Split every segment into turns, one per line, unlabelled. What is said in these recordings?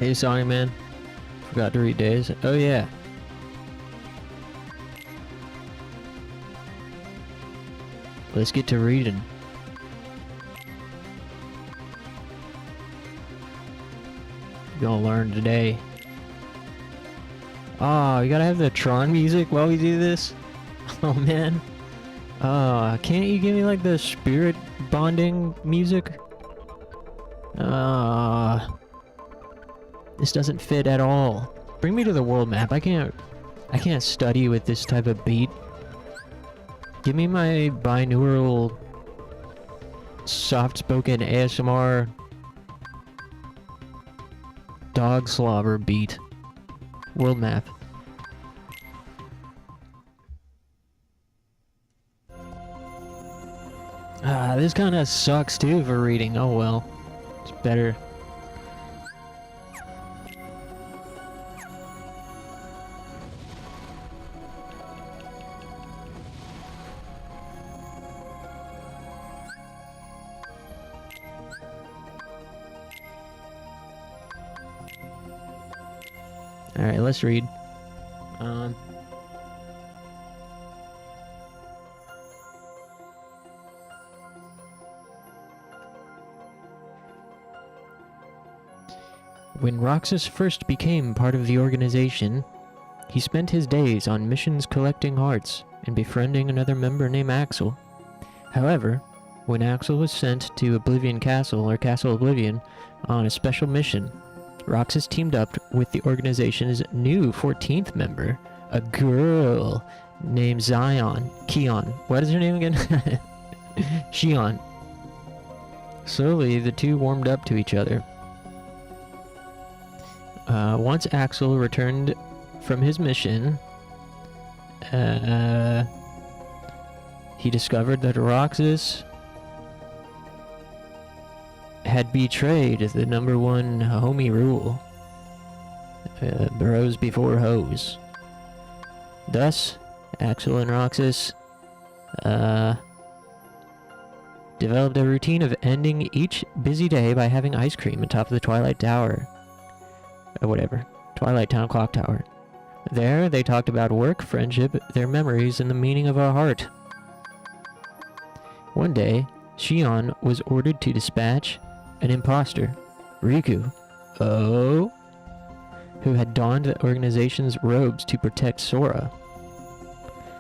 Hey, Sonic Man. Forgot to read days. Oh, yeah. Let's get to reading. Gonna learn today. Oh, you gotta have the Tron music while we do this? Oh, man. Can't you give me, like, the spirit bonding music? This doesn't fit at all. Bring me to the world map. I can't study with this type of beat. Give me my binaural soft-spoken ASMR dog slobber beat. World map. This kind of sucks too for reading. Oh well. It's better. Alright, let's read. When Roxas first became part of the organization, he spent his days on missions collecting hearts and befriending another member named Axel. However, when Axel was sent to Oblivion Castle, or Castle Oblivion, on a special mission, Roxas teamed up with the organization's new 14th member, a girl named Keon. What is her name again? Xion. Slowly, the two warmed up to each other. Once Axel returned from his mission, he discovered that Roxas had betrayed the #1 homie rule. Bros before hoes. Thus, Axel and Roxas developed a routine of ending each busy day by having ice cream atop the Twilight Tower. Twilight Town Clock Tower. There, they talked about work, friendship, their memories, and the meaning of our heart. One day, Xion was ordered to dispatch an imposter, Riku, who had donned the organization's robes to protect Sora.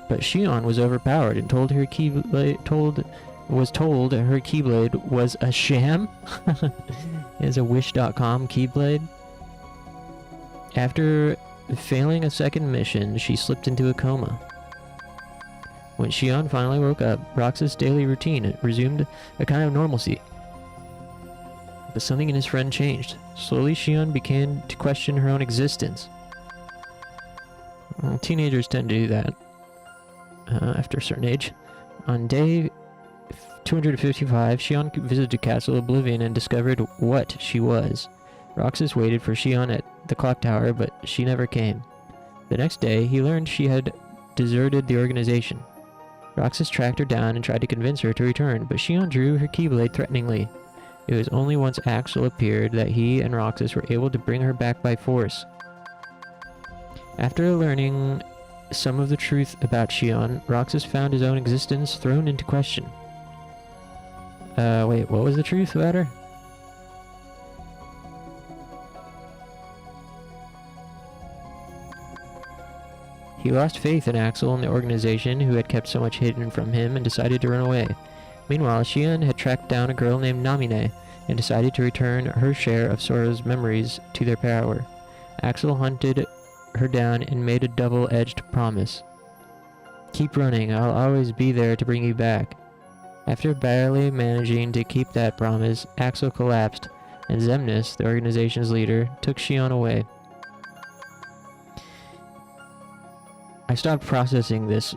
But Xion was overpowered and told her Keyblade was a sham. Is a Wish.com Keyblade. After failing a second mission, she slipped into a coma. When Xion finally woke up, Roxas' daily routine resumed a kind of normalcy. But something in his friend changed. Slowly, Xion began to question her own existence. Teenagers tend to do that after a certain age. On day 255, Xion visited Castle Oblivion and discovered what she was. Roxas waited for Xion at the clock tower, but she never came. The next day, he learned she had deserted the organization. Roxas tracked her down and tried to convince her to return, but Xion drew her Keyblade threateningly. It was only once Axel appeared that he and Roxas were able to bring her back by force. After learning some of the truth about Xion, Roxas found his own existence thrown into question. Wait, what was the truth about her? He lost faith in Axel and the organization, who had kept so much hidden from him, and decided to run away. Meanwhile, Xion had tracked down a girl named Namine and decided to return her share of Sora's memories to their power. Axel hunted her down and made a double-edged promise. Keep running, I'll always be there to bring you back. After barely managing to keep that promise, Axel collapsed, and Xemnas, the organization's leader, took Xion away. I stopped processing this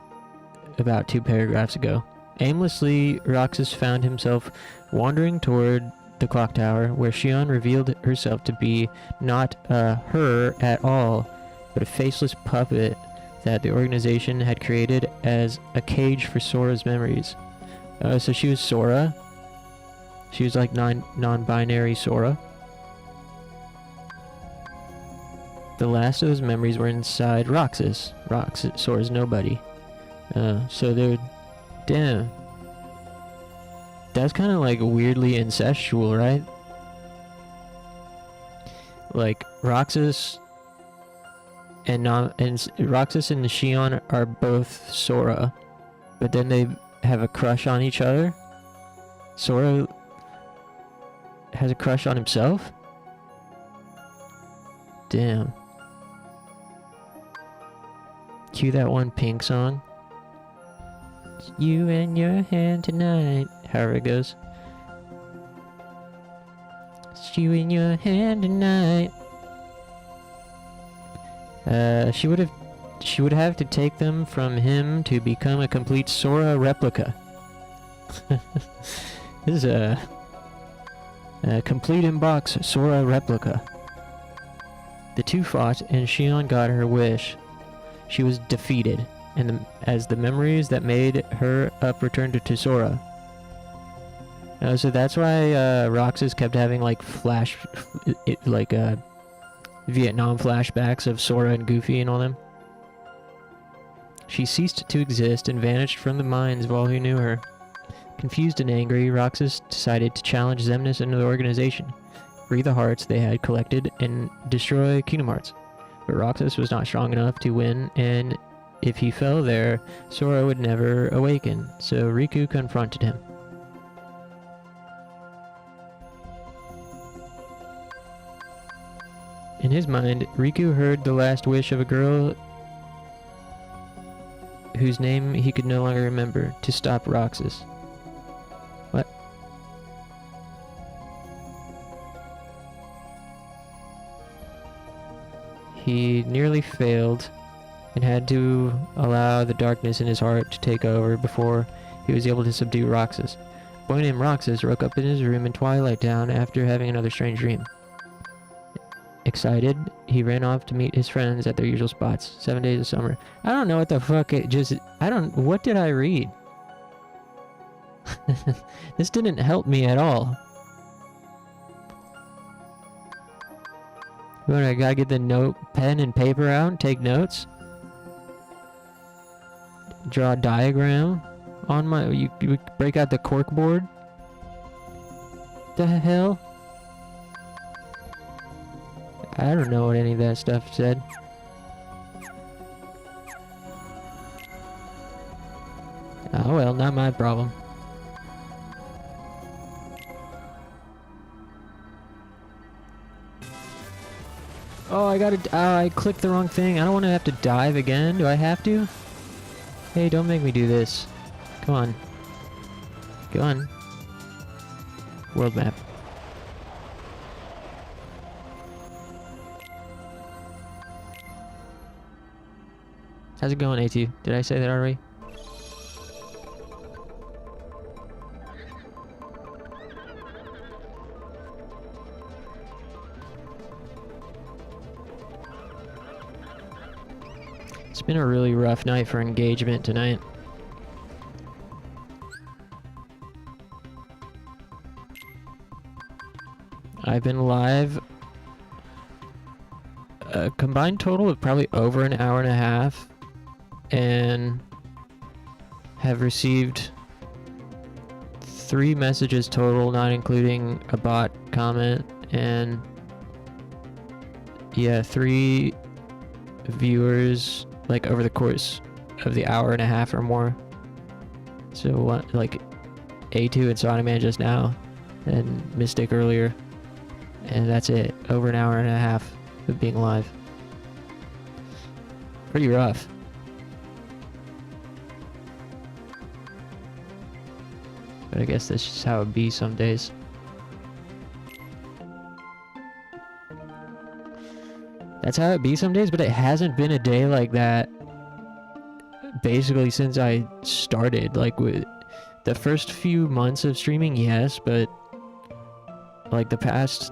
about 2 paragraphs ago. Aimlessly, Roxas found himself wandering toward the clock tower, where Xion revealed herself to be not her at all, but a faceless puppet that the organization had created as a cage for Sora's memories. So she was Sora. She was like non-binary Sora. The last of those memories were inside Roxas. Roxas, Sora's nobody. So they're... Damn. That's kind of like weirdly incestual, right? Like, Roxas and Roxas and Xion are both Sora, but then they have a crush on each other. Sora has a crush on himself? Damn. Cue that one Pink song. It's you and your hand tonight. However it goes. It's you in your hand tonight. She would have to take them from him to become a complete Sora replica. This is a complete in-box Sora replica. The two fought, and Xion got her wish. She was defeated, and as the memories that made her up returned to Sora. So that's why Roxas kept having like Vietnam flashbacks of Sora and Goofy and all them. She ceased to exist and vanished from the minds of all who knew her. Confused and angry, Roxas decided to challenge Xemnas into the organization, free the hearts they had collected, and destroy Kingdom Hearts. But Roxas was not strong enough to win, and if he fell there, Sora would never awaken, so Riku confronted him. In his mind, Riku heard the last wish of a girl whose name he could no longer remember, to stop Roxas. What? He nearly failed and had to allow the darkness in his heart to take over before he was able to subdue Roxas. A boy named Roxas woke up in his room in Twilight Town after having another strange dream. Excited, he ran off to meet his friends at their usual spots. 7 days of summer. I don't know what the fuck what did I read? This didn't help me at all. What, I gotta get the pen and paper out and take notes? Draw a diagram on my... You break out the corkboard? The hell? I don't know what any of that stuff said. Oh well, not my problem. Oh, I clicked the wrong thing. I don't want to have to dive again. Do I have to? Hey, don't make me do this. Come on. Go on. World map. How's it going, A2? Did I say that already? It's been a really rough night for engagement tonight. I've been live a combined total of probably over an hour and a half, and have received 3 messages total, not including a bot comment, and yeah, 3 viewers like over the course of the hour and a half or more. So what, like A2 and Sonic Man just now, and Mystic earlier, and that's it. Over an hour and a half of being live. Pretty rough. But I guess that's just how it be some days. That's how it be some days, but it hasn't been a day like that basically since I started. Like, with the first few months of streaming, yes, but like the past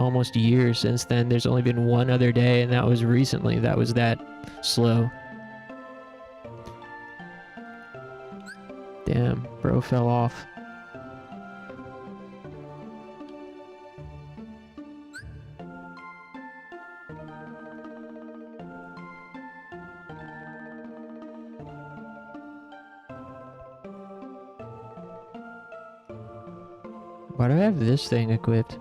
almost year since then, there's only been one other day, and that was recently. That was that slow. Damn, bro fell off. Why do I have this thing equipped?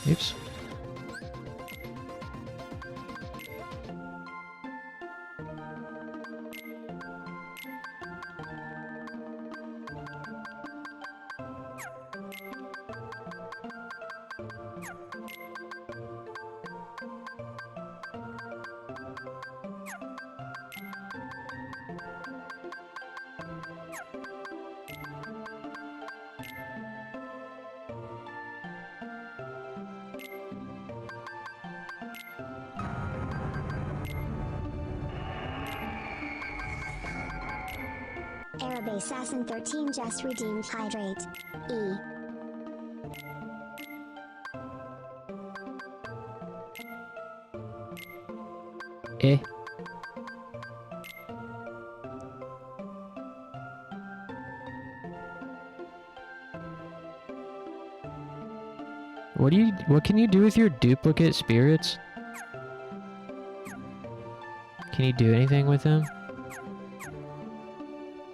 Oops.
Arab Assassin 13 just redeemed Hydrate. E.
Eh. What can you do with your duplicate spirits? Can you do anything with them?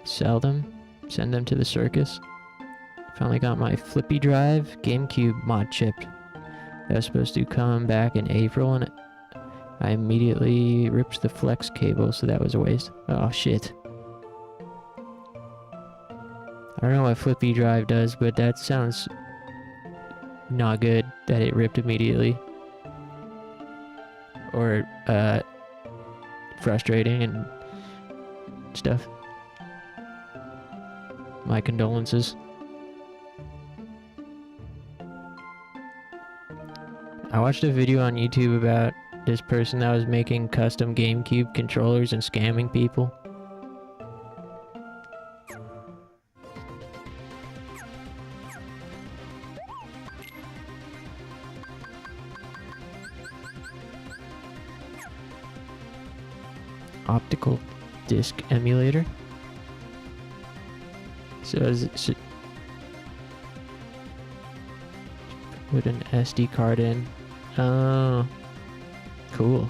Sell them? Send them to the circus? Finally got my flippy drive GameCube mod chip. That was supposed to come back in April, and I immediately ripped the flex cable, so that was a waste. Oh shit. I don't know what flippy drive does, but that sounds not good that it ripped immediately. Or, frustrating and stuff. My condolences. I watched a video on YouTube about this person that was making custom GameCube controllers and scamming people. Optical disc emulator. So put an SD card in. Oh, cool.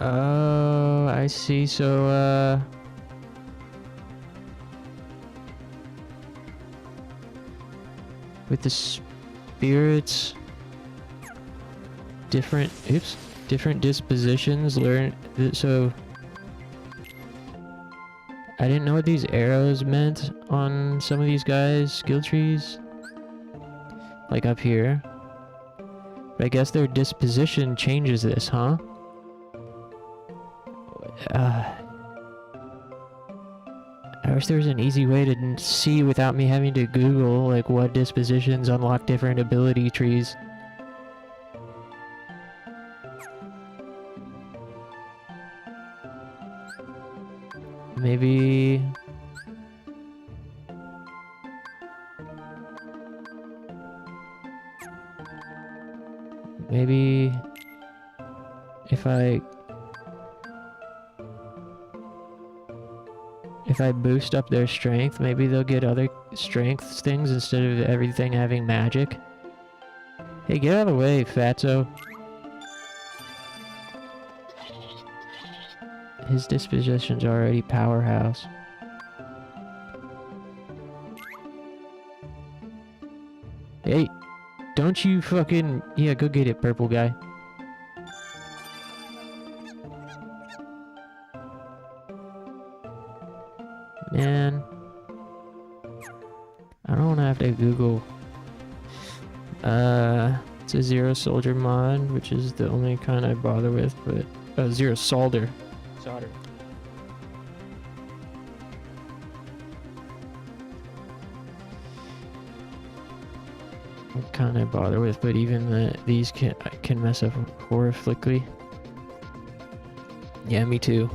Oh, I see. So, with the spirits, different dispositions learn. So, I didn't know what these arrows meant on some of these guys' skill trees. Like up here. But I guess their disposition changes this, huh? I wish there was an easy way to see without me having to Google, like, what dispositions unlock different ability trees. Maybe... Maybe... If I boost up their strength, maybe they'll get other strength things instead of everything having magic. Hey, get out of the way, fatso. His disposition's already powerhouse. Hey, don't you fucking... Yeah, go get it, purple guy. Man, I don't want to have to Google. It's a Zero Soldier mod, which is the only kind I bother with, but Zero Solder. Solder. What kind I bother with, but even these can mess up horrifically. Yeah, me too.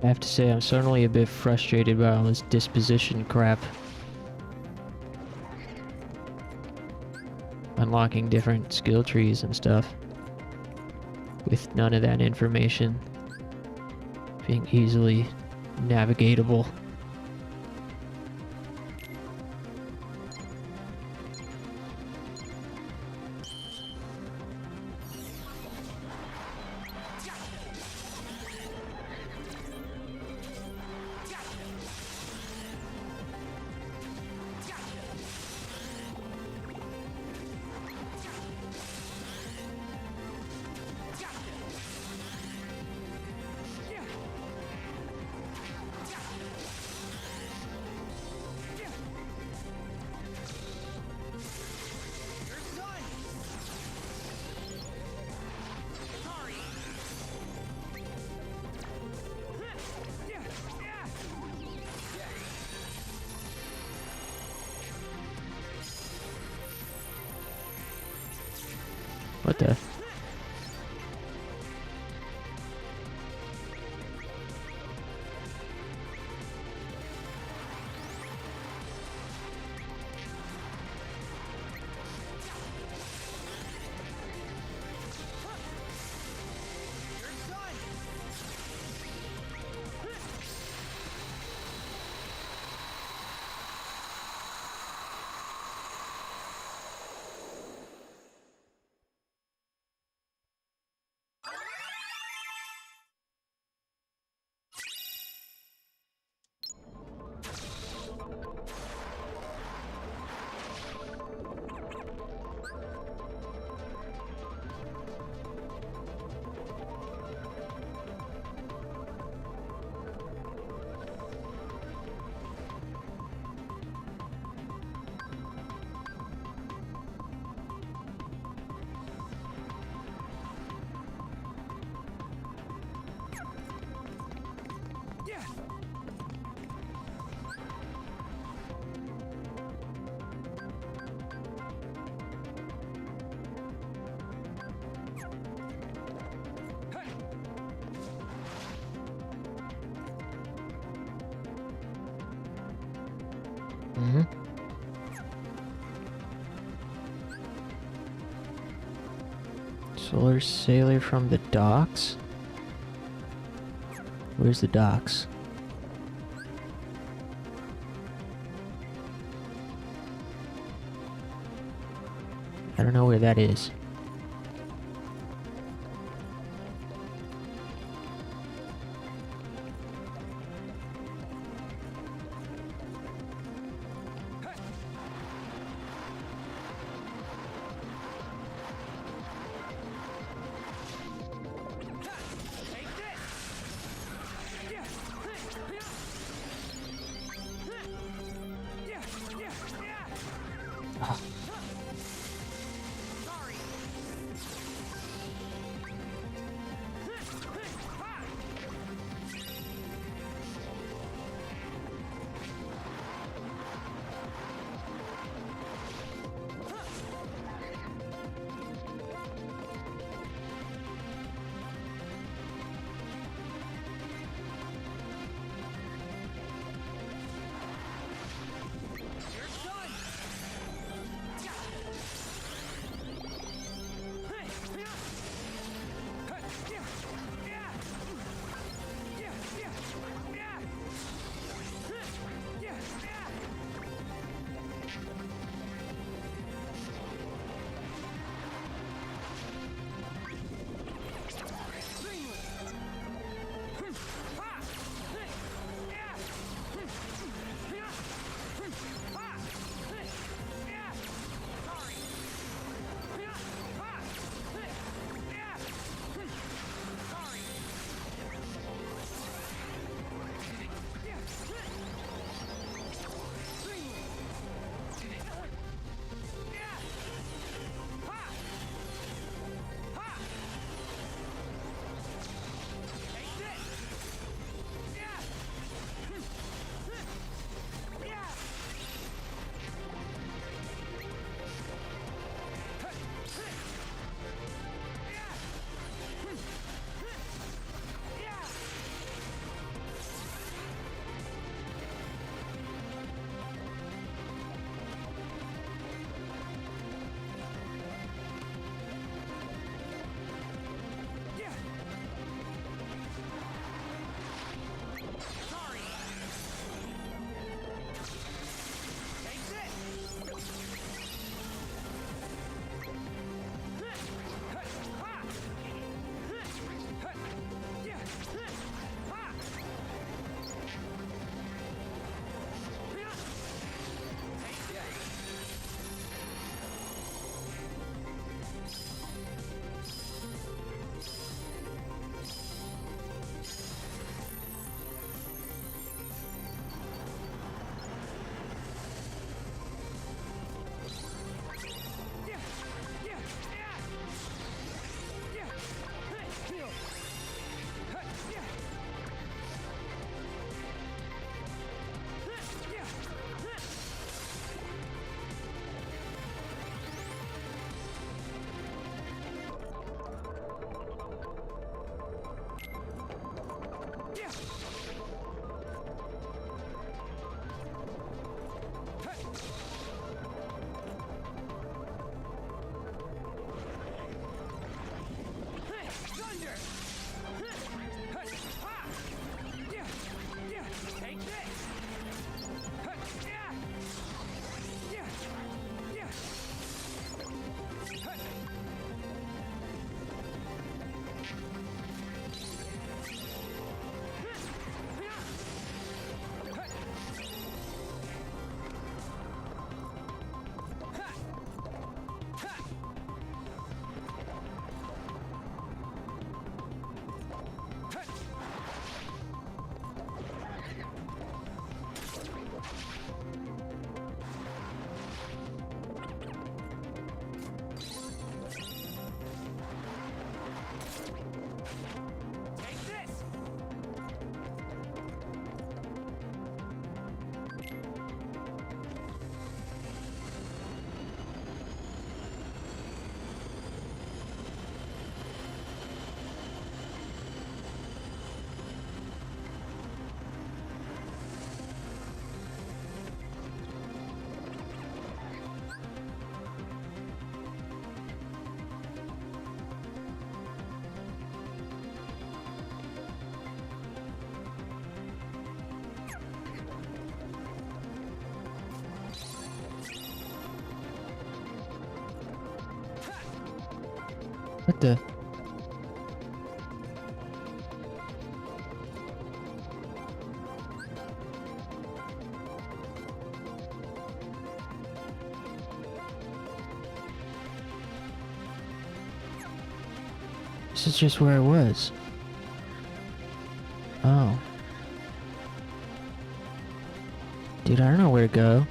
I have to say, I'm suddenly a bit frustrated by all this disposition crap. Unlocking different skill trees and stuff. With none of that information being easily navigatable. What the? Mm-hmm. Solar sailor from the docks? Where's the docks? I don't know where that is. What the? This is just where I was. Oh. Dude, I don't know where to go.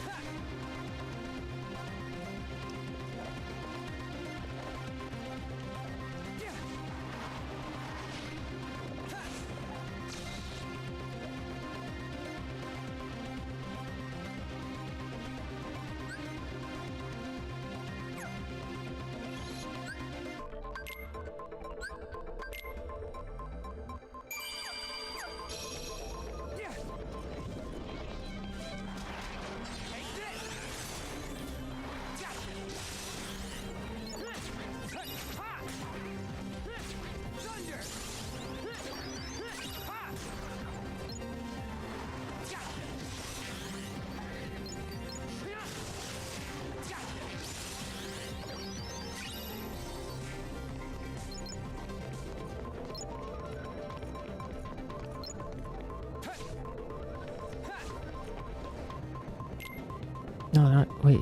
No, not. Wait.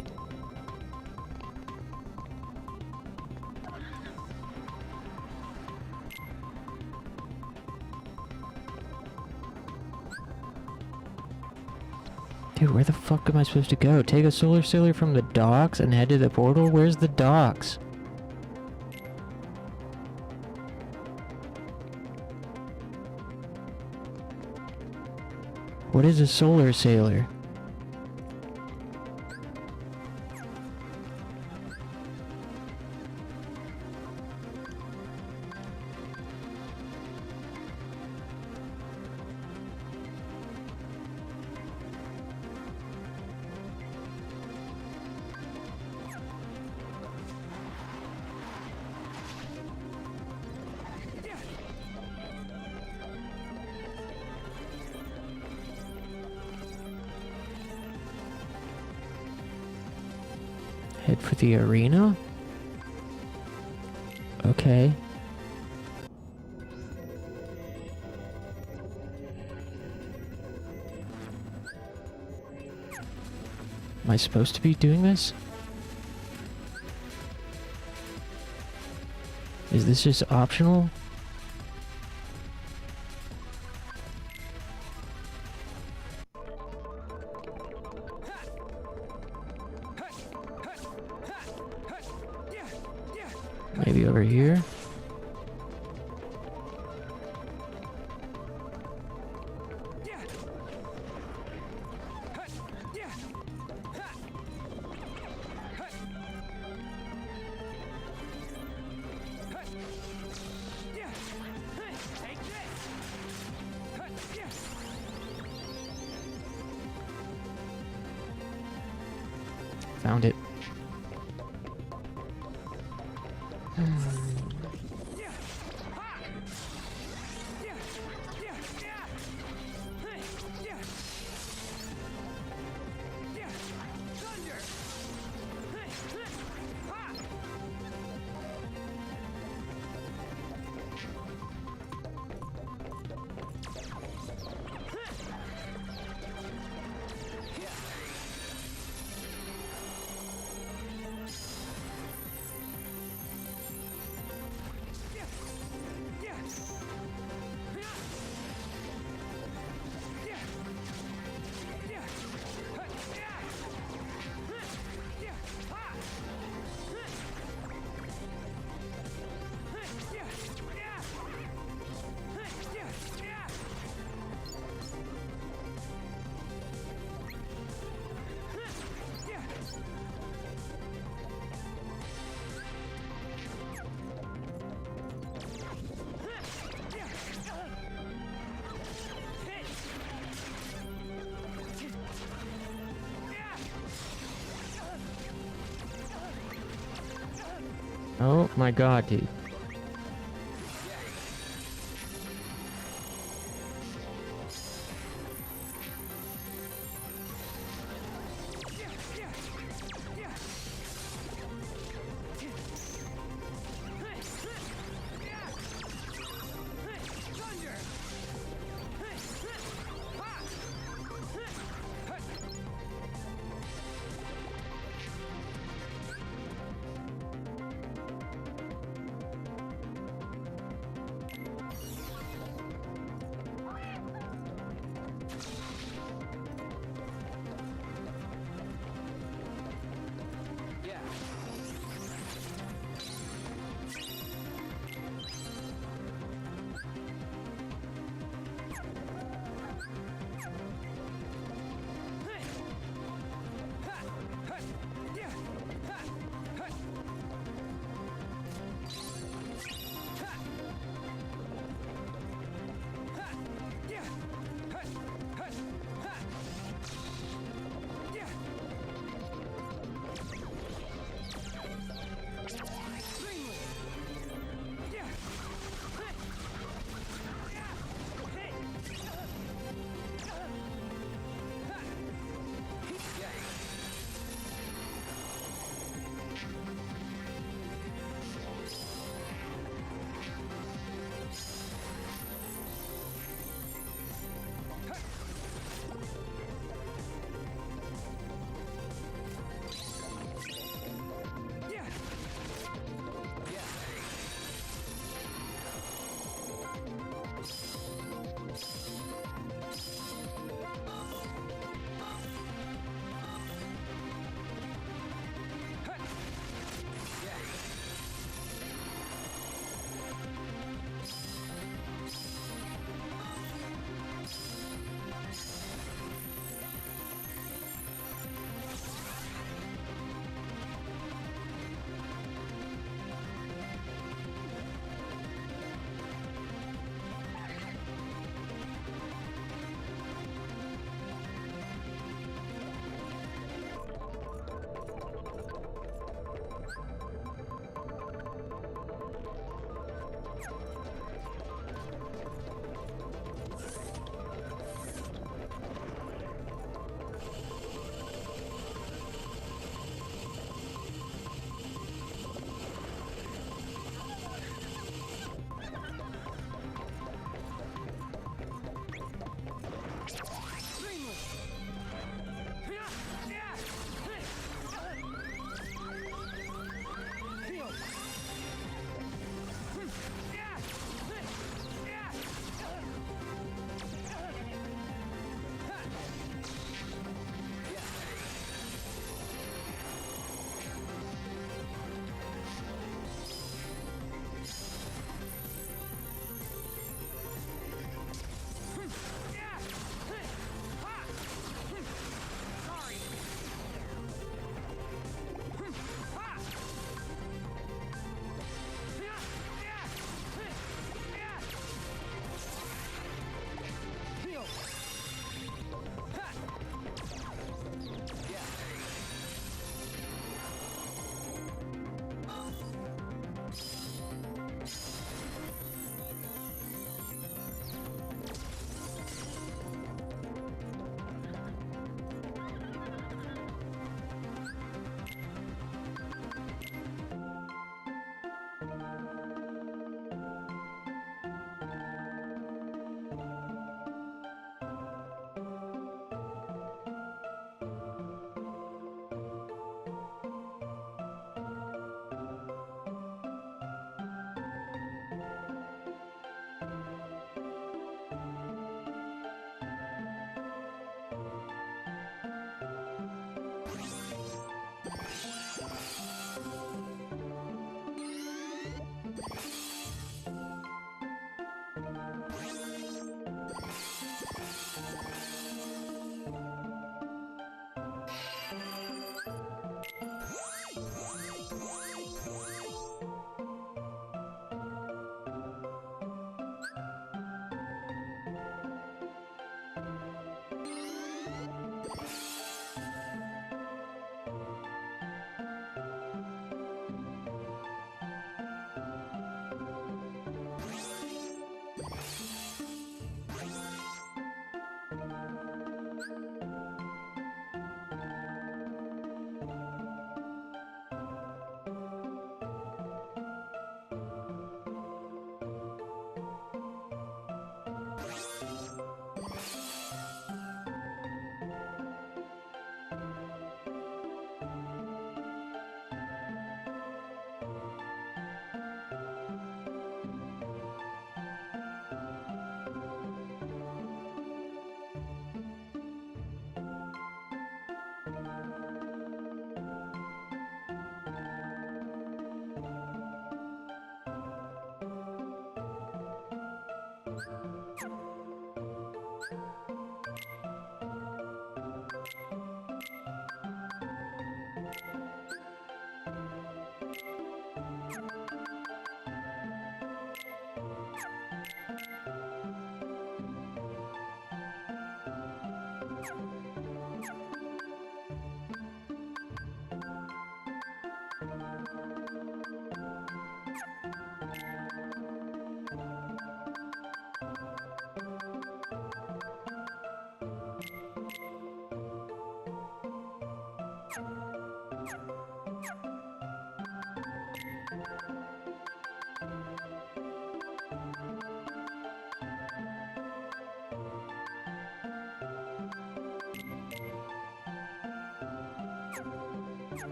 Dude, where the fuck am I supposed to go? Take a solar sailor from the docks and head to the portal? Where's the docks? What is a solar sailor? Head for the arena? Okay. Am I supposed to be doing this? Is this just optional? Maybe over here? Found it. Oh my god, dude.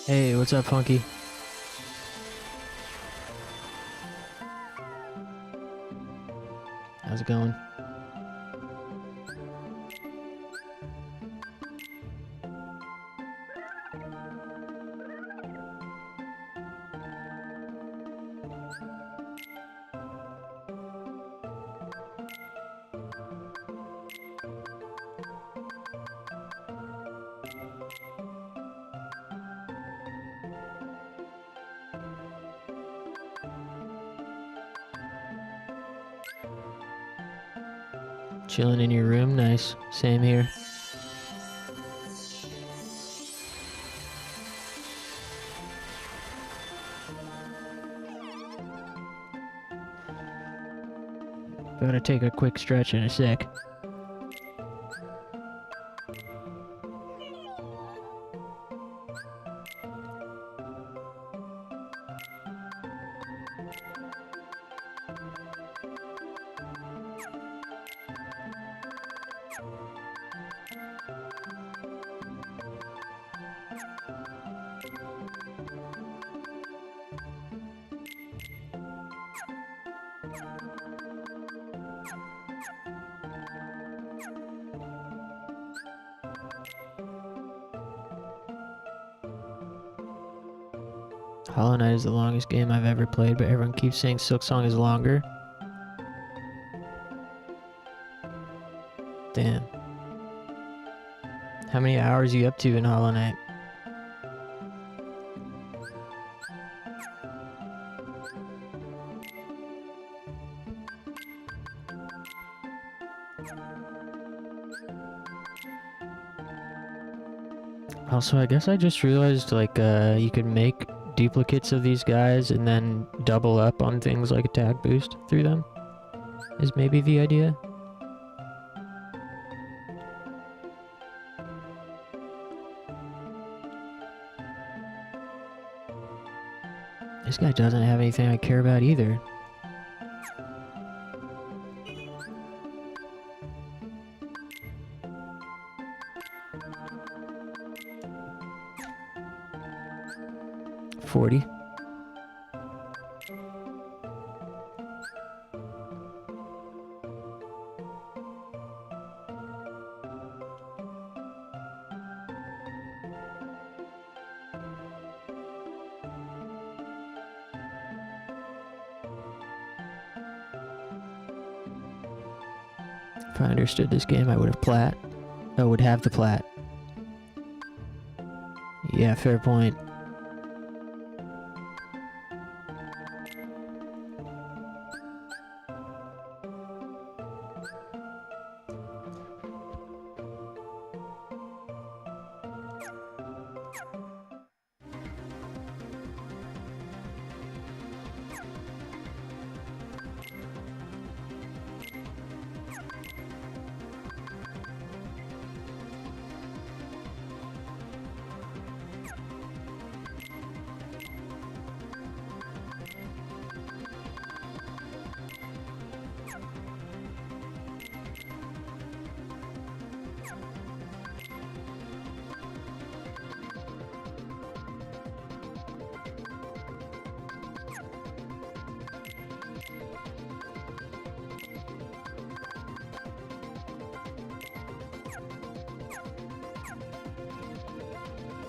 Hey, what's up, Funky? How's it going? Chilling in your room? Nice. Same here. Gotta take a quick stretch in a sec. Hollow Knight is the longest game I've ever played, but everyone keeps saying Silksong is longer. Damn. How many hours are you up to in Hollow Knight? Also, I guess I just realized, like, you could make duplicates of these guys and then double up on things like attack boost through them, is maybe the idea. This guy doesn't have anything I care about either. $40. If I understood this game, I would have plat. I would have the plat. Yeah, fair point.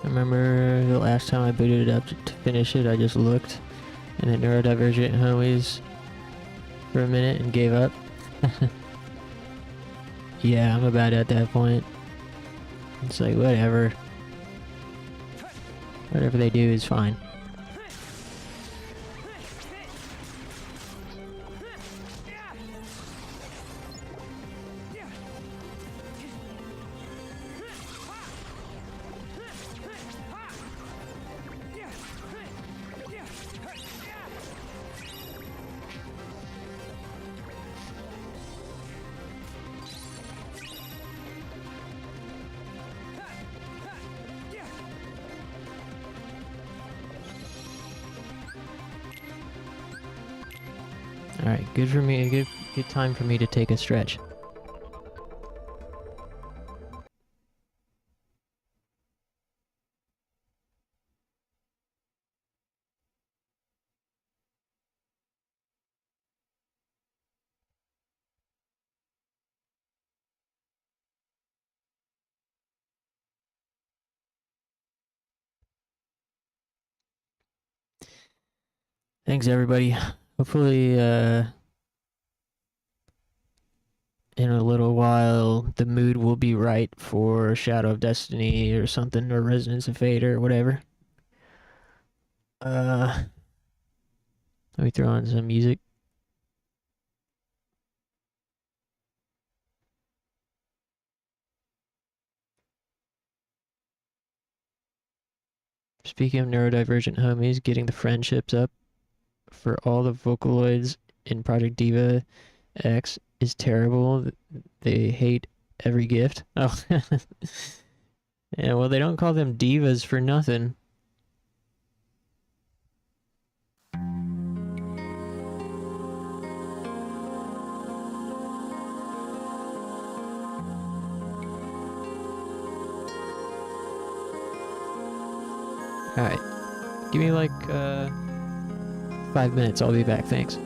I remember the last time I booted it up to finish it, I just looked and the neurodivergent homies for a minute and gave up. Yeah, I'm about at that point. It's like, whatever. Whatever they do is fine. Alright, good for me, good time for me to take a stretch. Thanks everybody. Hopefully, in a little while, the mood will be right for Shadow of Destiny or something, or Resonance of Fate or whatever. Let me throw on some music. Speaking of neurodivergent homies, getting the friendships up for all the Vocaloids in Project Diva X is terrible. They hate every gift. Oh. Yeah, well, they don't call them divas for nothing. Alright. Give me like 5 minutes, I'll be back, thanks.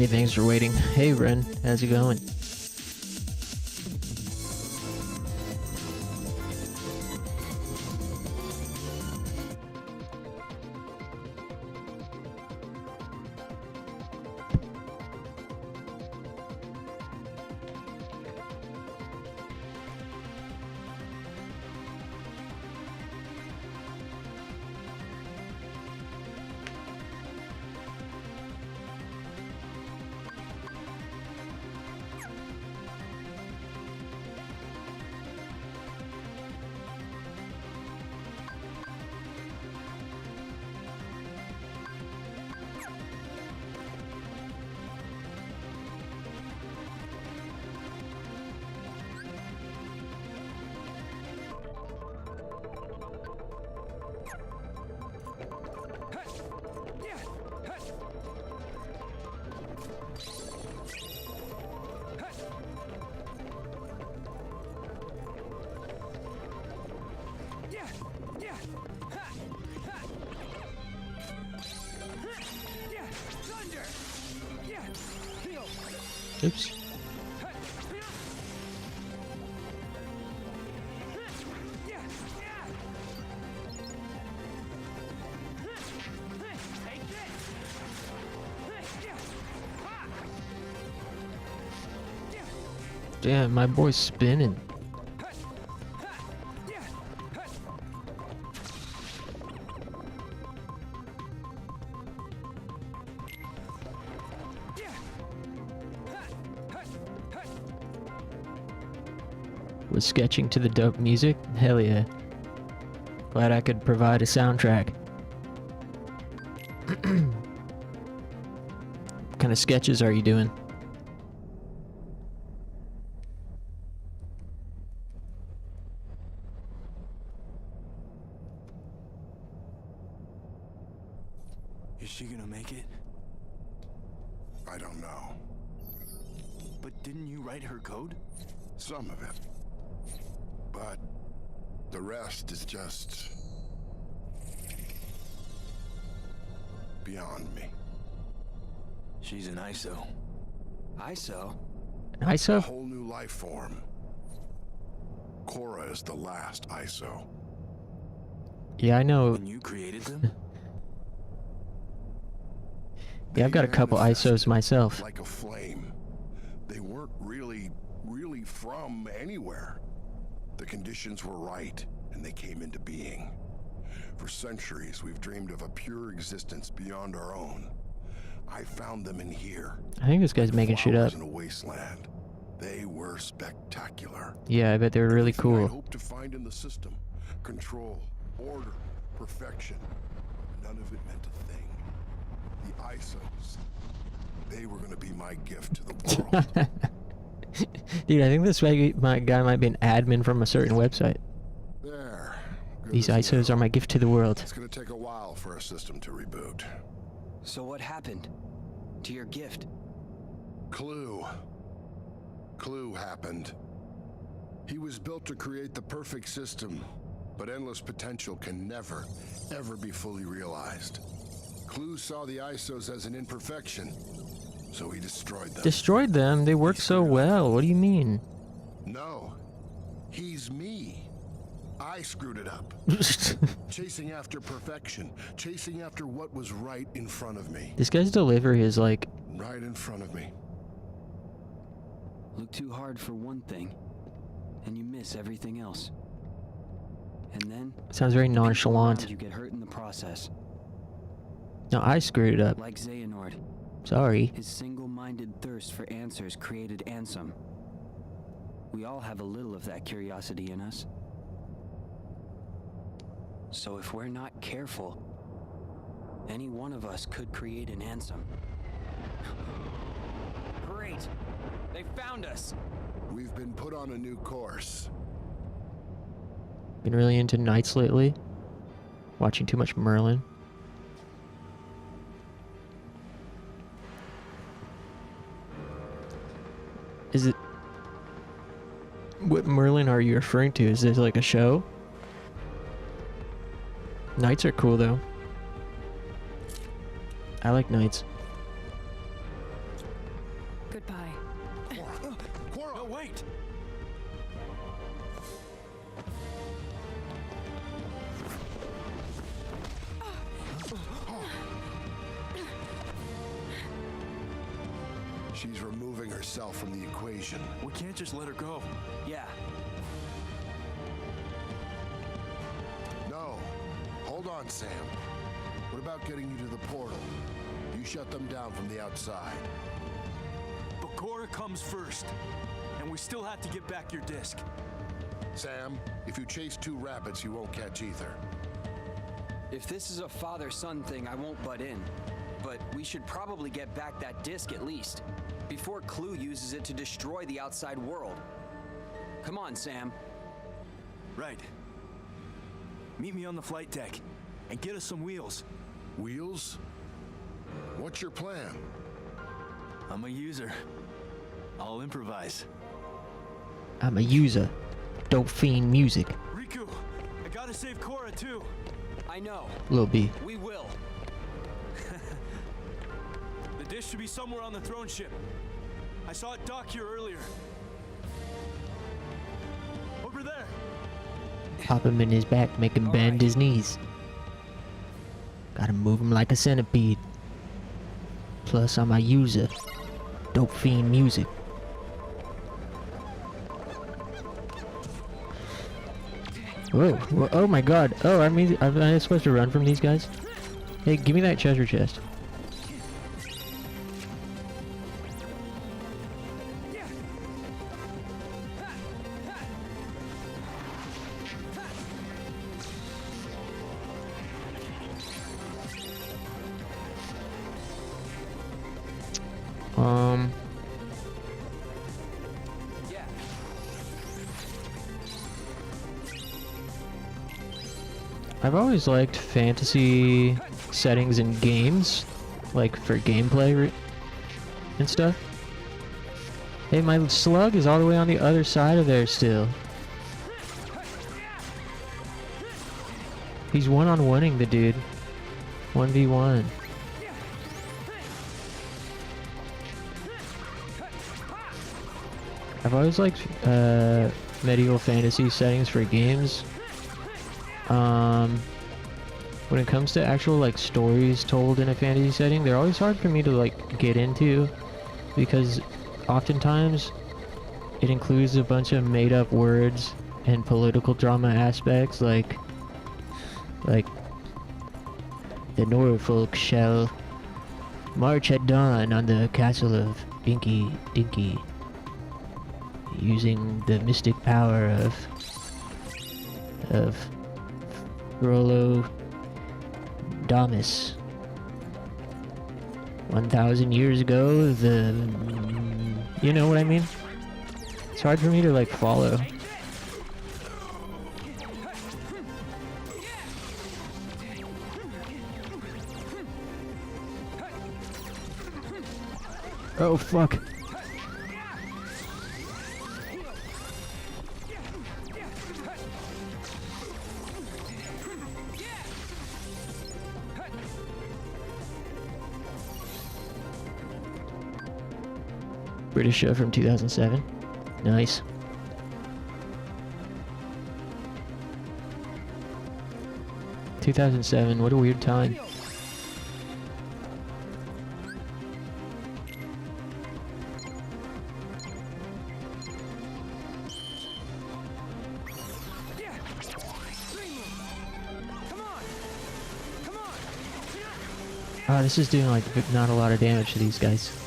Hey, thanks for waiting. Hey, Ren, how's it going? Oops. Damn, my boy's spinning. Was sketching to the dope music? Hell yeah. Glad I could provide a soundtrack. What kind of sketches are you doing?
Is she gonna make it?
I don't know.
But didn't you write her code?
Some of it. But the rest is just beyond me.
She's an ISO. ISO?
A
ISO?
whole new life form. Cora is the last ISO.
Yeah, I know.
When you created them?
Yeah, I've got a couple ISOs myself.
Like a flame. They weren't really from anywhere. The conditions were right, and they came into being. For centuries, we've dreamed of a pure existence beyond our own. I found them in here.
I think this guy's making shit up.
In a wasteland. They were spectacular.
Yeah, I bet they were really
Everything I
cool.
hoped to find in the system. Control, order, perfection. None of it meant a thing. The ISOs. They were going to be my gift to the world.
Dude, I think this guy might be an admin from a certain website.
There. Good
These
as
ISOs
new.
are my gift to the world.
It's going to take a while for our system to reboot.
So what happened to your gift?
Clue happened. He was built to create the perfect system, but endless potential can never, ever be fully realized. Clue saw the ISOs as an imperfection, so he destroyed them.
Destroyed them? They worked so well. What do you mean?
No, he's me. I screwed it up. Chasing after perfection, chasing after what was right in front of me.
This guy's delivery is like...
Right in front of me.
Look too hard for one thing, and you miss everything else. And then...
Sounds very nonchalant.
You get hurt in the process.
No, I screwed it up.
Like Xehanort.
Sorry.
His single-minded thirst for answers created Ansem. We all have a little of that curiosity in us. So if we're not careful, any one of us could create an Ansem. Great! They found us!
We've been put on a new course.
Been really into Knights lately. Watching too much Merlin. Is it... What Merlin are you referring to? Is this like a show? Knights are cool though. I like Knights.
She's removing herself from the equation.
We can't just let her go.
Yeah.
No. Hold on, Sam. What about getting you to the portal? You shut them down from the outside.
But Cora comes first. And we still have to get back your disc.
Sam, if you chase two rabbits, you won't catch either.
If this is a father-son thing, I won't butt in. But we should probably get back that disc at least, before Clue uses it to destroy the outside world. Come on, Sam.
Right. Meet me on the flight deck, and get us some wheels.
Wheels? What's your plan?
I'm a user. I'll improvise.
I'm a user. Dope fiend music.
Riku, I gotta save Cora too.
I know.
Lil B.
We will.
The disc should be somewhere on the throne ship. I saw it dock here earlier. Over there.
Pop him in his back, make him bend his knees. Gotta move him like a centipede. Plus, I'm a user. Dope fiend music. Whoa, whoa, oh my god. Oh, I'm supposed to run from these guys? Hey, give me that treasure chest.
Yeah.
I've always liked fantasy settings in games, like for gameplay and stuff. Hey, my slug is all the way on the other side of there still. He's one-on-oneing the dude. 1v1. I've always liked medieval fantasy settings for games. When it comes to actual like stories told in a fantasy setting, they're always hard for me to like get into, because oftentimes it includes a bunch of made up words and political drama aspects, like the Norfolk shall march at dawn on the castle of Dinky Dinky, using the mystic power of Rollo Damus. 1,000 years ago, you know what I mean? It's hard for me to like follow. Oh fuck. British show from 2007. Nice. ...2007, what a weird time. Oh, this is doing like not a lot of damage to these guys.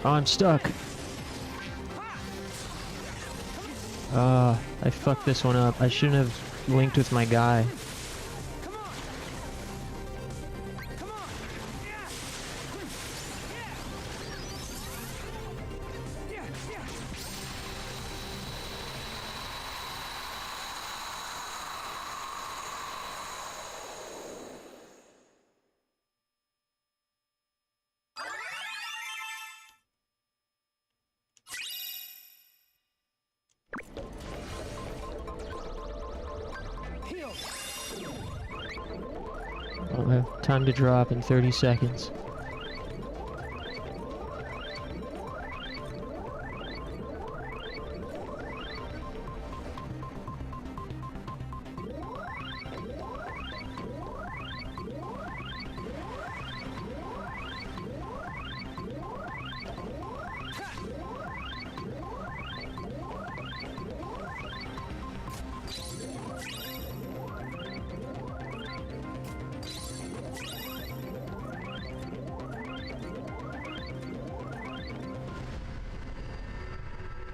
Oh, I'm stuck. I fucked this one up. I shouldn't have linked with my guy. Time to drop in 30 seconds.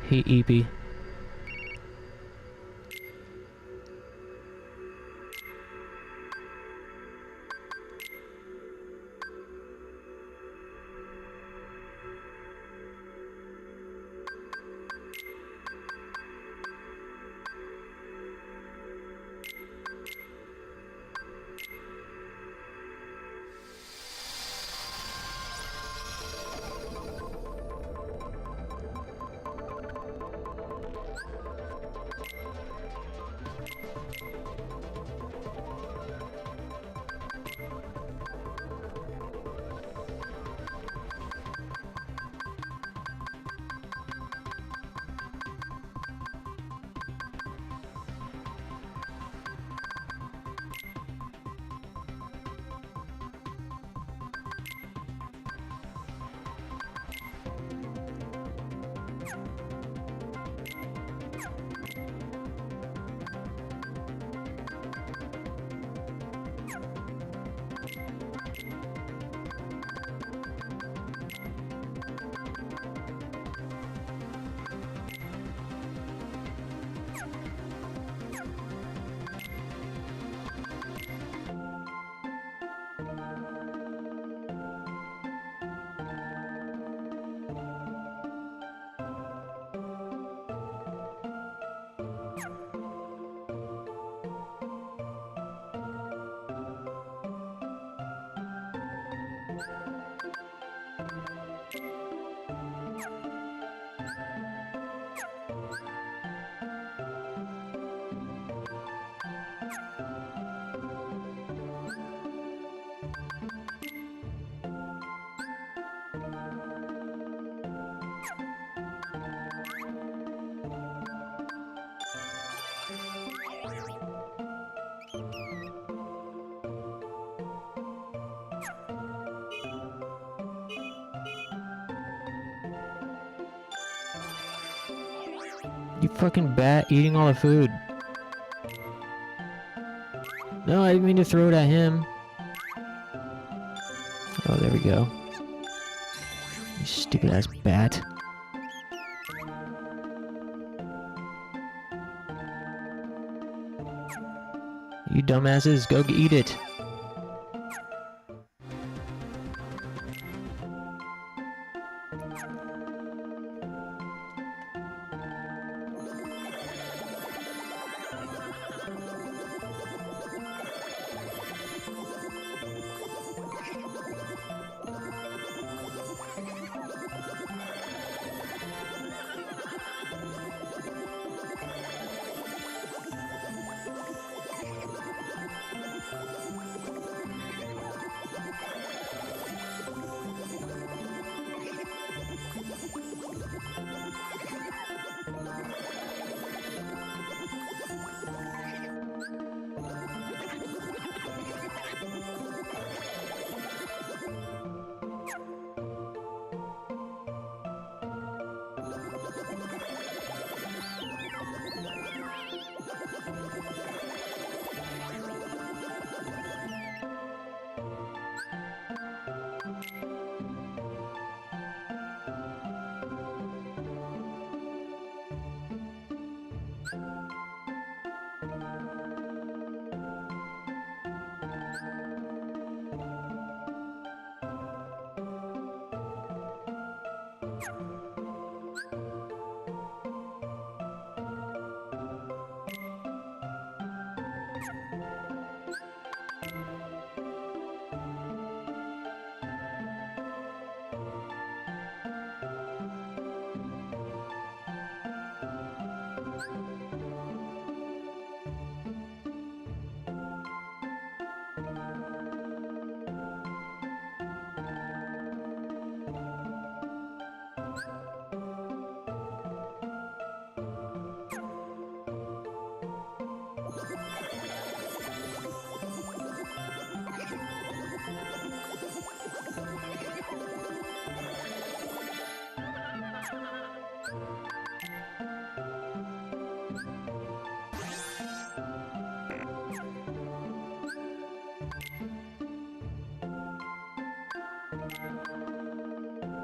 Hate EP. You fucking bat eating all the food. No, I didn't mean to throw it at him. Oh, there we go. You stupid ass bat. You dumbasses, go eat it.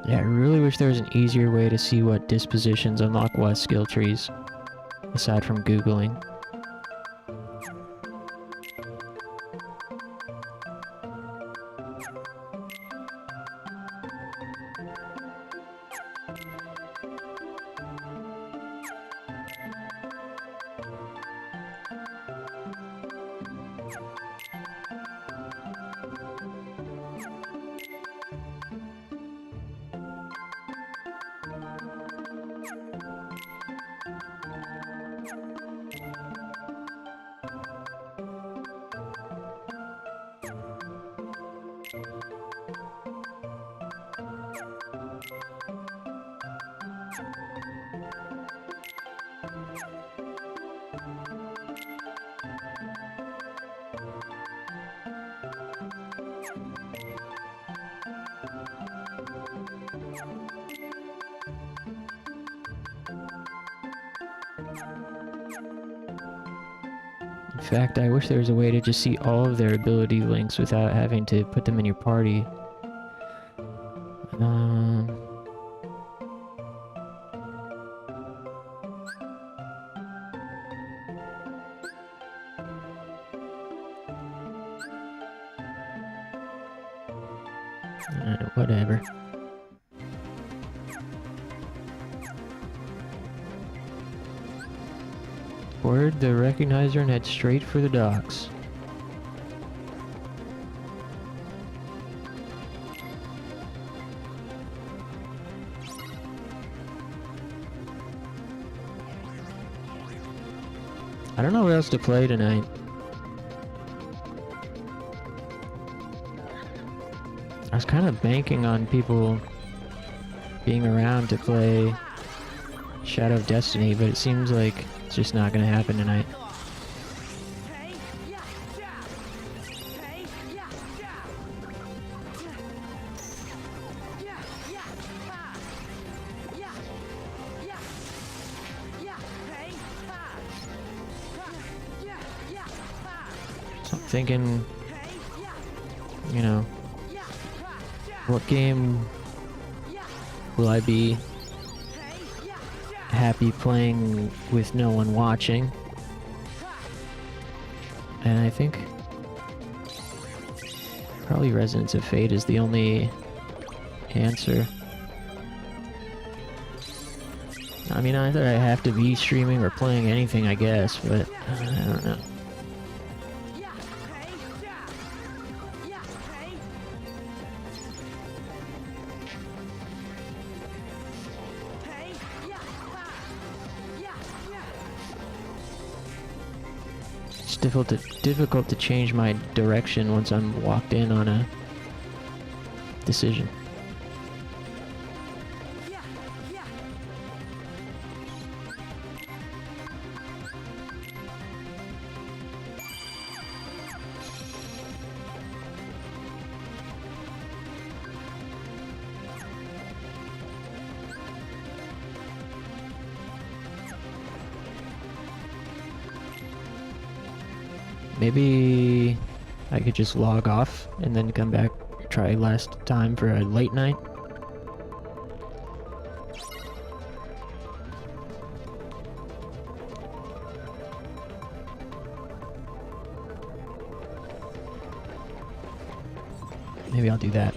Yeah, I really wish there was an easier way to see what dispositions unlock what skill trees, aside from Googling. In fact, I wish there was a way to just see all of their ability links without having to put them in your party. Whatever. Board the recognizer and head straight for the docks. I don't know what else to play tonight. I was kind of banking on people being around to play Shadow of Destiny, but it seems like it's just not going to happen tonight. So I'm thinking, you know, what game will I be happy playing with no one watching? And I think probably Resonance of Fate is the only answer. I mean, either I have to be streaming or playing anything, I guess, but I don't know. It's difficult to change my direction once I'm locked in on a decision. Maybe I could just log off and then come back, try last time for a late night. Maybe I'll do that.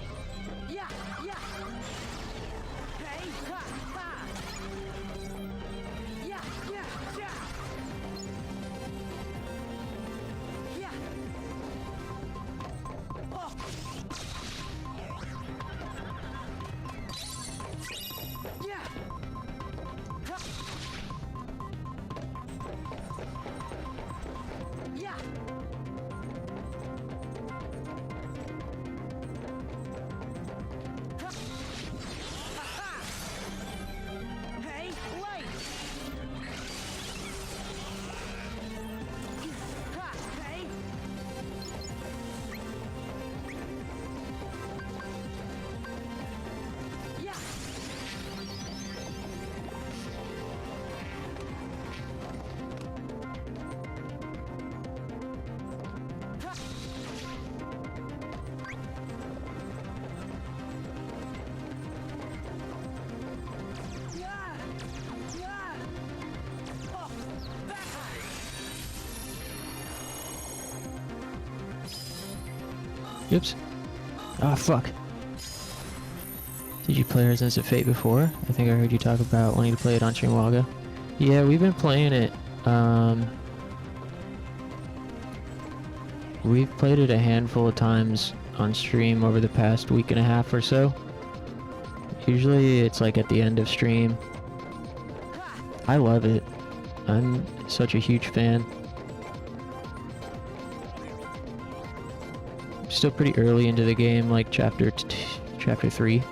Oops. Ah, fuck. Did you play Resistance of Fate before? I think I heard you talk about wanting to play it on stream a while ago. Yeah, we've been playing it. We've played it a handful of times on stream over the past week and a half or so. Usually it's like at the end of stream. I love it. I'm such a huge fan. Still pretty early into the game, like chapter 3.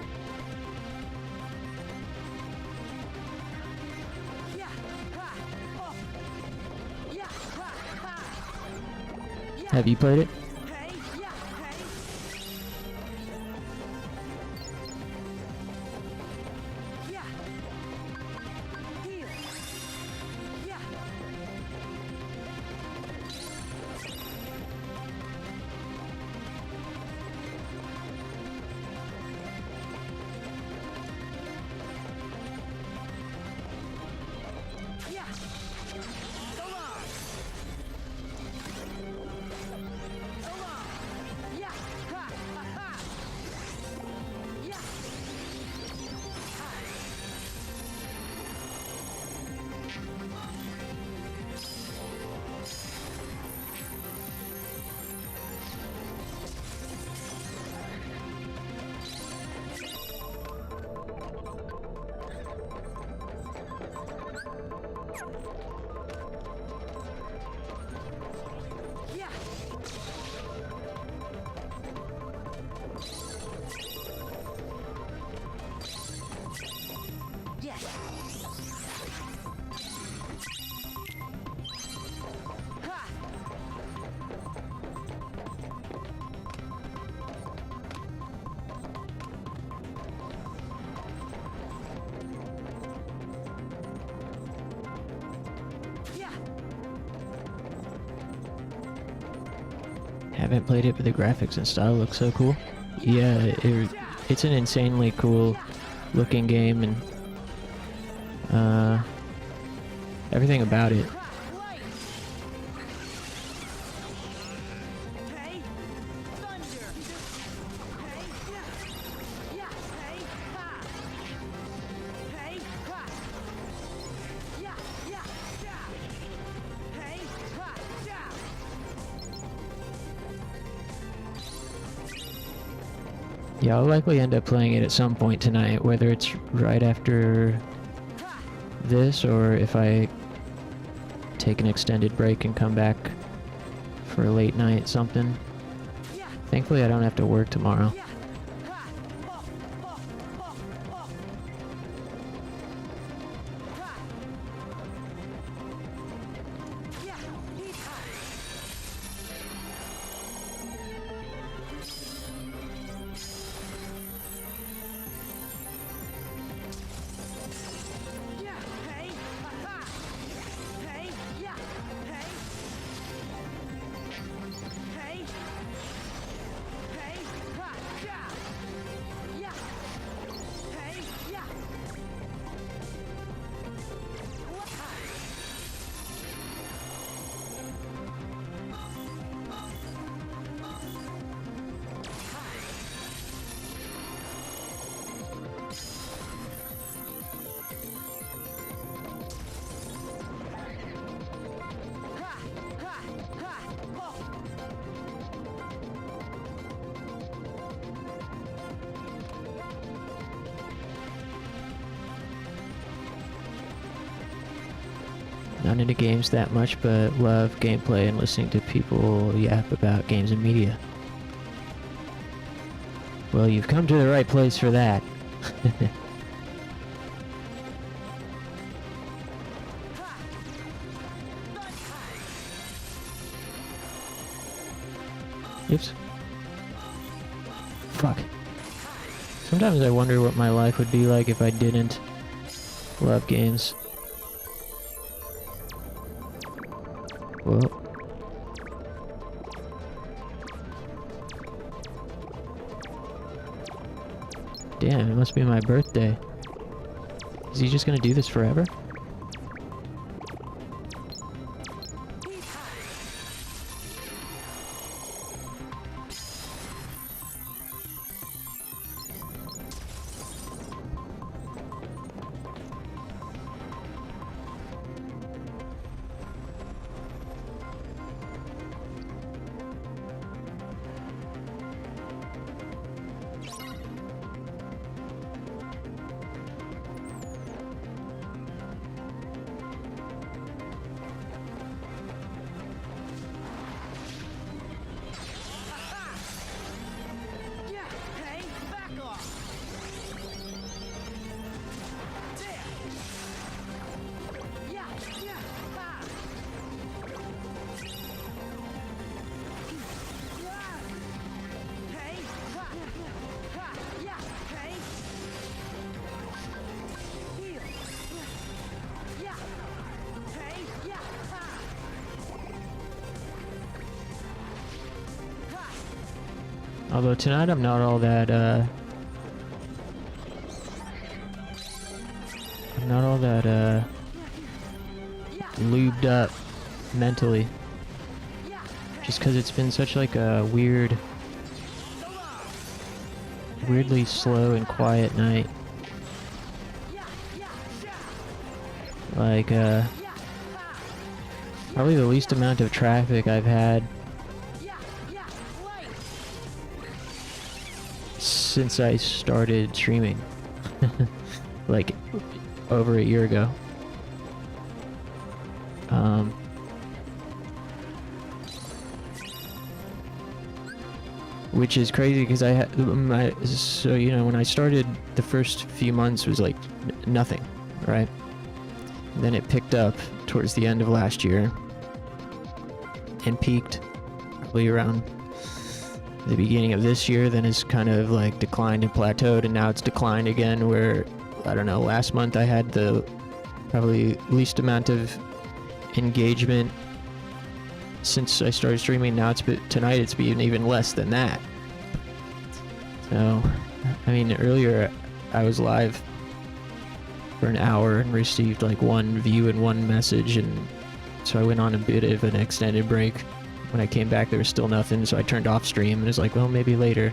Have you played it? Haven't played it, but the graphics and style look so cool. Yeah, it's an insanely cool looking game, and everything about it. Yeah, I'll likely end up playing it at some point tonight, whether it's right after this or if I take an extended break and come back for a late night something. Thankfully I don't have to work tomorrow. Not into games that much, but love gameplay and listening to people yap about games and media. Well, you've come to the right place for that. Oops. Fuck. Sometimes I wonder what my life would be like if I didn't love games. Whoa. Damn, it must be my birthday. Is he just gonna do this forever? Although tonight I'm not all that, lubed up mentally. Just because it's been such like a weirdly slow and quiet night. Like, probably the least amount of traffic I've had since I started streaming. Like, over a year ago. Which is crazy because I had so you know, when I started, the first few months was like nothing, right? And then it picked up towards the end of last year and peaked probably around the beginning of this year, then it's kind of like declined and plateaued, and now it's declined again, where I don't know, last month I had the probably least amount of engagement since I started streaming. Now tonight it's been even less than that. So, I mean, earlier I was live for an hour and received like 1 view and 1 message, and so I went on a bit of an extended break. When I came back there was still nothing, so I turned off stream and was like, well, maybe later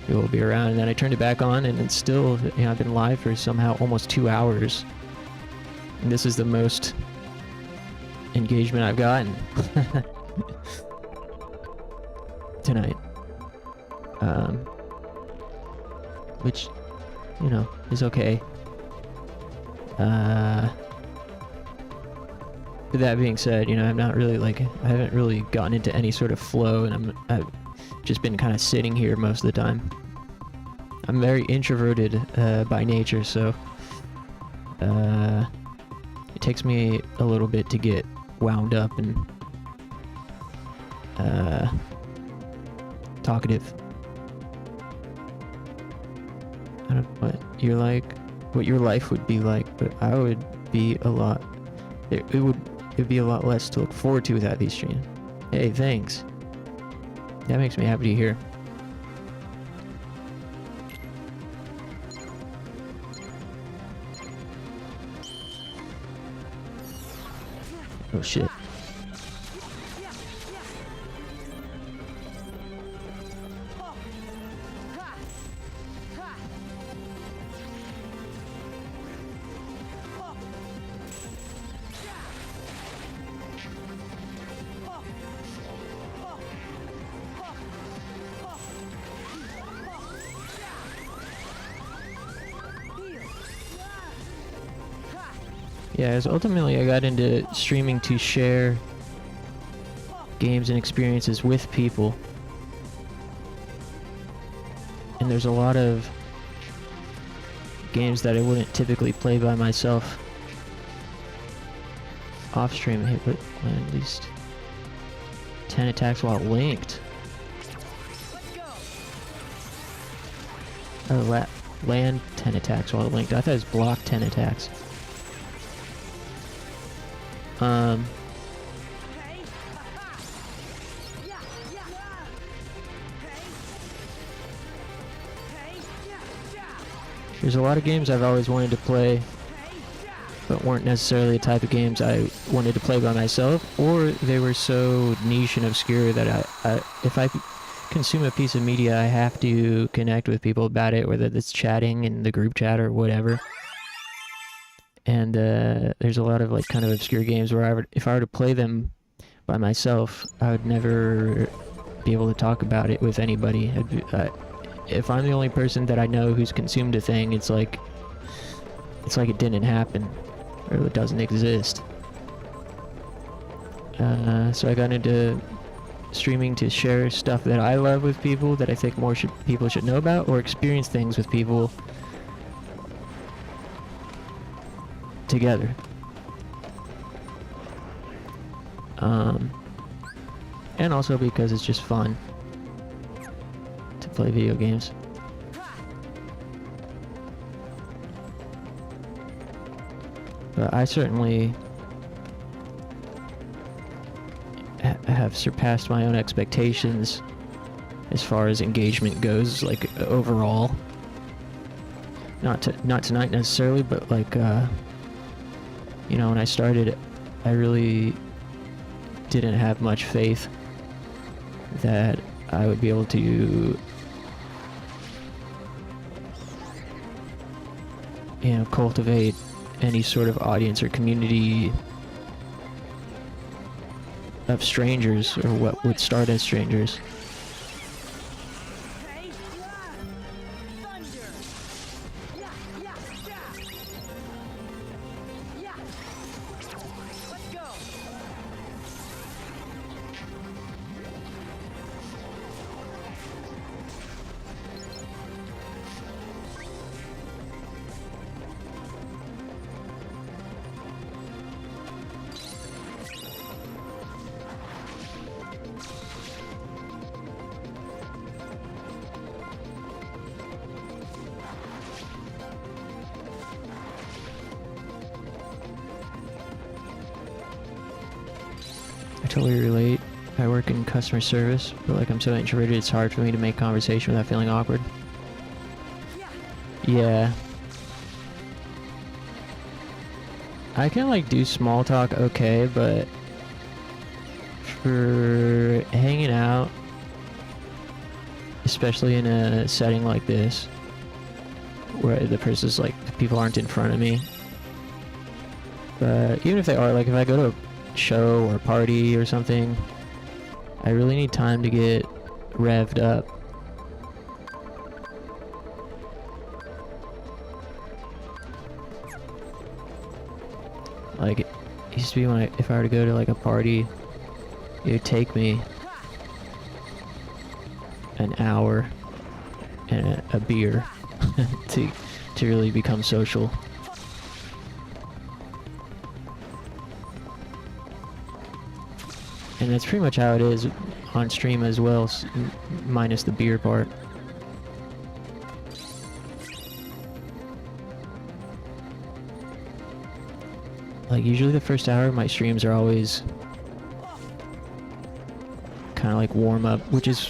it will be around. And then I turned it back on, and it's still, you know, I've been live for somehow almost 2 hours, and this is the most engagement I've gotten tonight, which, you know, is okay. With that being said, you know, I'm not really like, I haven't really gotten into any sort of flow, and I've just been kind of sitting here most of the time. I'm very introverted by nature, so it takes me a little bit to get wound up and talkative. I don't know what your life would be like, but I would be a lot. It would be a lot less to look forward to without these streams. Hey, thanks. That makes me happy to hear. Oh shit. Yeah, as ultimately I got into streaming to share games and experiences with people. And there's a lot of games that I wouldn't typically play by myself off stream. Hey, but at least 10 attacks while linked. Oh, land 10 attacks while linked. I thought it was block 10 attacks. There's a lot of games I've always wanted to play, but weren't necessarily the type of games I wanted to play by myself, or they were so niche and obscure that if I consume a piece of media, I have to connect with people about it, whether it's chatting in the group chat or whatever. And there's a lot of like kind of obscure games where if I were to play them by myself, I would never be able to talk about it with anybody. If I'm the only person that I know who's consumed a thing, it's like it didn't happen, or it doesn't exist. So I got into streaming to share stuff that I love with people that I think people should know about, or experience things with people together. And also because it's just fun to play video games. But I certainly have surpassed my own expectations as far as engagement goes, like overall. Not tonight necessarily, but like you know, when I started, I really didn't have much faith that I would be able to, you know, cultivate any sort of audience or community of strangers, or what would start as strangers. I totally relate. I work in customer service, but like I'm so introverted, it's hard for me to make conversation without feeling awkward. Yeah. I can like do small talk okay, but for hanging out, especially in a setting like this, where the person's like, people aren't in front of me. But even if they are, like if I go to a show or a party or something, I really need time to get revved up. Like, it used to be when if I were to go to like a party, it would take me an hour and a beer to really become social. And that's pretty much how it is on stream as well, minus the beer part. Like, usually the first hour of my streams are always kind of like warm up, which is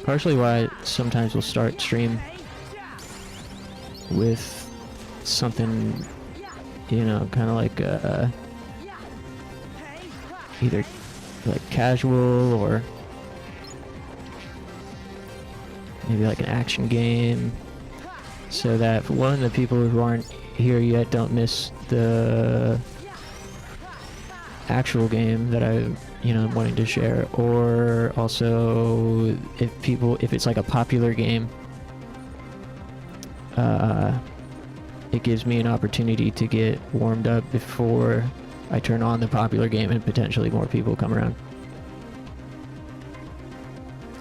partially why sometimes we'll start stream with something, you know, kind of like either like casual or maybe like an action game, so that one, the people who aren't here yet don't miss the actual game that I'm wanting to share. Or also if it's like a popular game, it gives me an opportunity to get warmed up before I turn on the popular game and potentially more people come around.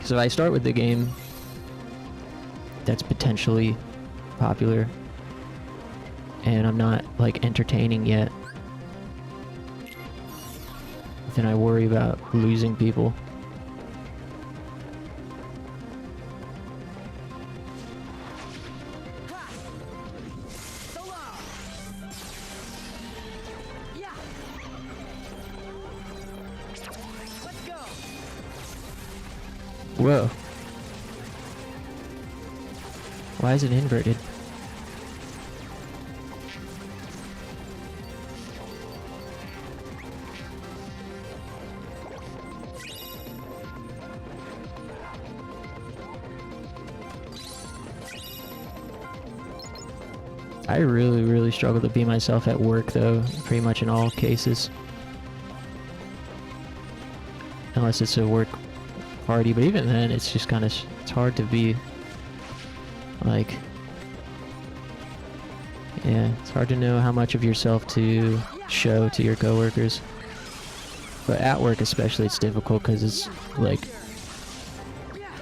So I start with the game that's potentially popular and I'm not like entertaining yet, then I worry about losing people. Whoa. Why is it inverted? I really struggle to be myself at work though, pretty much in all cases. Unless it's a work party, but even then it's just kind of, it's hard to be like, yeah, it's hard to know how much of yourself to show to your coworkers. But at work especially, it's difficult because it's like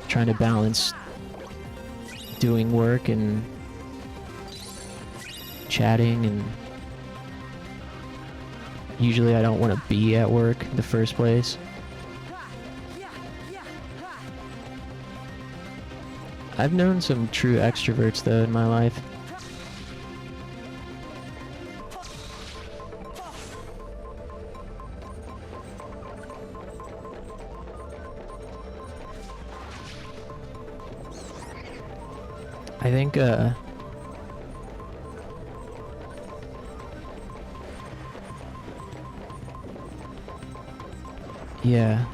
trying to balance doing work and chatting, and usually I don't want to be at work in the first place. I've known some true extroverts though in my life. I think, yeah.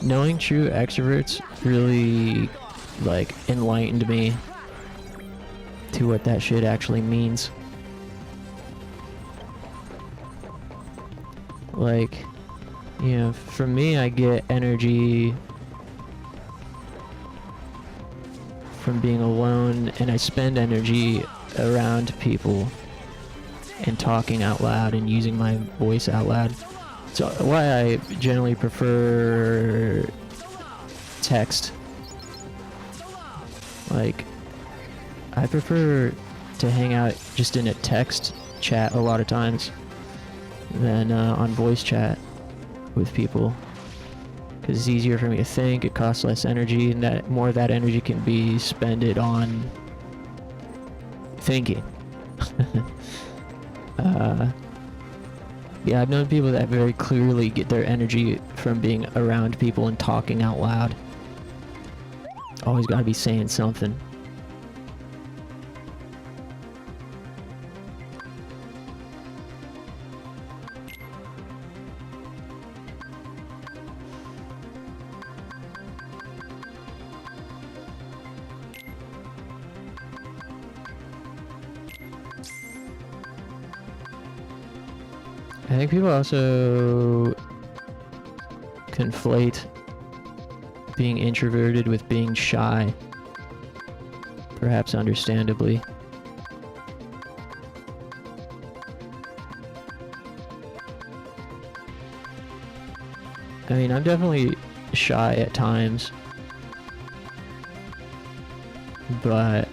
Knowing true extroverts really, like, enlightened me to what that shit actually means. Like, you know, for me, I get energy from being alone, and I spend energy around people and talking out loud and using my voice out loud. So why I generally prefer text. Like, I prefer to hang out just in a text chat a lot of times than on voice chat with people, because it's easier for me to think, it costs less energy, and that more of that energy can be spent on thinking. Yeah, I've known people that very clearly get their energy from being around people and talking out loud. Always gotta be saying something. I think people also conflate being introverted with being shy, perhaps understandably. I mean, I'm definitely shy at times, but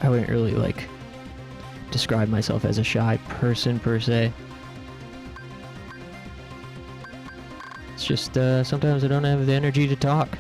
I wouldn't really, like, describe myself as a shy person per se. It's just sometimes I don't have the energy to talk.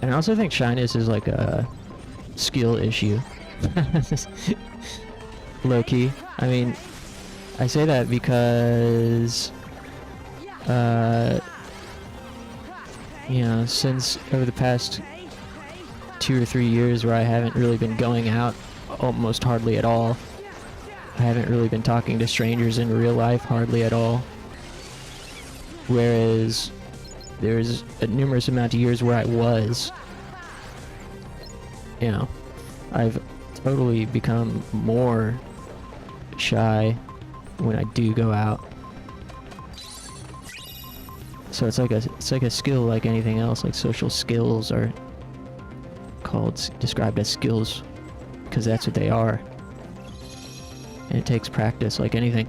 And I also think shyness is like a skill issue. Low-key. I mean, I say that because, you know, since over the past 2 or 3 years where I haven't really been going out almost hardly at all, I haven't really been talking to strangers in real life hardly at all. Whereas there's a numerous amount of years where I was, you know, I've totally become more shy when I do go out. So it's like a skill like anything else. Like social skills are described as skills because that's what they are. And it takes practice like anything.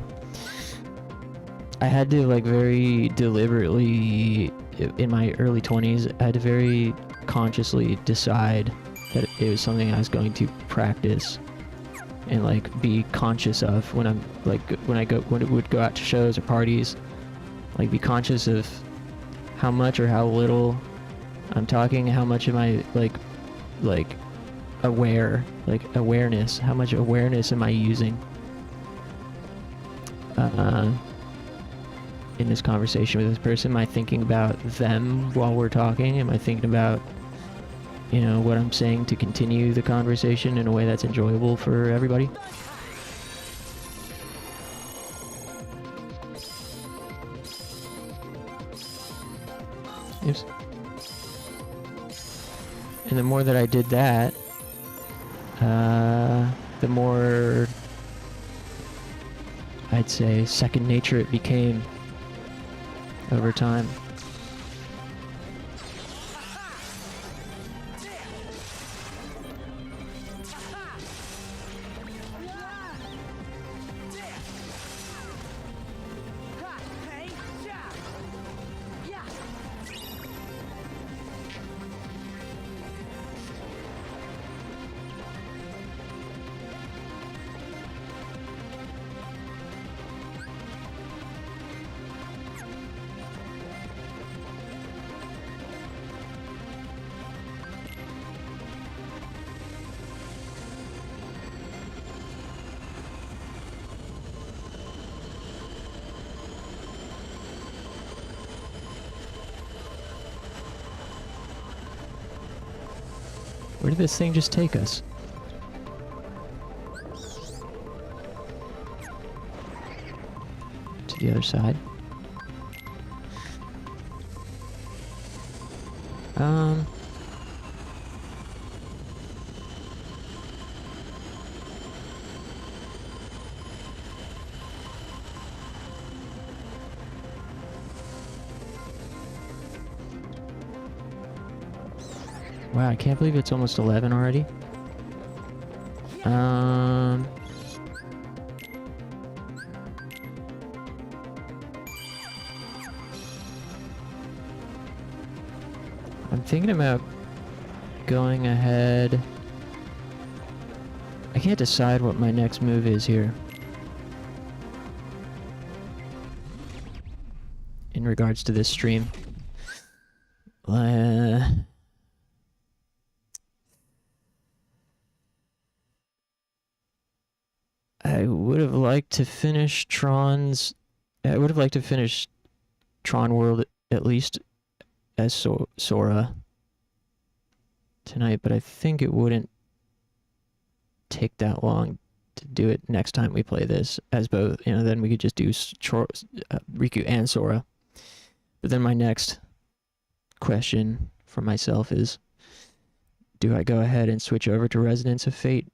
I had to, like, very deliberately, in my early 20s, I had to very consciously decide that it was something I was going to practice and, like, be conscious of when I'm, like, when it would go out to shows or parties, like, be conscious of how much or how little I'm talking, how much am I, like aware, like, awareness, how much awareness am I using, in this conversation with this person. Am I thinking about them while we're talking? Am I thinking about, you know, what I'm saying to continue the conversation in a way that's enjoyable for everybody? Oops. And the more that I did that, the more, I'd say, second nature it became over time. Where did this thing just take us? To the other side. Wow, I can't believe it's almost 11 already. I'm thinking about going ahead. I can't decide what my next move is here. In regards to this stream. I would have liked to finish Tron's... I would have liked to finish Tron World at least as Sora tonight, but I think it wouldn't take that long to do it next time we play this as both. You know, then we could just do Riku and Sora. But then my next question for myself is, do I go ahead and switch over to Resonance of Fate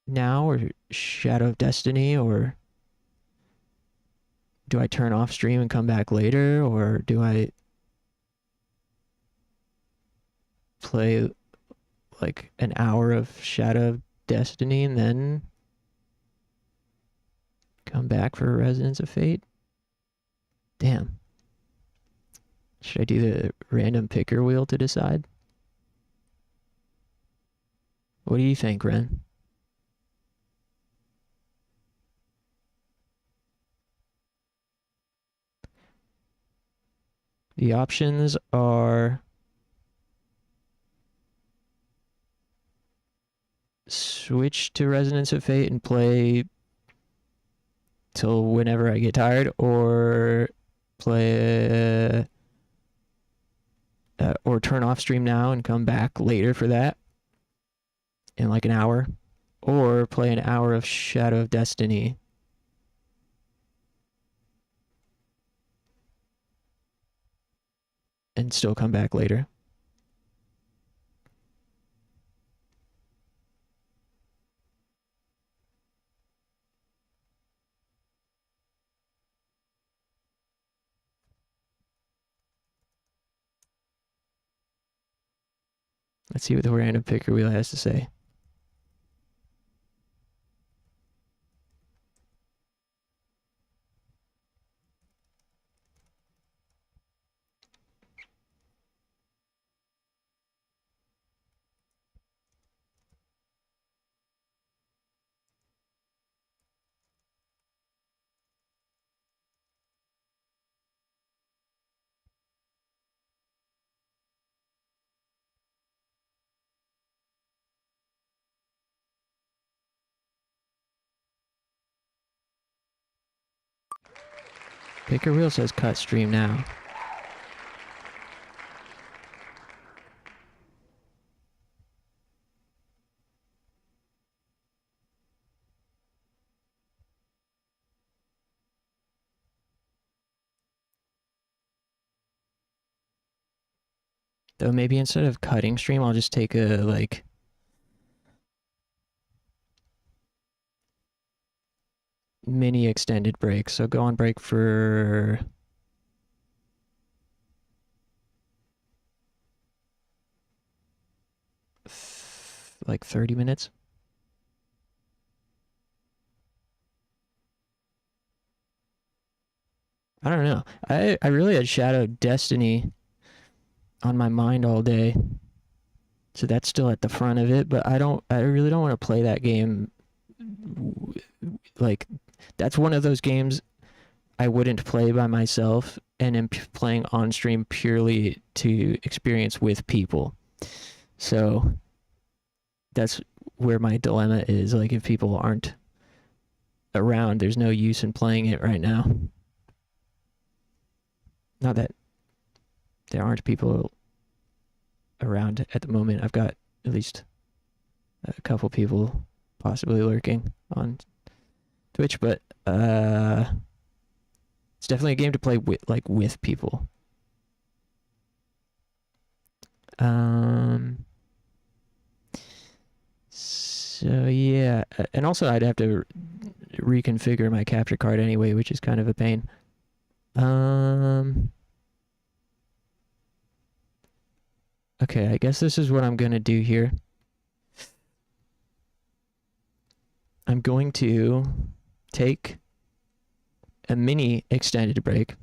now, or Shadow of Destiny, or do I turn off stream and come back later, or do I play like an hour of Shadow of Destiny and then come back for Resonance of Fate? Damn. Should I do the random picker wheel to decide? What do you think, Ren? The options are switch to Resonance of Fate and play till whenever I get tired, or play or turn off stream now and come back later for that in like an hour, or play an hour of Shadow of Destiny and still come back later. Let's see what the random picker wheel has to say. Picker wheel says cut stream now. Though maybe instead of cutting stream, I'll just take a like mini extended break. So go on break for like 30 minutes. I don't know. I really had Shadow Destiny on my mind all day. So that's still at the front of it, but I really don't want to play that game. Like, that's one of those games I wouldn't play by myself and am playing on stream purely to experience with people. So that's where my dilemma is. Like, if people aren't around, there's no use in playing it right now. Not that there aren't people around at the moment. I've got at least a couple people possibly lurking on Twitch, but it's definitely a game to play with people. So yeah, and also I'd have to reconfigure my capture card anyway, which is kind of a pain. Okay, I guess this is what I'm gonna do here. I'm going to take a mini extended break,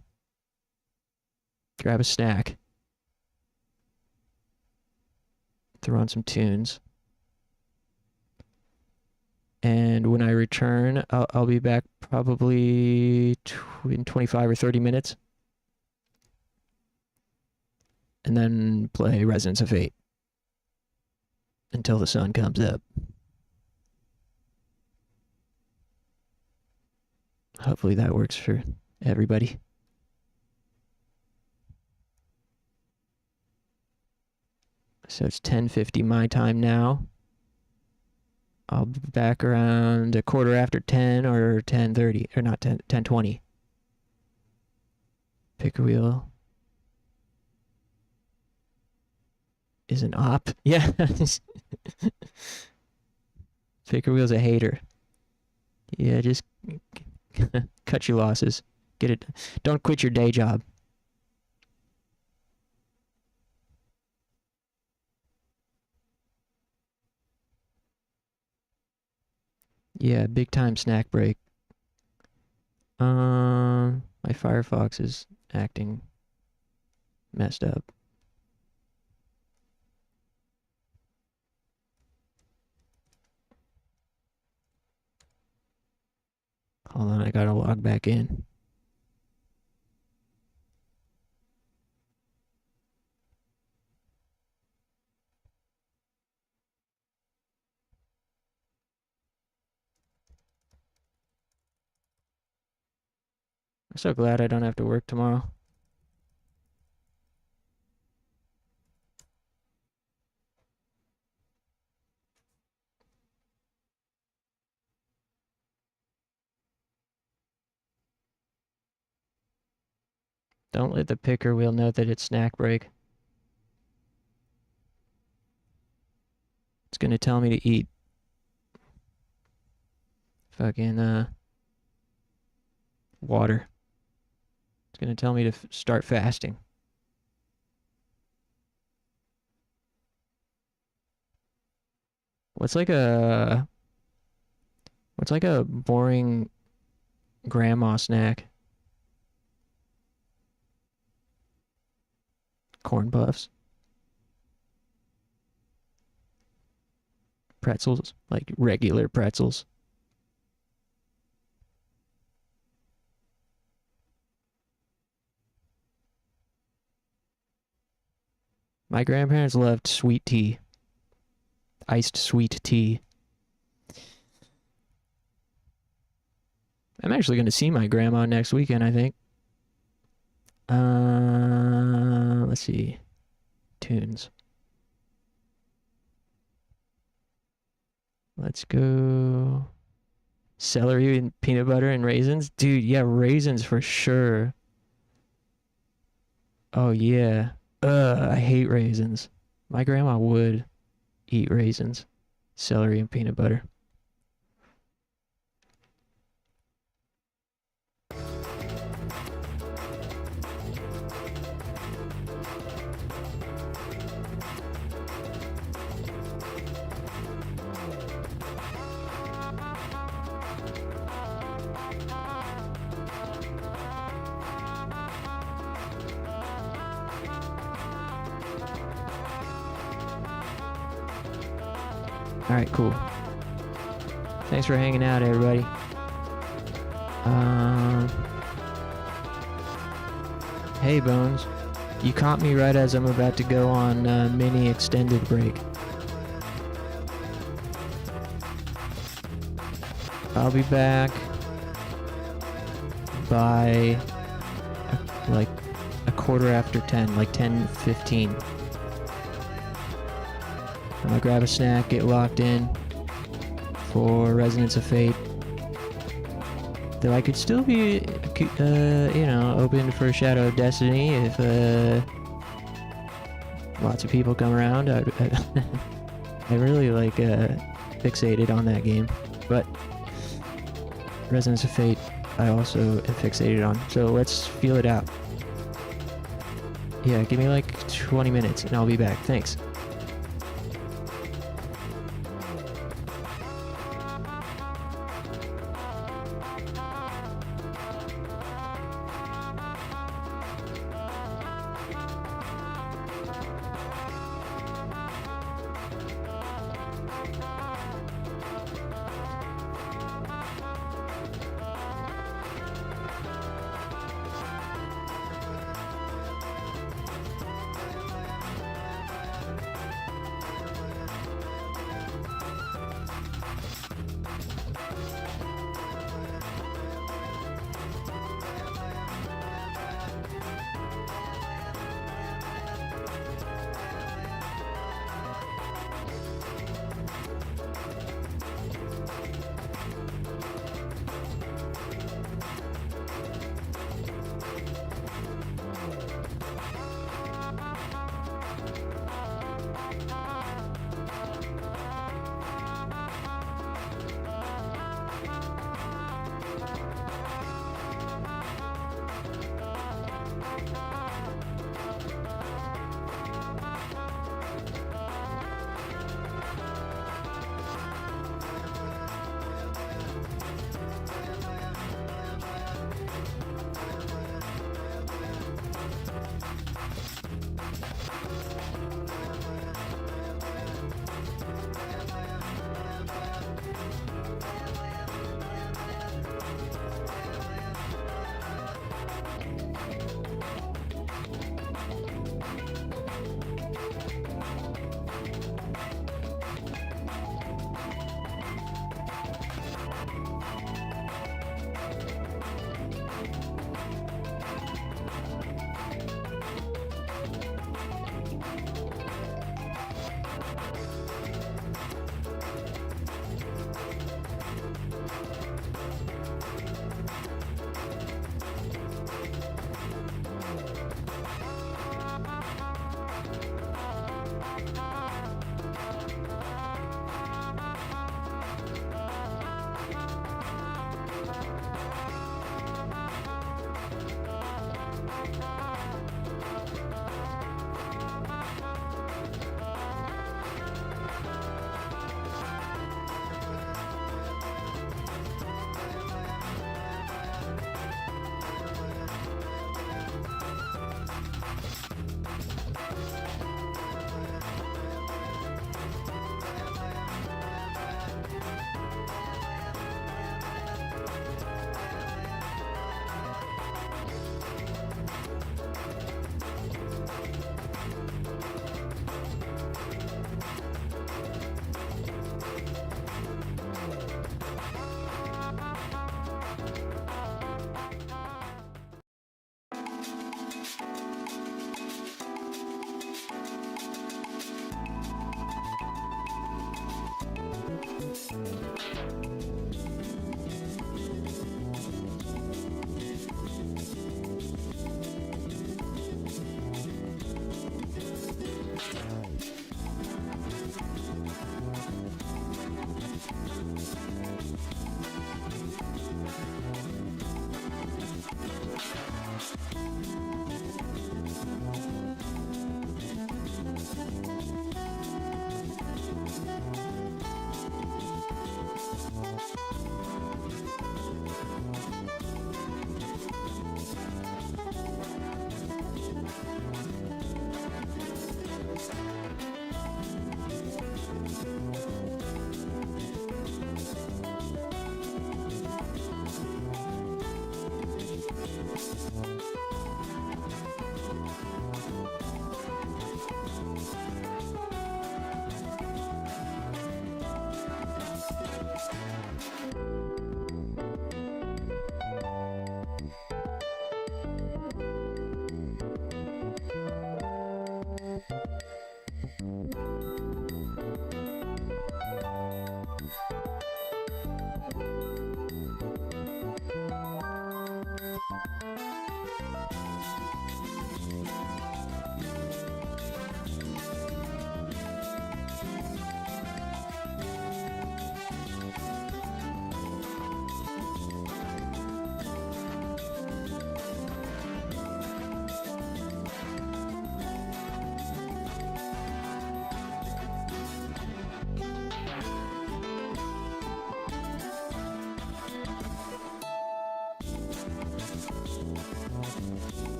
grab a snack, throw on some tunes, and when I return, I'll be back probably in 25 or 30 minutes, and then play Resonance of Fate until the sun comes up. Hopefully that works for everybody. So it's 10:50 my time now. I'll be back around 10:15 or 10:30, or not 10:20. Picker wheel is an op. Yeah. Picker wheel's a hater. Yeah, just cut your losses. Get it. Don't quit your day job. Yeah, big time snack break. My Firefox is acting messed up. Hold on, I gotta log back in. I'm so glad I don't have to work tomorrow. Don't let the picker wheel know that it's snack break. It's gonna tell me to eat fucking water. It's gonna tell me to start fasting. What's like a boring grandma snack? Corn puffs. Pretzels, like regular pretzels. My grandparents loved sweet tea. Iced sweet tea. I'm actually going to see my grandma next weekend, I think. Let's see. Tunes. Let's go. Celery and peanut butter and raisins? Dude, yeah, raisins for sure. Oh, yeah. I hate raisins. My grandma would eat raisins. Celery and peanut butter. Alright, cool. Thanks for hanging out, everybody. Hey, Bones. You caught me right as I'm about to go on mini extended break. I'll be back by like 10:15, like 10:15. I'm gonna grab a snack, get locked in for Resonance of Fate. Though I could still be, you know, open for Shadow of Destiny if lots of people come around. I really like fixated on that game, but Resonance of Fate I also am fixated on. So let's feel it out. Yeah, give me like 20 minutes and I'll be back. Thanks.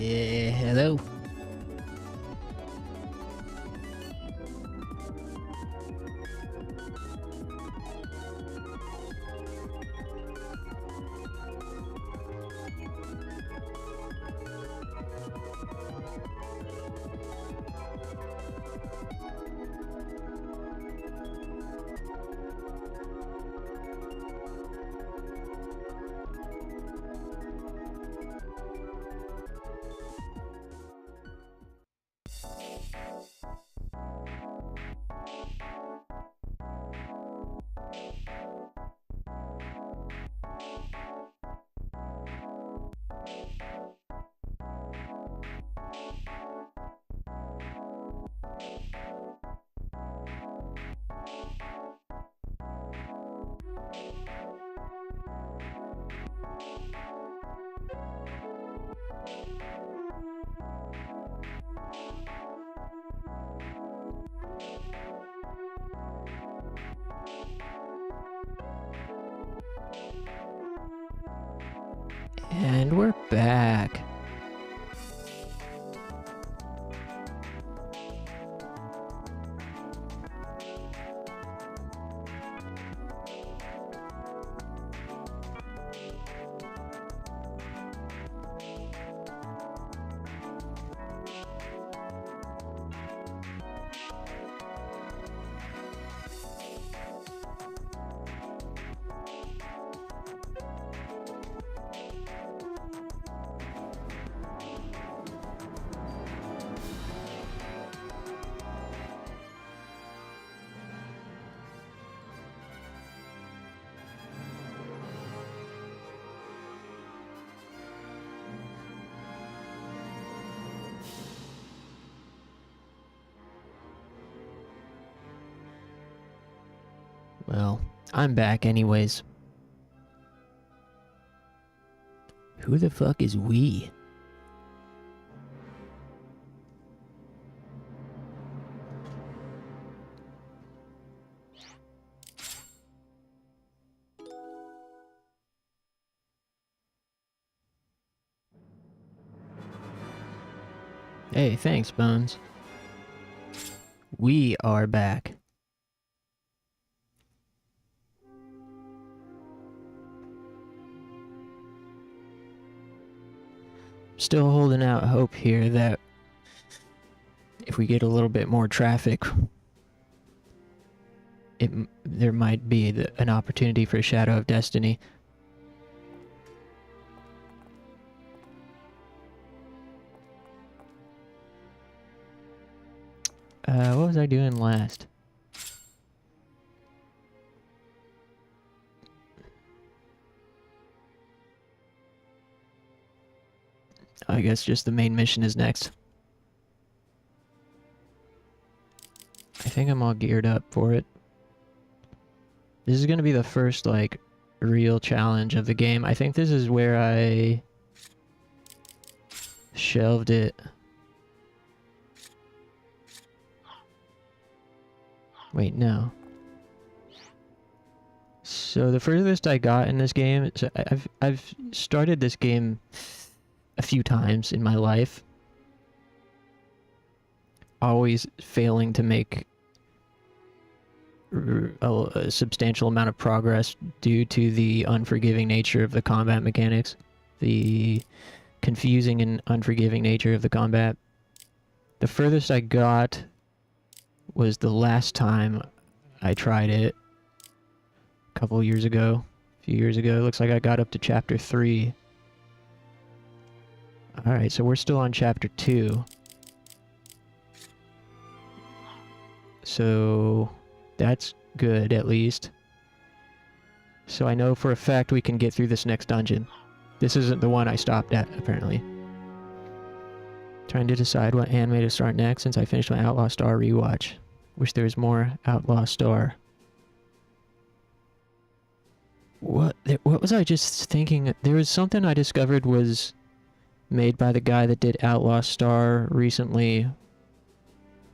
Yeah, hello. And we're back. Well, I'm back anyways. Who the fuck is we? Hey, thanks, Bones. We are back. Still holding out hope here that if we get a little bit more traffic, there might be an opportunity for Shadow of Destiny. What was I doing last? I guess just the main mission is next. I think I'm all geared up for it. This is gonna be the first, like, real challenge of the game. I think this is where I shelved it. Wait, no. So the furthest I got in this game, so I've started this game a few times in my life, always failing to make a substantial amount of progress due to the unforgiving nature of the combat mechanics, the confusing and unforgiving nature of the combat. The furthest I got was the last time I tried it a couple years ago, a few years ago. It looks like I got up to chapter 3. Alright, so we're still on chapter 2. So that's good, at least. So I know for a fact we can get through this next dungeon. This isn't the one I stopped at, apparently. Trying to decide what anime to start next since I finished my Outlaw Star rewatch. Wish there was more Outlaw Star. What was I just thinking? There was something I discovered was made by the guy that did Outlaw Star recently.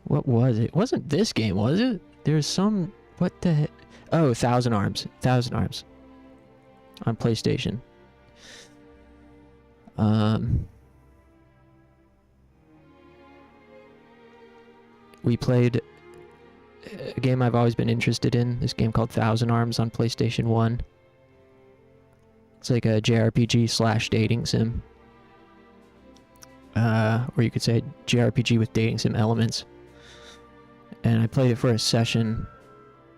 What was it? It wasn't this game, was it? There's some... What the heck? Oh, Thousand Arms. Thousand Arms. On PlayStation. We played a game I've always been interested in. This game called Thousand Arms on PlayStation 1. It's like a JRPG slash dating sim. Or you could say JRPG with dating sim elements. And I played it for a session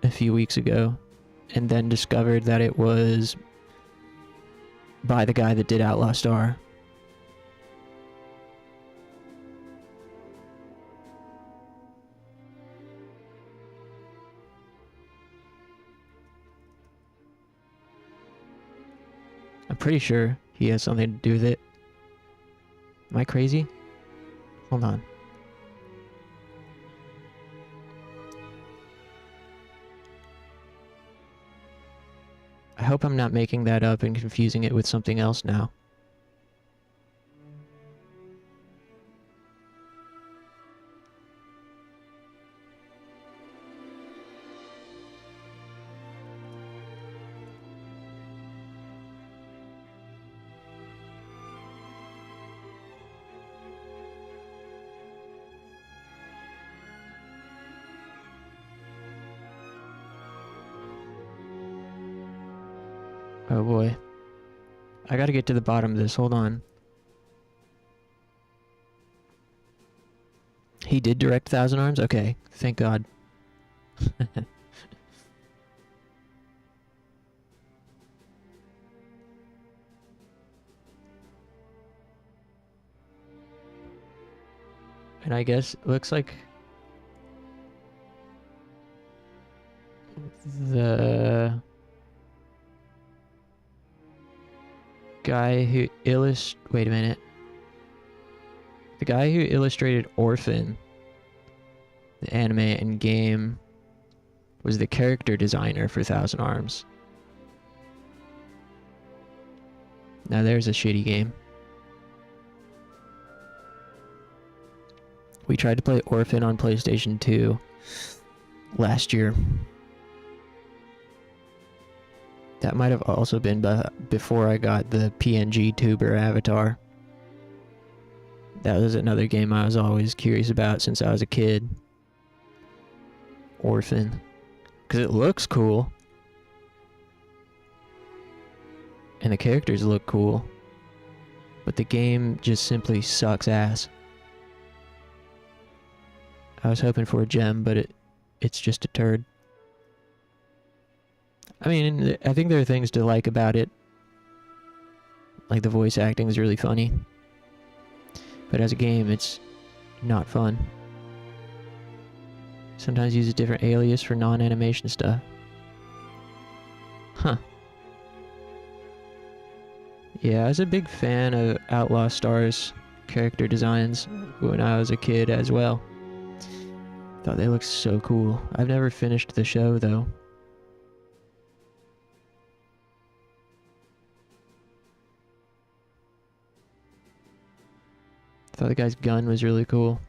a few weeks ago, and then discovered that it was by the guy that did Outlaw Star. I'm pretty sure he has something to do with it. Am I crazy? Hold on. I hope I'm not making that up and confusing it with something else now. Oh boy. I gotta get to the bottom of this. Hold on. He did direct Thousand Arms? Okay. Thank God. And I guess it looks like the guy who wait a minute. The guy who illustrated Orphan, the anime and game, was the character designer for Thousand Arms. Now there's a shitty game. We tried to play Orphan on PlayStation 2 last year. That might have also been before I got the PNG tuber avatar. That was another game I was always curious about since I was a kid. Orphan. Because it looks cool. And the characters look cool. But the game just simply sucks ass. I was hoping for a gem, but it's just a turd. I mean, I think there are things to like about it. Like the voice acting is really funny. But as a game, it's not fun. Sometimes use a different alias for non-animation stuff. Huh. Yeah, I was a big fan of Outlaw Star's character designs when I was a kid as well. Thought they looked so cool. I've never finished the show though. Thought the guy's gun was really cool.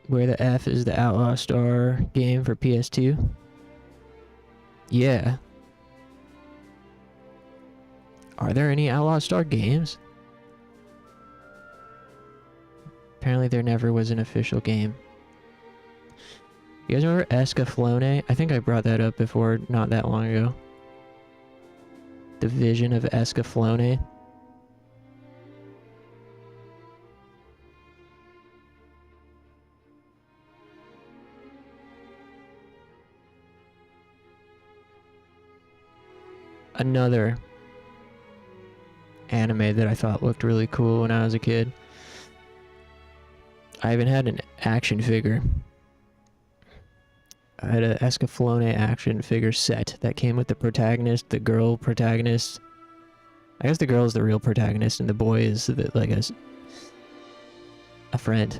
Where the F is the Outlaw Star game for PS2? Yeah. Are there any Outlaw Star games? Apparently there never was an official game. You guys remember ʟɪᴠᴇ? I think I brought that up before not that long ago. The vision of ʟɪᴠᴇ. Another anime that I thought looked really cool when I was a kid. I even had an action figure. I had a ʟɪᴠᴇ action figure set that came with the protagonist, the girl protagonist. I guess the girl is the real protagonist and the boy is like a friend.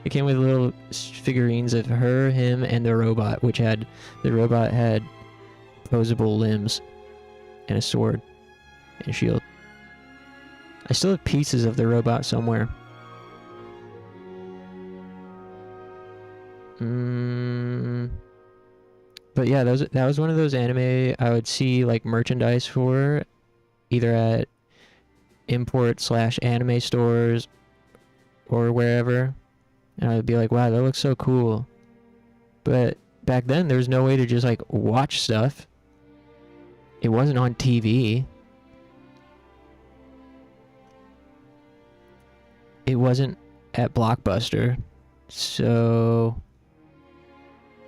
It came with little figurines of her, him, and the robot, the robot had opposable limbs and a sword and a shield. I still have pieces of the robot somewhere. But yeah, that was one of those anime I would see like merchandise for, either at import/anime stores or wherever, and I would be like, wow, that looks so cool. But back then there was no way to just like watch stuff. It wasn't on TV. It wasn't at Blockbuster. So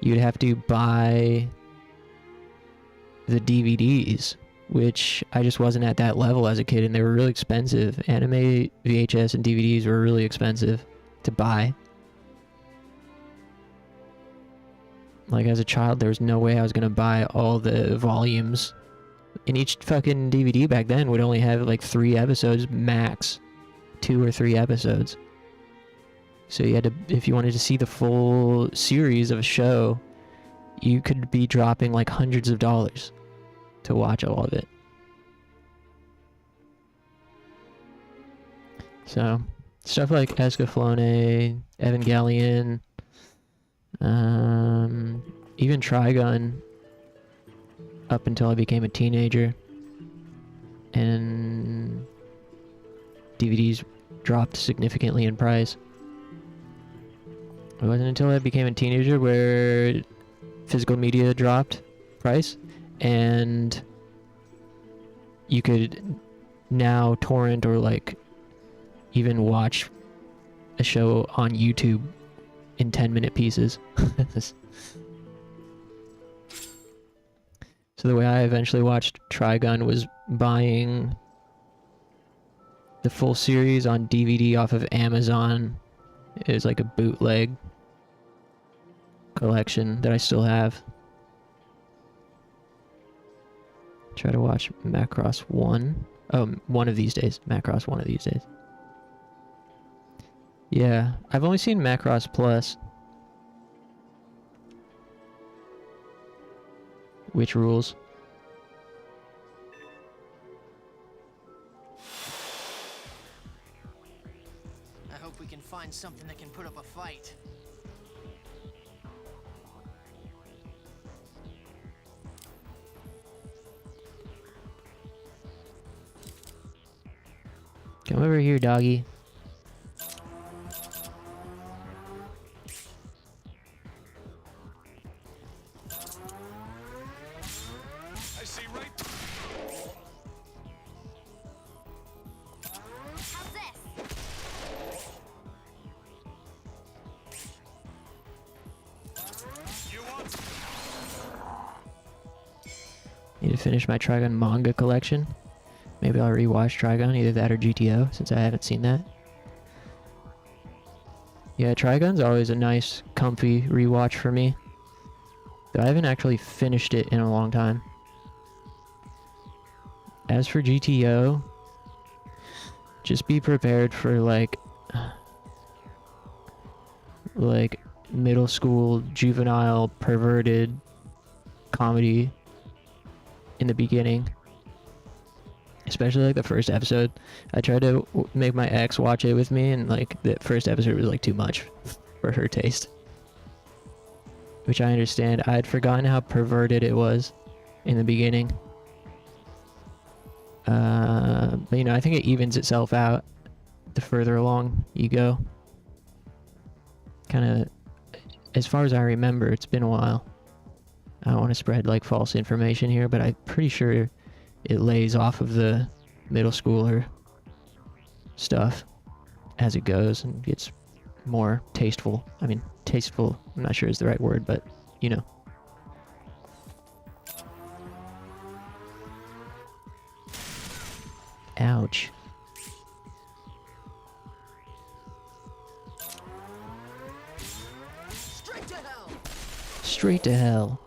you'd have to buy the DVDs, which I just wasn't at that level as a kid, and they were really expensive. Anime VHS and DVDs were really expensive to buy. Like as a child, there was no way I was gonna buy all the volumes. And each fucking DVD back then would only have like 3 episodes max. 2 or 3 episodes. So you had to, if you wanted to see the full series of a show, you could be dropping like hundreds of dollars to watch all of it. So, stuff like ʟɪᴠᴇ, Evangelion, even Trigun up until I became a teenager. And DVDs dropped significantly in price. It wasn't until I became a teenager where physical media dropped price, and you could now torrent or like even watch a show on YouTube in 10-minute pieces. So the way I eventually watched Trigun was buying the full series on DVD off of Amazon. It was like a bootleg collection that I still have. Try to watch Macross 1. Oh, one of these days. Macross one of these days. Yeah, I've only seen Macross Plus. Which rules?
I hope we can find something that can put up a fight.
Come over here, doggy.
I see right.
How's this?
You want?
Need to finish my Trigun manga collection. Maybe I'll rewatch Trigun, either that or GTO, since I haven't seen that. Yeah, Trigun's always a nice, comfy rewatch for me. Though I haven't actually finished it in a long time. As for GTO, just be prepared for like middle school, juvenile, perverted comedy in the beginning. Especially like the first episode. I tried to make my ex watch it with me, and like the first episode was like too much for her taste. Which I understand. I had forgotten how perverted it was in the beginning. But you know, I think it evens itself out the further along you go. Kind of, as far as I remember, it's been a while. I don't want to spread like false information here, but I'm pretty sure it lays off of the middle schooler stuff as it goes and gets more tasteful. I mean, tasteful, I'm not sure is the right word, but you know. Ouch.
Straight to hell!
Straight to hell.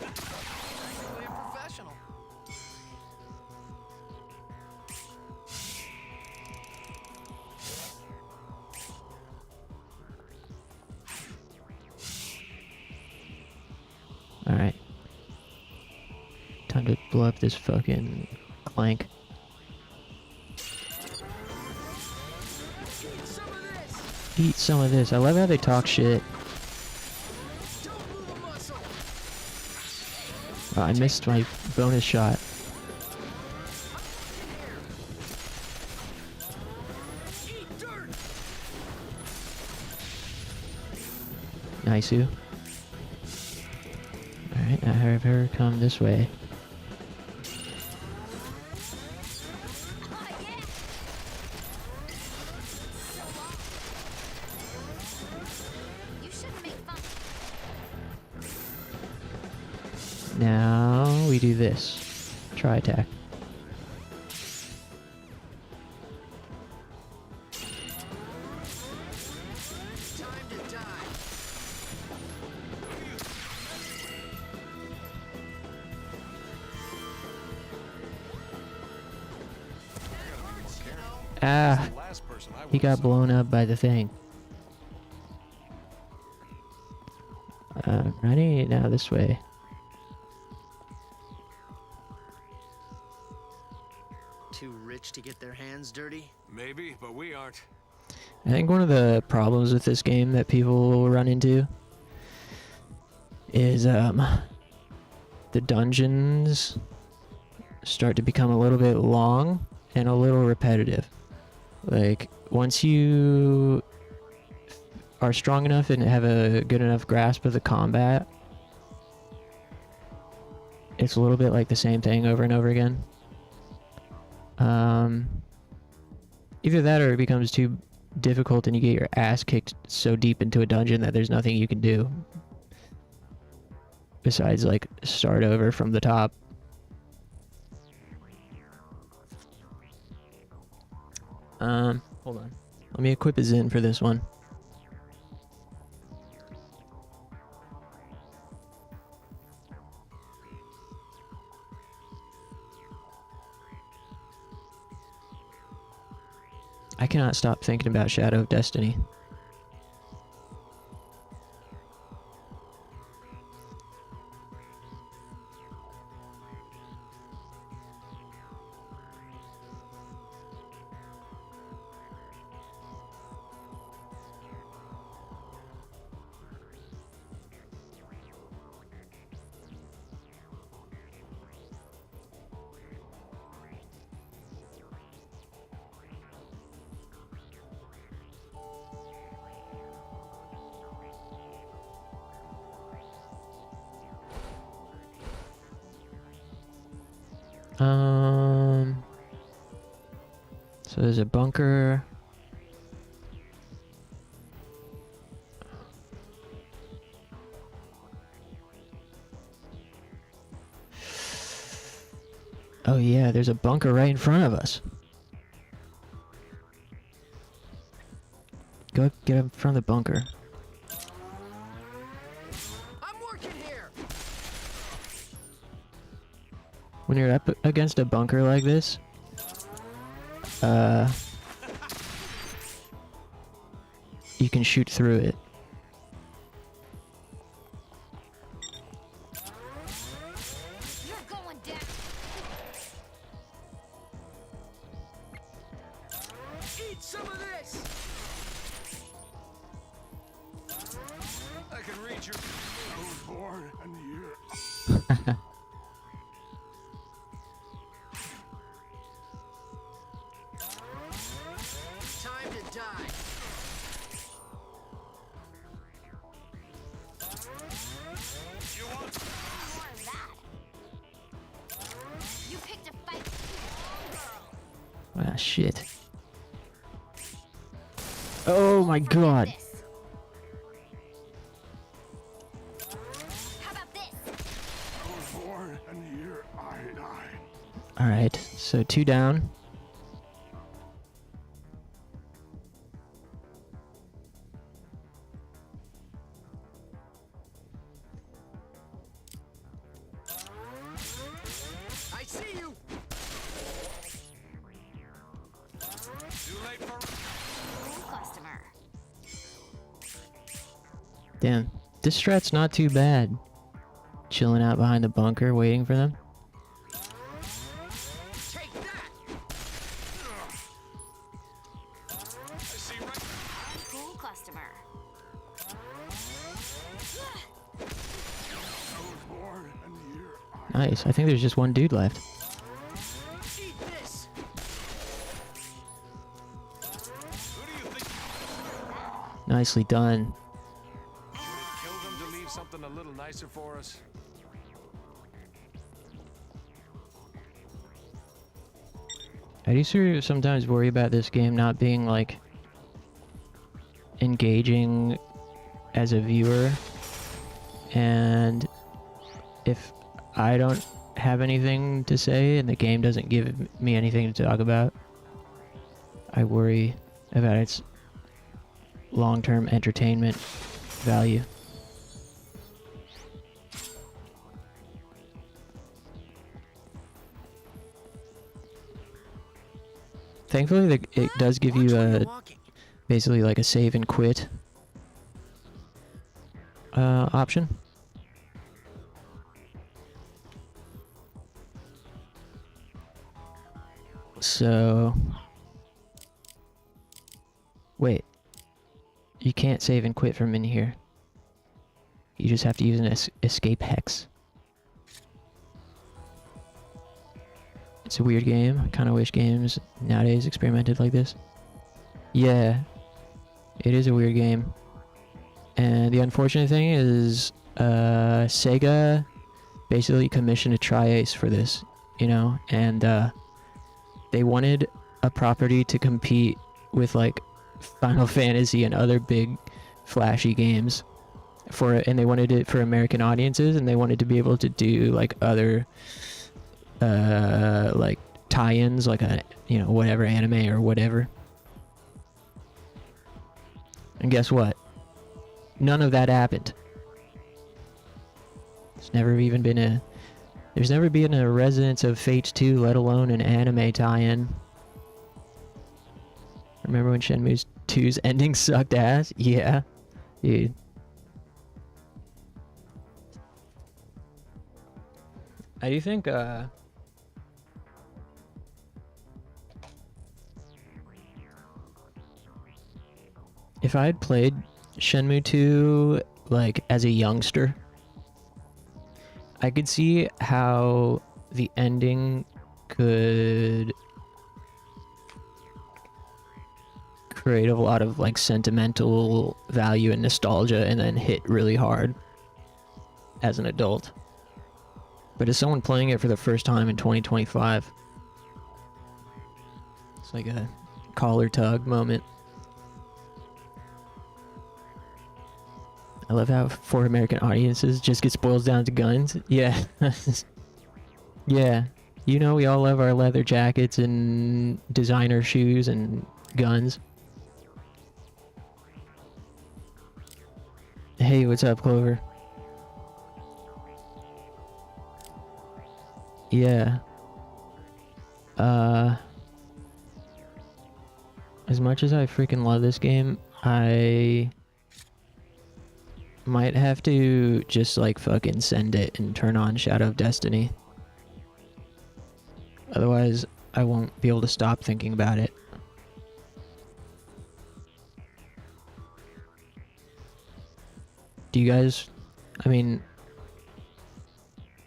Practically a professional.
Alright. Time to blow up this fucking clank. Eat some of this. I love how they talk shit.
Don't move a muscle!
Oh, I missed my bonus shot.
Eat dirt!
Nice. Alright, now have her come this way.
You shouldn't make fun.
Now we do this. Try attack.
Time to die.
Ah!
Last person I
He got blown up by the thing. Running it now this way.
to get their hands dirty?
Maybe, but we aren't.
I think one of the problems with this game that people will run into is the dungeons start to become a little bit long and a little repetitive. Like, once you are strong enough and have a good enough grasp of the combat, it's a little bit like the same thing over and over again. Either that or it becomes too difficult and you get your ass kicked so deep into a dungeon that there's nothing you can do besides like start over from the top. Hold on. Let me equip a Zin for this one. I cannot stop thinking about Shadow of Destiny. So there's a bunker. Oh yeah, there's a bunker right in front of us. Go get up in front of the bunker.
I'm working here.
When you're up against a bunker like this, you can shoot through it.
You're going down.
Eat some of this! I can read your...
I was born in the year.
Time to die.
You want...
More of that. You picked a fight with the wrong girl.
Ah, shit. Oh my god.
This. How about this?
I was born in the year I died.
Alright, so 2 down.
I see you.
Too late for...
New customer.
Damn, this strat's not too bad. Chilling out behind the bunker, waiting for them.
Take that.
I see right...
Cool customer.
I was born in the year I
Nice, I think there's just one dude left.
Eat this.
Who do you think...
Nicely done.
Would it kill them to leave something a little nicer for us?
I do sort of sometimes worry about this game not being like engaging as a viewer, and if I don't have anything to say and the game doesn't give me anything to talk about, I worry about its long-term entertainment value. Thankfully, it does give
Watch
you
where
a
you're walking.
basically like a save and quit option. So... Wait. You can't save and quit from in here. You just have to use an escape hex. It's a weird game. I kind of wish games nowadays experimented like this. Yeah. It is a weird game. And the unfortunate thing is, Sega basically commissioned a Tri-Ace for this, you know? And, they wanted a property to compete with, like, Final Fantasy and other big flashy games and they wanted it for American audiences, and they wanted to be able to do like other like tie-ins, like a, you know, whatever anime or whatever. And guess what? None of that happened. There's never been a Residence of Fate 2, let alone an anime tie-in. Remember when Shenmue 2's ending sucked ass? Yeah, dude. I do think, if I had played Shenmue 2, like, as a youngster, I could see how the ending could create a lot of like sentimental value and nostalgia and then hit really hard as an adult. But as someone playing it for the first time in 2025, it's like a collar tug moment. I love how for American audiences just gets boiled down to guns. Yeah. Yeah. You know, we all love our leather jackets and designer shoes and guns. Hey, what's up, Clover? Yeah. As much as I freaking love this game, I might have to just like fucking send it and turn on Shadow of Destiny. Otherwise, I won't be able to stop thinking about it. Do you guys, I mean,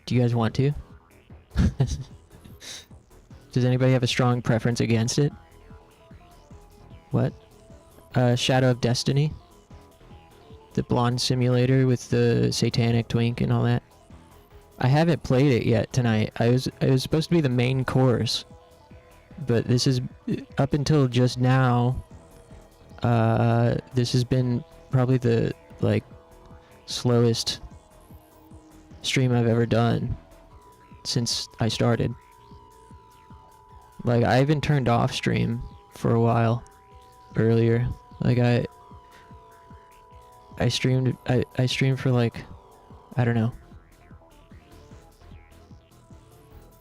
do you guys want to? Does anybody have a strong preference against it? What? Shadow of Destiny? The blonde simulator with the satanic twink and all that? I haven't played it yet tonight. It was supposed to be the main course, but this is, up until just now, this has been probably the, like, slowest stream I've ever done since I started. Like, I even turned off stream for a while earlier. Like, I streamed for like, I don't know,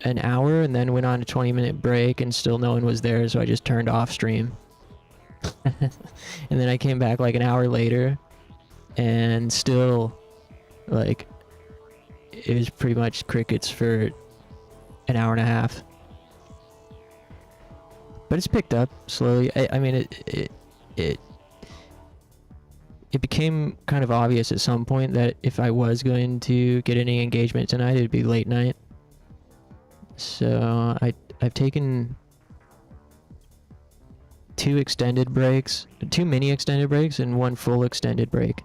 an hour, and then went on a 20-minute break, and still no one was there, so I just turned off stream. And then I came back like an hour later, and still, like, it was pretty much crickets for an hour and a half. But it's picked up slowly. I mean, it became kind of obvious at some point that if I was going to get any engagement tonight, it'd be late night. So I've taken two mini extended breaks, and one full extended break.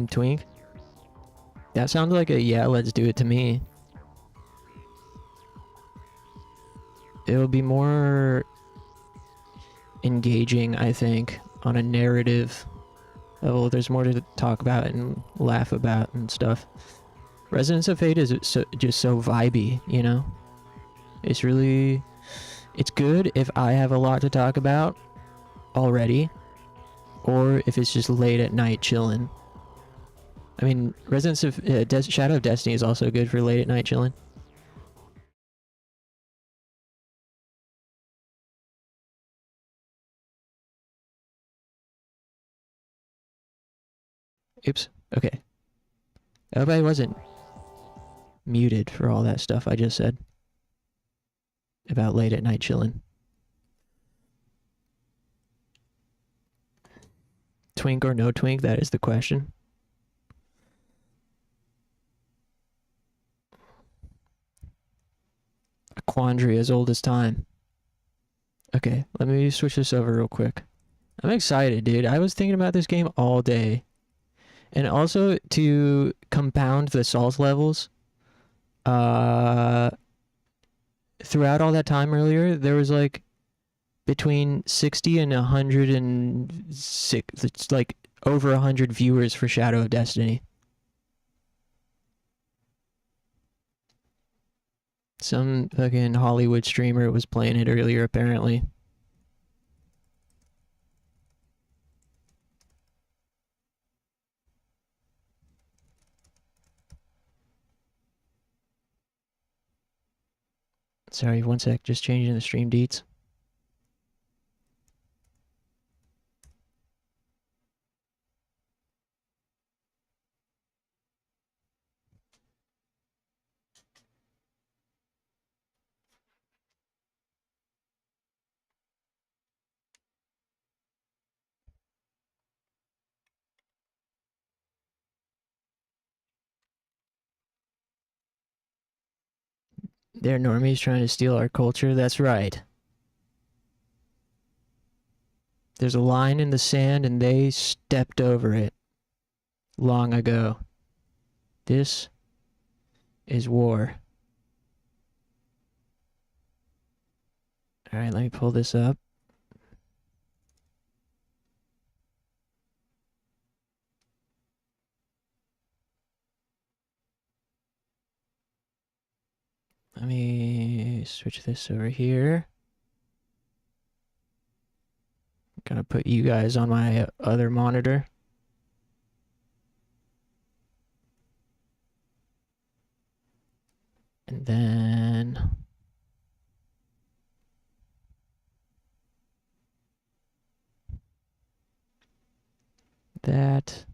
Twink? That sounds like a yeah, let's do it to me. It'll be more engaging, I think, on a narrative level. There's more to talk about and laugh about and stuff. Residence of Fate is just so vibey, you know? It's good if I have a lot to talk about already, or if it's just late at night chilling. I mean, Residence of Shadow of Destiny is also good for late at night chilling. Oops. Okay. I hope I wasn't muted for all that stuff I just said about late at night chilling. Twink or no twink, that is the question. A quandary as old as time. Okay, let me switch this over real quick. I'm excited, dude. I was thinking about this game all day. And also, to compound the salt levels, throughout all that time earlier, there was like between 60 and 106, it's like over 100 viewers for Shadow of Destiny. Some fucking Hollywood streamer was playing it earlier, apparently. Sorry, one sec, just changing the stream deets. They're normies trying to steal our culture. That's right. There's a line in the sand and they stepped over it long ago. This is war. Alright, let me pull this up. Let me switch this over here. I'm gonna put you guys on my other monitor. And then that.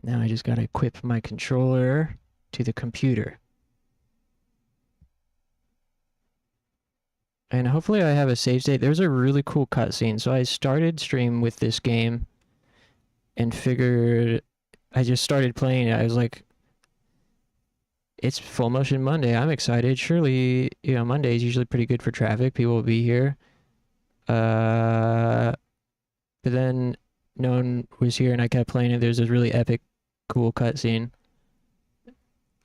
Now I just gotta equip my controller to the computer. And hopefully I have a save state. There's a really cool cutscene. So I started stream with this game and figured I just started playing it. I was like, it's Full Motion Monday. I'm excited. Surely, you know, Monday is usually pretty good for traffic. People will be here. But then no one was here and I kept playing it. There's this really epic, cool cutscene.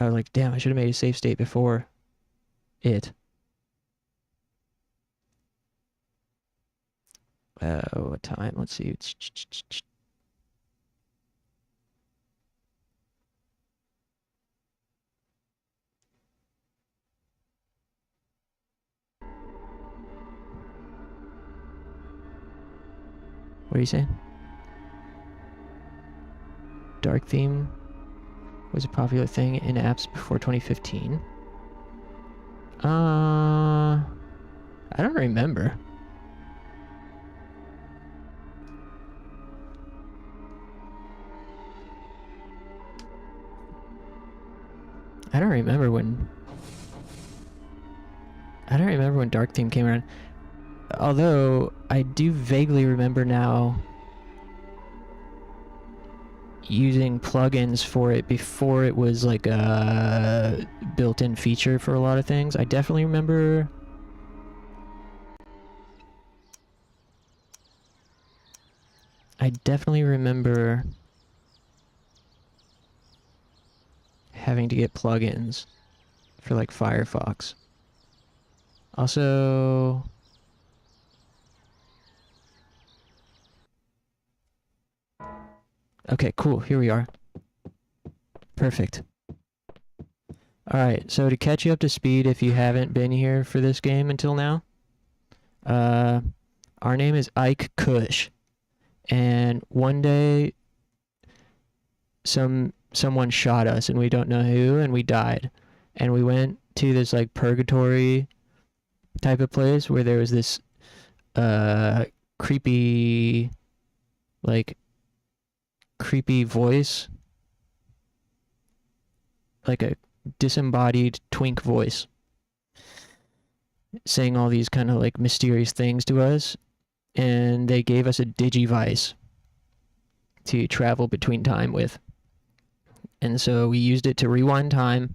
I was like, damn, I should have made a save state before it. What time? Let's see. What are you saying? Dark theme was a popular thing in apps before 2015. I don't remember. I don't remember when Dark Theme came around. Although I do vaguely remember now using plugins for it before it was like a built-in feature for a lot of things. I definitely remember having to get plugins for like Firefox. Also, okay, cool. Here we are. Perfect. Alright, so to catch you up to speed if you haven't been here for this game until now, our name is Ike Kush. And one day, someone shot us and we don't know who, and we died. And we went to this like purgatory type of place where there was this creepy, like, creepy voice, like a disembodied twink voice, saying all these kind of like mysterious things to us, and they gave us a digivice to travel between time with. And so we used it to rewind time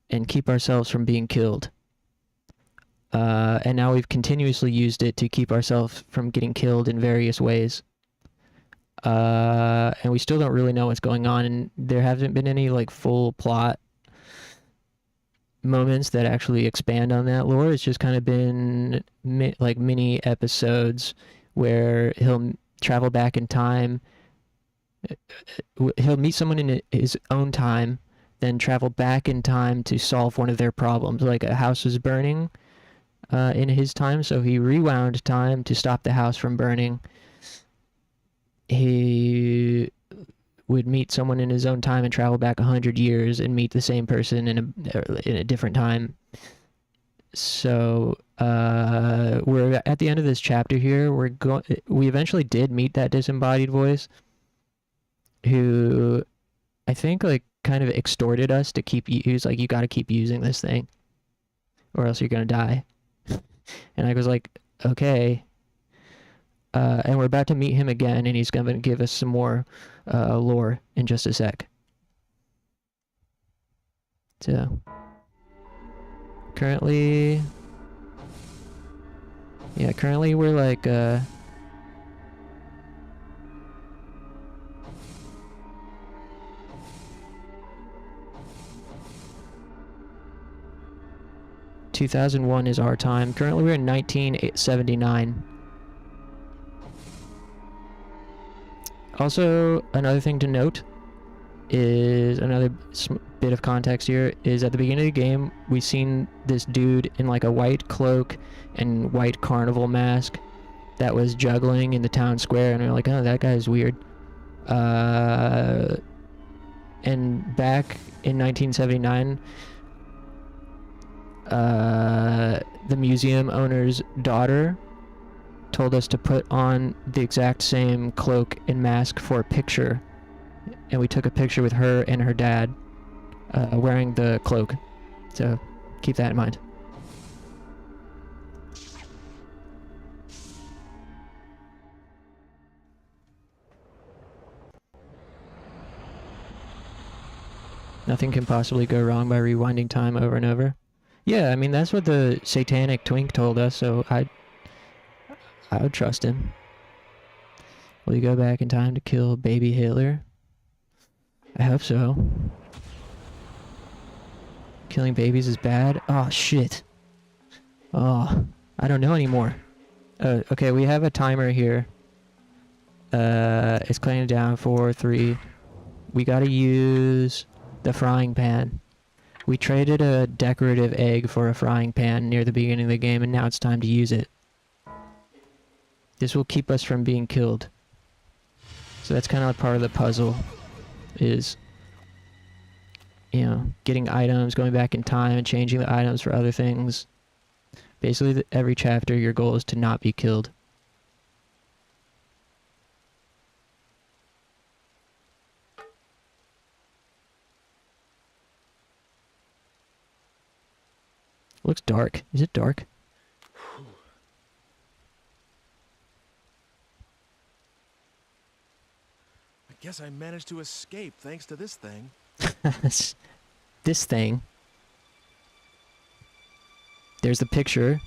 and keep ourselves from being killed. And now we've continuously used it to keep ourselves from getting killed in various ways. And we still don't really know what's going on, and there haven't been any like full plot moments that actually expand on that lore. It's just kind of been like mini episodes where he'll travel back in time. He'll meet someone in his own time, then travel back in time to solve one of their problems. Like a house was burning in his time, so he rewound time to stop the house from burning. He would meet someone in his own time and travel back 100 years and meet the same person in a different time. So we're at the end of this chapter here. We eventually did meet that disembodied voice, who I think like kind of extorted us to keep. He was like, "You got to keep using this thing, or else you're gonna die." And I was like, "Okay." And we're about to meet him again, and he's going to give us some more lore in just a sec. So, currently we're like, 2001 is our time. Currently we're in 1979. Also, another thing to note is another bit of context here is at the beginning of the game, we seen this dude in like a white cloak and white carnival mask that was juggling in the town square, and we we're like, oh, that guy's weird. And back in 1979, the museum owner's daughter told us to put on the exact same cloak and mask for a picture, and we took a picture with her and her dad wearing the cloak, so keep that in mind. Nothing can possibly go wrong by rewinding time over and over. Yeah, I mean, that's what the satanic twink told us, so I would trust him. Will you go back in time to kill baby Hitler? I hope so. Killing babies is bad? Oh, shit. Oh, I don't know anymore. Okay, we have a timer here. It's counting down 4, 3. We gotta use the frying pan. We traded a decorative egg for a frying pan near the beginning of the game, and now it's time to use it. This will keep us from being killed. So that's kind of like part of the puzzle, is, you know, getting items, going back in time and changing the items for other things. Basically, every chapter, your goal is to not be killed. Looks dark. Is it dark?
I guess I managed to escape thanks to this thing.
This thing. There's the picture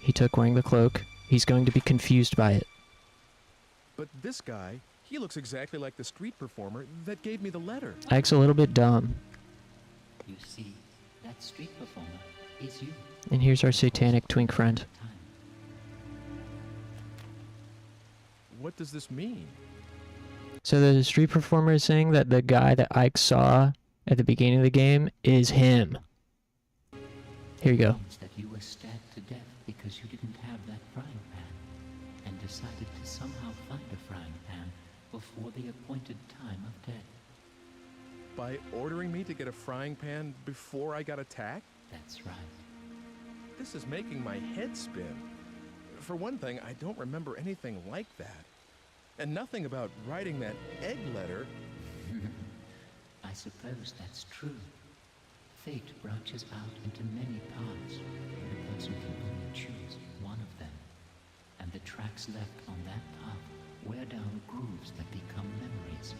he took wearing the cloak. He's going to be confused by it.
But this guy, he looks exactly like the street performer that gave me the letter.
Ike's a little bit dumb.
You see, that street performer is you.
And here's our satanic twink friend.
What does this mean?
So the street performer is saying that the guy that Ike saw at the beginning of the game is him. Here you go.
Means that you were stabbed to death because you didn't have that frying pan, and decided to somehow find a frying pan before the appointed time of death.
By ordering me to get a frying pan before I got attacked?
That's right.
this is making my head spin. For one thing, I don't remember anything like that. And nothing about writing that egg letter.
I suppose that's true. Fate branches out into many paths. The person can only choose one of them. And the tracks left on that path wear down grooves that become memories.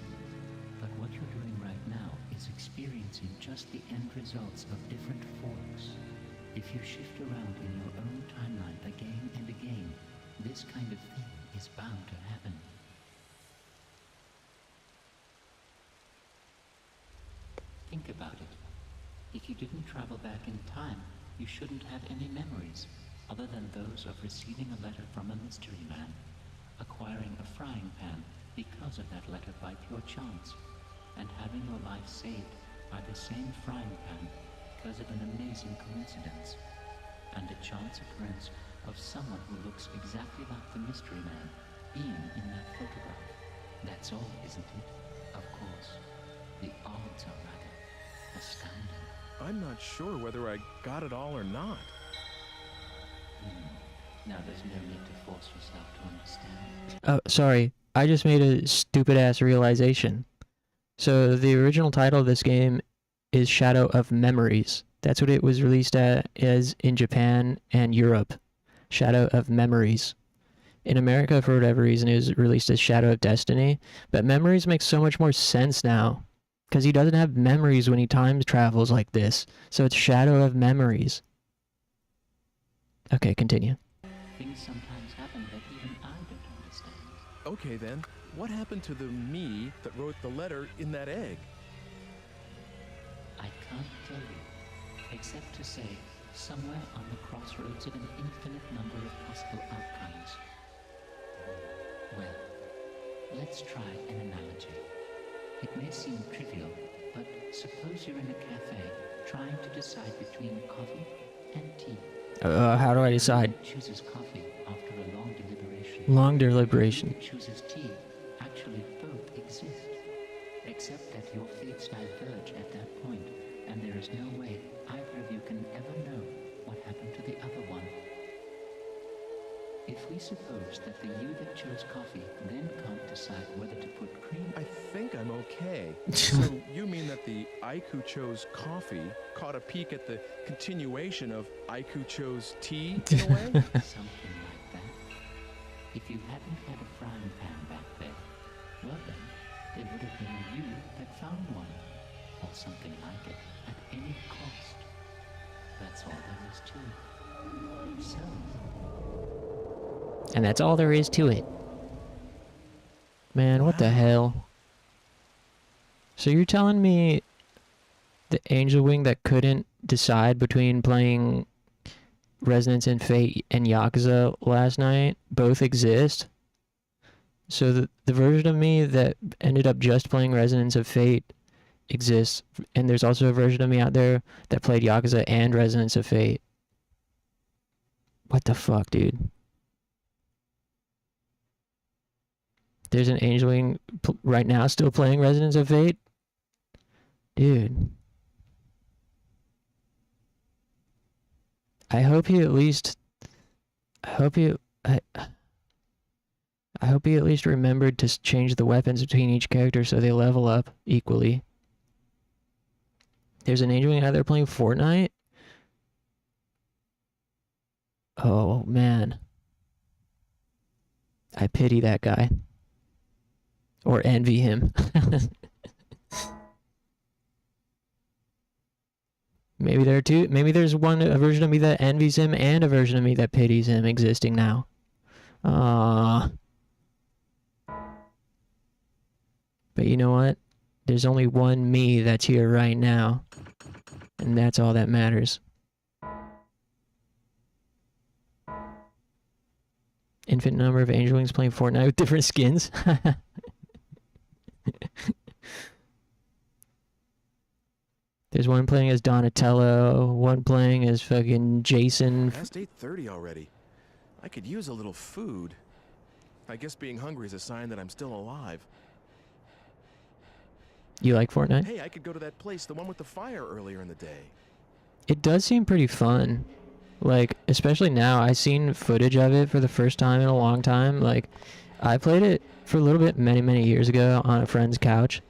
But what you're doing right now is experiencing just the end results of different forks. If you shift around in your own timeline again and again, this kind of thing is bound to happen. Think about it. If you didn't travel back in time, you shouldn't have any memories, other than those of receiving a letter from a mystery man, acquiring a frying pan because of that letter by pure chance, and having your life saved by the same frying pan because of an amazing coincidence, and a chance occurrence of someone who looks exactly like the mystery man being in that photograph. That's all, isn't it? Of course. The odds are rather astounding.
I'm not sure whether I got it all or not.
Now there's no need to force yourself to understand.
Oh, sorry. I just made a stupid-ass realization. So the original title of this game is Shadow of Memories. That's what it was released as in Japan and Europe. Shadow of Memories. In America, for whatever reason, it was released as Shadow of Destiny. But Memories makes so much more sense now. Because he doesn't have memories when he time travels like this. So it's Shadow of Memories. Okay, continue.
Things sometimes happen that even I don't understand.
Okay then, what happened to the me that wrote the letter in that egg?
I can't tell you, except to say, somewhere on the crossroads of an infinite number of possible outcomes. Well, let's try an analogy. It may seem trivial, but suppose you're in a cafe trying to decide between coffee and tea.
How do I decide?
Chooses coffee after a long deliberation.
Long deliberation.
Chooses tea. Actually, both exist, except that your fates diverge at that point, and there is no way either of you can ever know what happened to the other one. If we suppose that the you that chose coffee then can't decide whether to put cream...
I think I'm okay. So you mean that the I who chose coffee caught a peek at the continuation of I who chose tea, in a way?
Something like that. If you hadn't had a frying pan back then, well then, there would have been you that found one, or something like it, at any cost. That's all there is to it. So...
And that's all there is to it. Man, what the hell? So you're telling me the Angel Wing that couldn't decide between playing Resonance and Fate and Yakuza last night both exist? So the version of me that ended up just playing Resonance of Fate exists, and there's also a version of me out there that played Yakuza and Resonance of Fate. What the fuck, dude? There's an Angel Wing right now still playing Resonance of Fate? Dude. I hope he at least... I hope he at least remembered to change the weapons between each character so they level up equally. There's an Angel Wing out there playing Fortnite? Oh, man. I pity that guy. Or envy him. Maybe there are two. Maybe there's a version of me that envies him and a version of me that pities him existing now. But you know what? There's only one me that's here right now. And that's all that matters. Infinite number of Angel Wings playing Fortnite with different skins. There's one playing as Donatello, one playing as fucking Jason.
Past 8:30 already. I could use a little food. I guess being hungry is a sign that I'm still alive.
You like Fortnite?
Hey, I could go to that place, the one with the fire earlier in the day.
It does seem pretty fun. Like, especially now, I seen footage of it for the first time in a long time. Like, I played it for a little bit many years ago on a friend's couch.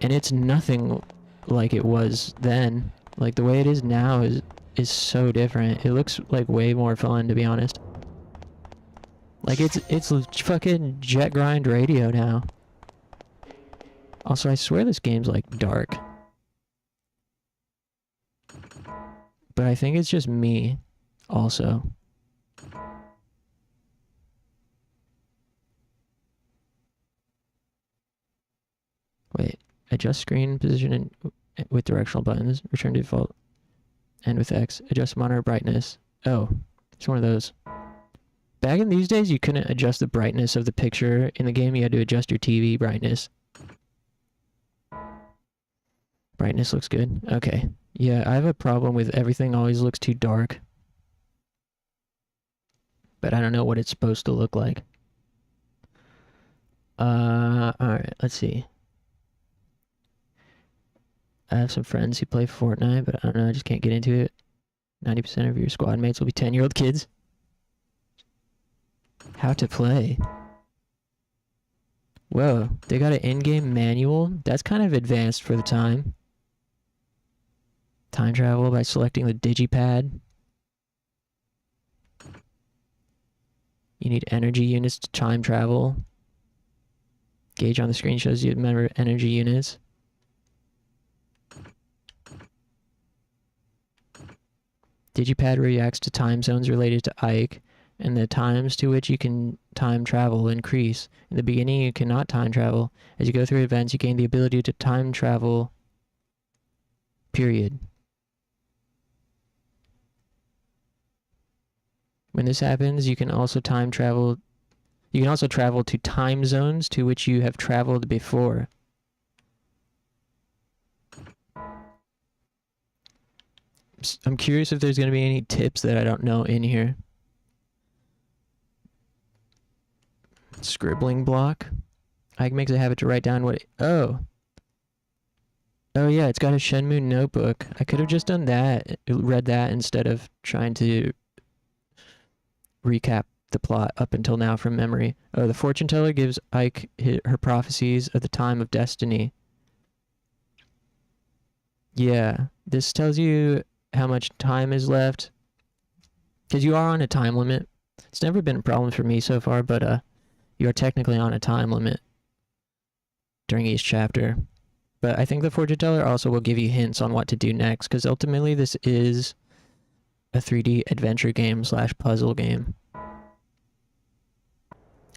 And it's nothing like it was then. Like, the way it is now is so different. It looks like way more fun, to be honest. Like, it's fucking jet grind radio now. Also, I swear this game's like dark. But I think it's just me also. Wait, adjust screen position with directional buttons, return to default, and with X, adjust monitor brightness. Oh, it's one of those. Back in these days, you couldn't adjust the brightness of the picture in the game. You had to adjust your TV brightness. Brightness looks good. Okay. Yeah, I have a problem with everything always looks too dark. But I don't know what it's supposed to look like. Alright, let's see. I have some friends who play Fortnite, but I don't know, I just can't get into it. 90% of your squad mates will be 10-year-old kids. How to play. Whoa, they got an in-game manual? That's kind of advanced for the time. Time travel by selecting the digipad. You need energy units to time travel. Gauge on the screen shows you the number of energy units. Digipad reacts to time zones related to Ike, and the times to which you can time travel increase. In the beginning, you cannot time travel. As you go through events, you gain the ability to time travel. Period. When this happens, you can also time travel. You can also travel to time zones to which you have traveled before. I'm curious if there's going to be any tips that I don't know in here. Scribbling block. Ike makes a habit to write down what... Oh. Oh yeah, it's got a Shenmue notebook. I could have just done that, read that instead of trying to recap the plot up until now from memory. Oh, the fortune teller gives Ike her prophecies of the time of destiny. Yeah, this tells you how much time is left. Because you are on a time limit. It's never been a problem for me so far, but you are technically on a time limit during each chapter. But I think the fortune teller also will give you hints on what to do next, because ultimately this is a 3D adventure game / puzzle game.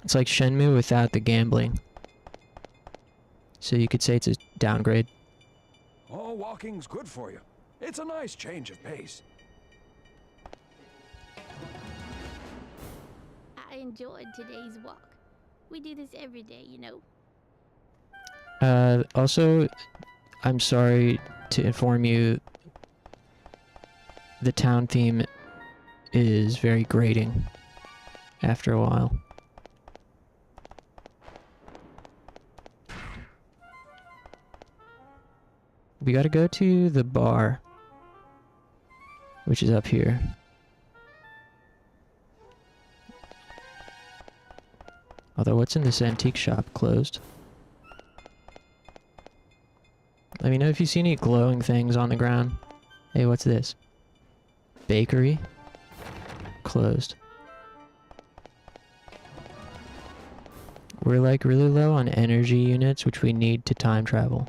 It's like Shenmue without the gambling. So you could say it's a downgrade.
Oh, walking's good for you. It's a nice change of pace.
I enjoyed today's walk. We do this every day, you know.
Also, I'm sorry to inform you, the town theme is very grating after a while. We gotta go to the bar, which is up here. Although, what's in this antique shop? Closed. Let me know if you see any glowing things on the ground. Hey, what's this? Bakery? Closed. We're like really low on energy units, which we need to time travel.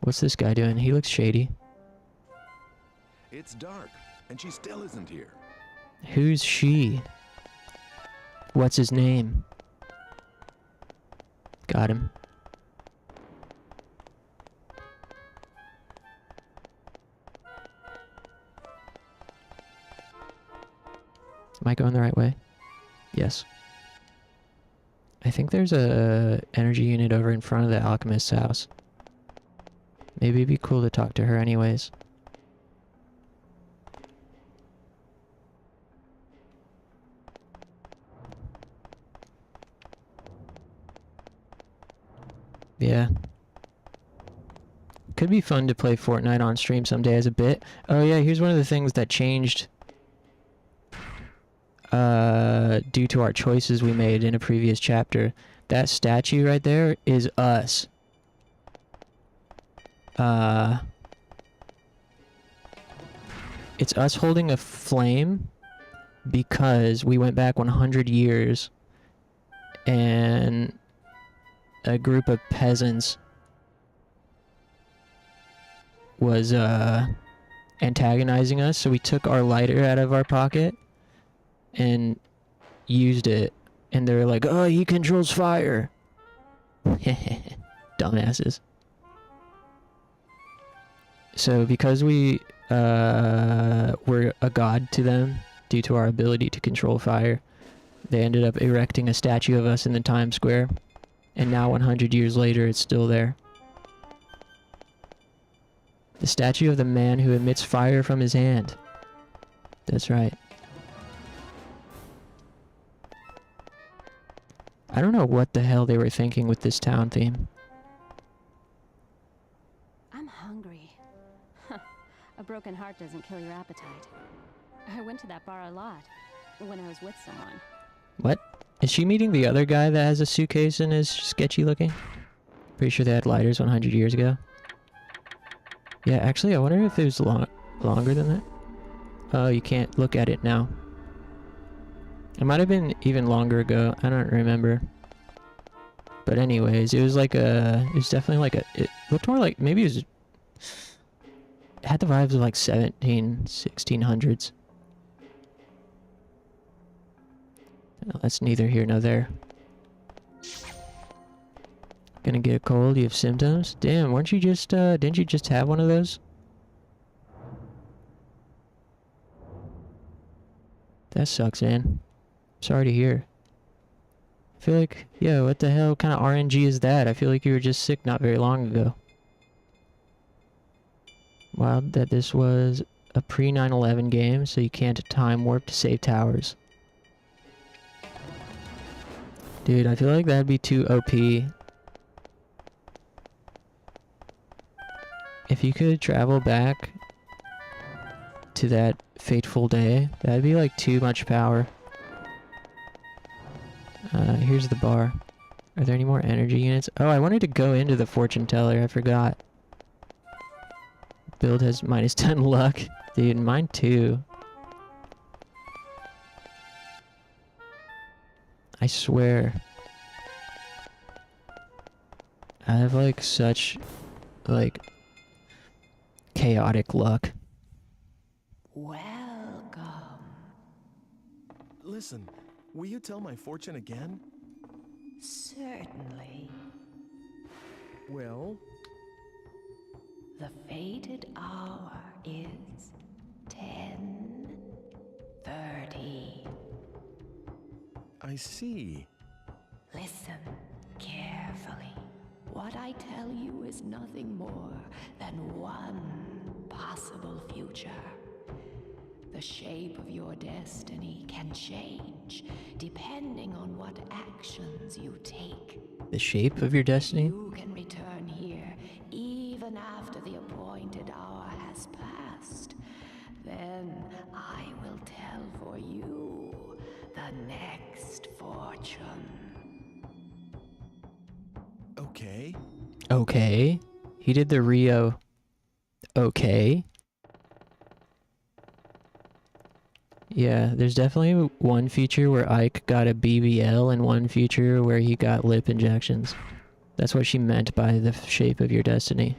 What's this guy doing? He looks shady.
It's dark, and she still isn't here.
Who's she? What's his name? Got him. Am I going the right way? Yes. I think there's a energy unit over in front of the alchemist's house. Maybe it'd be cool to talk to her anyways. Yeah. could be fun to play Fortnite on stream someday as a bit. Oh yeah, here's one of the things that changed due to our choices we made in a previous chapter. That statue right there is us. It's us holding a flame because we went back 100 years and a group of peasants was antagonizing us, so we took our lighter out of our pocket and used it, and they were like, oh, he controls fire. Dumbasses. So because we were a god to them due to our ability to control fire, they ended up erecting a statue of us in the Times Square, and now 100 years later it's still there. The statue of the man who emits fire from his hand. That's right. I don't know what the hell they were thinking with this town theme.
I'm hungry. A broken heart doesn't kill your appetite. I went to that bar a lot when I was with someone.
What? Is she meeting the other guy that has a suitcase and is sketchy looking? Pretty sure they had lighters 100 years ago. Yeah, actually, I wonder if it was longer than that. Oh, you can't look at it now. It might have been even longer ago. I don't remember. But anyways, it was like a... It was definitely like a... It looked more like... Maybe it was... It had the vibes of like 1600s. No, that's neither here nor there. Gonna get a cold, you have symptoms? Damn, weren't you just, didn't you just have one of those? That sucks, man. Sorry to hear. I feel like, yeah, what the hell kind of RNG is that? I feel like you were just sick not very long ago. Wild that this was a pre-9/11 game, so you can't time warp to save towers. Dude, I feel like that'd be too OP. If you could travel back to that fateful day, that'd be like too much power. Here's the bar. Are there any more energy units? Oh, I wanted to go into the fortune teller. I forgot. Build has -10 luck. Dude, mine too. I swear. I have like such like chaotic luck.
Welcome.
Listen, will you tell my fortune again?
Certainly.
Well?
The fated hour is 10:30.
I see.
Listen carefully. What I tell you is nothing more than one possible future. The shape of your destiny can change depending on what actions you take.
The shape of your destiny?
You can return here even after the appointed hour has passed. Then I will tell for you the next fortune.
Okay.
Okay. He did the Rio. Okay. Yeah, there's definitely one feature where Ike got a BBL and one feature where he got lip injections. That's what she meant by the shape of your destiny.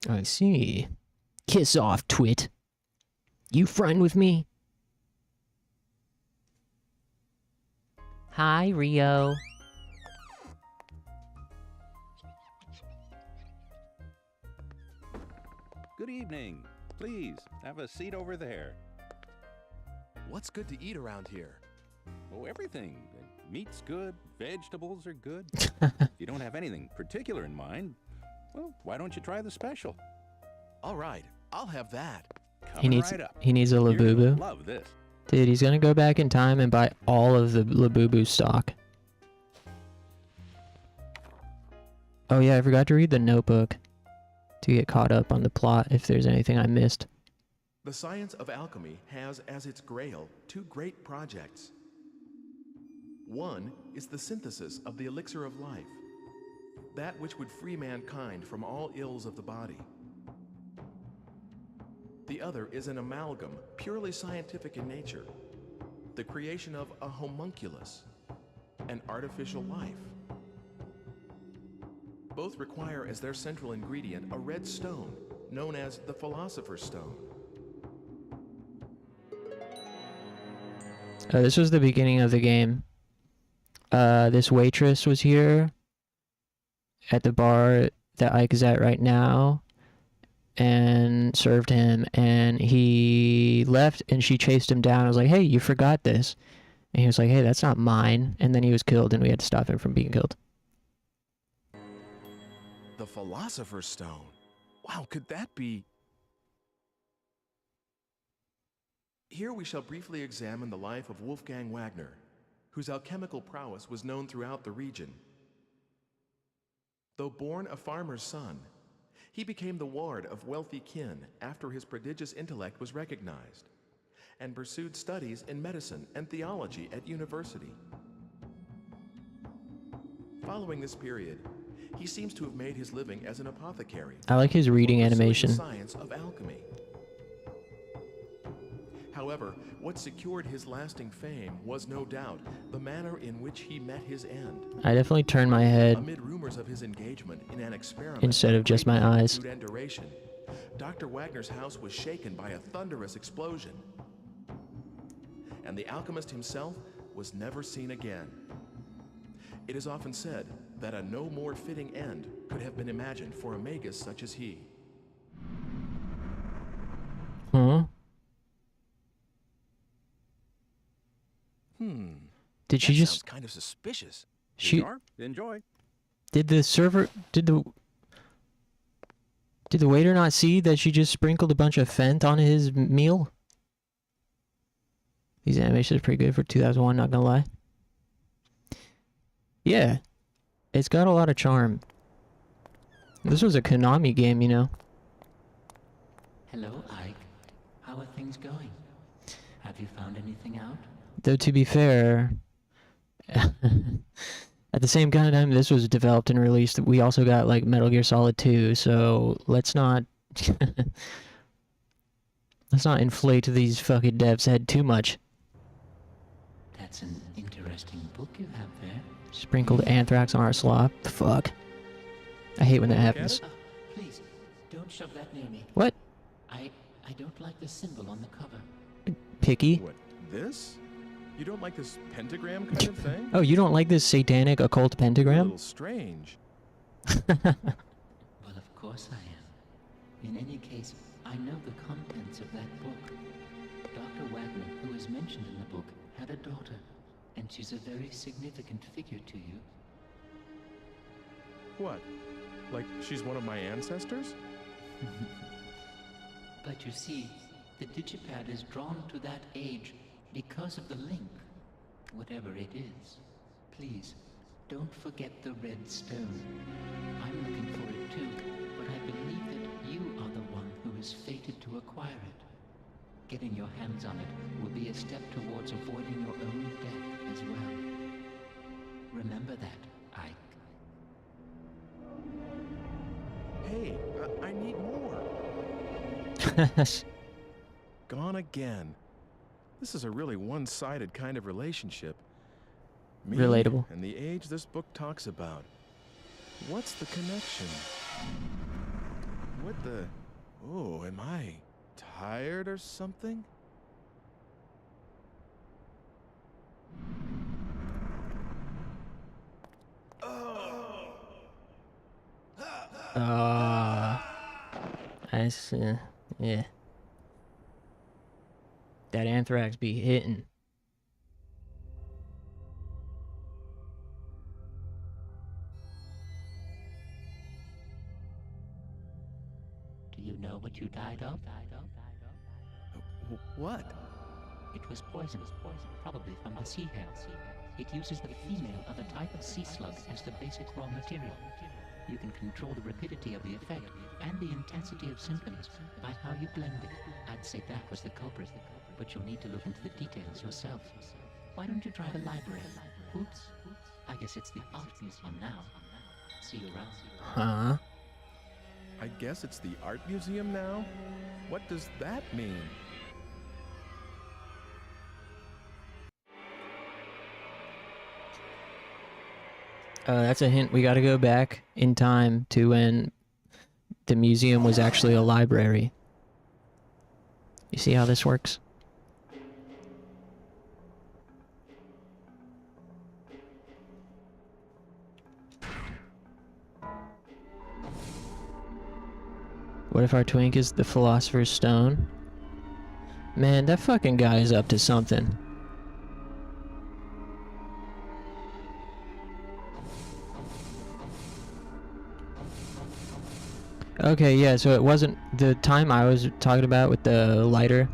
I see. Kiss off, twit. You friend with me? Hi, Rio.
Good evening. Please, have a seat over there.
What's good to eat around here?
Oh, everything. Meat's good, vegetables are good. If you don't have anything particular in mind, well, why don't you try the special?
All right, I'll have that.
He needs
right up.
he needs a
You're gonna
labubu.
love this.
Dude, he's gonna go back in time and buy all of the Labubu stock. Oh yeah, I forgot to read the notebook to get caught up on the plot if there's anything I missed.
The science of alchemy has as its grail two great projects. One is the synthesis of the elixir of life, that which would free mankind from all ills of the body. The other is an amalgam, purely scientific in nature, the creation of a homunculus, an artificial life. Both require as their central ingredient a red stone, known as the Philosopher's Stone.
This was the beginning of the game. This waitress was here at the bar that Ike is at right now and served him, and he left and she chased him down. I was like, hey, you forgot this. And he was like, hey, that's not mine. And then he was killed and we had to stop him from being killed.
The Philosopher's Stone. Wow, could that be? Here we shall briefly examine the life of Wolfgang Wagner, whose alchemical prowess was known throughout the region. Though born a farmer's son, he became the ward of wealthy kin after his prodigious intellect was recognized, and pursued studies in medicine and theology at university. Following this period, he seems to have made his living as an apothecary.
I like his reading
while pursuing
animation.
the science of alchemy. However, what secured his lasting fame was no doubt the manner in which he met his end.
I definitely turned my head
Amid rumors of his engagement in an experiment
instead of just my eyes.
and duration, Dr. Wagner's house was shaken by a thunderous explosion, and the alchemist himself was never seen again. It is often said that a no more fitting end could have been imagined for a magus such as he.
Huh? Did she
That
just...
sounds kind of suspicious.
She...
Enjoy.
Did the server... Did the waiter not see that she just sprinkled a bunch of Fent on his meal? These animations are pretty good for 2001, not gonna lie. Yeah. It's got a lot of charm. This was a Konami game, you know.
Hello, Ike. How are things going? Have you found anything out?
Though to be fair, at the same kind of time this was developed and released, we also got like Metal Gear Solid 2, so let's not let's not inflate these fucking devs' head too much.
That's an interesting book you have there.
Sprinkled anthrax on our slop. Fuck. I hate when that happens.
Please, don't shove that near me.
What?
I don't like the symbol on the cover.
Picky?
What, this? You don't like this pentagram kind of thing?
Oh, you don't like this satanic occult
A
pentagram?
little strange.
Well, of course I am. In any case, I know the contents of that book. Dr. Wagner, who is mentioned in the book, had a daughter, and she's a very significant figure to you.
What? Like she's one of my ancestors?
But you see, the digipad is drawn to that age because of the link, whatever it is. Please, don't forget the red stone. I'm looking for it too, but I believe that you are the one who is fated to acquire it. Getting your hands on it will be a step towards avoiding your own death as well. Remember that, Ike.
Hey, I need more. Gone again. This is a really one-sided kind of relationship. Me
Relatable.
and the age this book talks about. What's the connection? What the... Oh, am I tired or something?
I see. Yeah. That anthrax be hitting.
Do you know what you died of?
What?
It was poison, probably from the sea hare. It uses the female of a type of sea slug as the basic raw material. You can control the rapidity of the effect and the intensity of symptoms by how you blend it. I'd say that was the culprit, but you'll need to look into the details yourself. Why don't you try the library? Oops. I guess it's the art museum now. See you around.
Huh?
I guess it's the art museum now? What does that mean?
That's a hint. We gotta go back in time to when the museum was actually a library. You see how this works? What if our twink is the Philosopher's Stone? Man, that fucking guy is up to something. Okay, yeah, so it wasn't the time I was talking about with the lighter.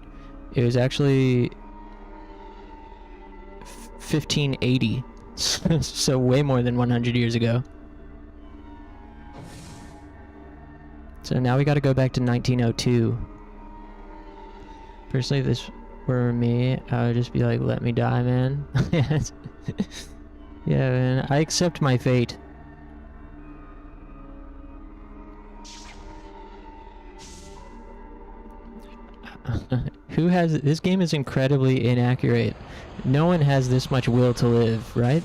It was actually 1580. So way more than 100 years ago. So now we gotta go back to 1902. Personally, if this were me, I would just be like, let me die, man. Yeah, man, I accept my fate. Who has... This game is incredibly inaccurate. No one has this much will to live, right?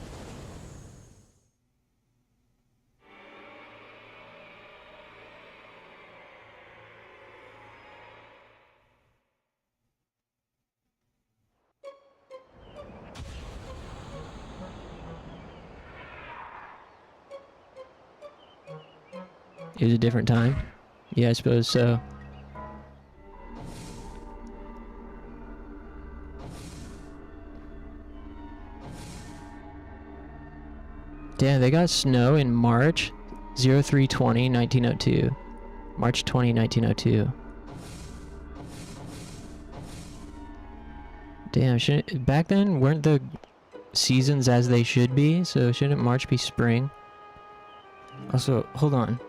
It was a different time? Yeah, I suppose so. Damn, they got snow in March 03/20, 1902. March 20, 1902. Damn, back then weren't the seasons as they should be, so shouldn't March be spring? Also, hold on.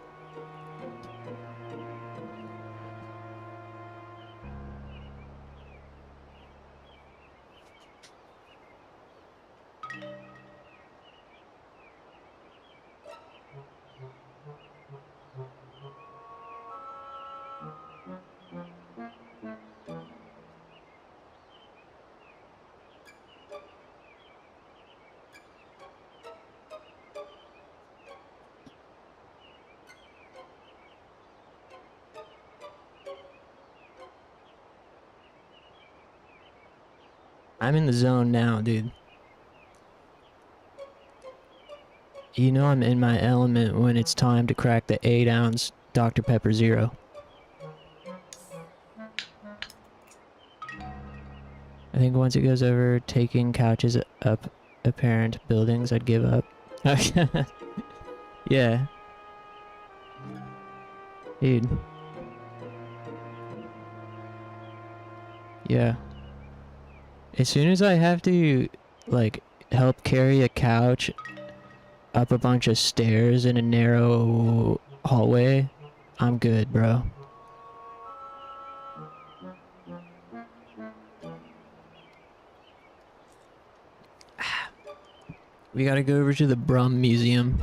I'm in the zone now, dude. You know I'm in my element when it's time to crack the 8-ounce Dr. Pepper Zero. I think once it goes over taking couches up apparent buildings, I'd give up. Yeah. Dude. Yeah. As soon as I have to, like, help carry a couch up a bunch of stairs in a narrow hallway, I'm good, bro. We gotta go over to the Brum Museum.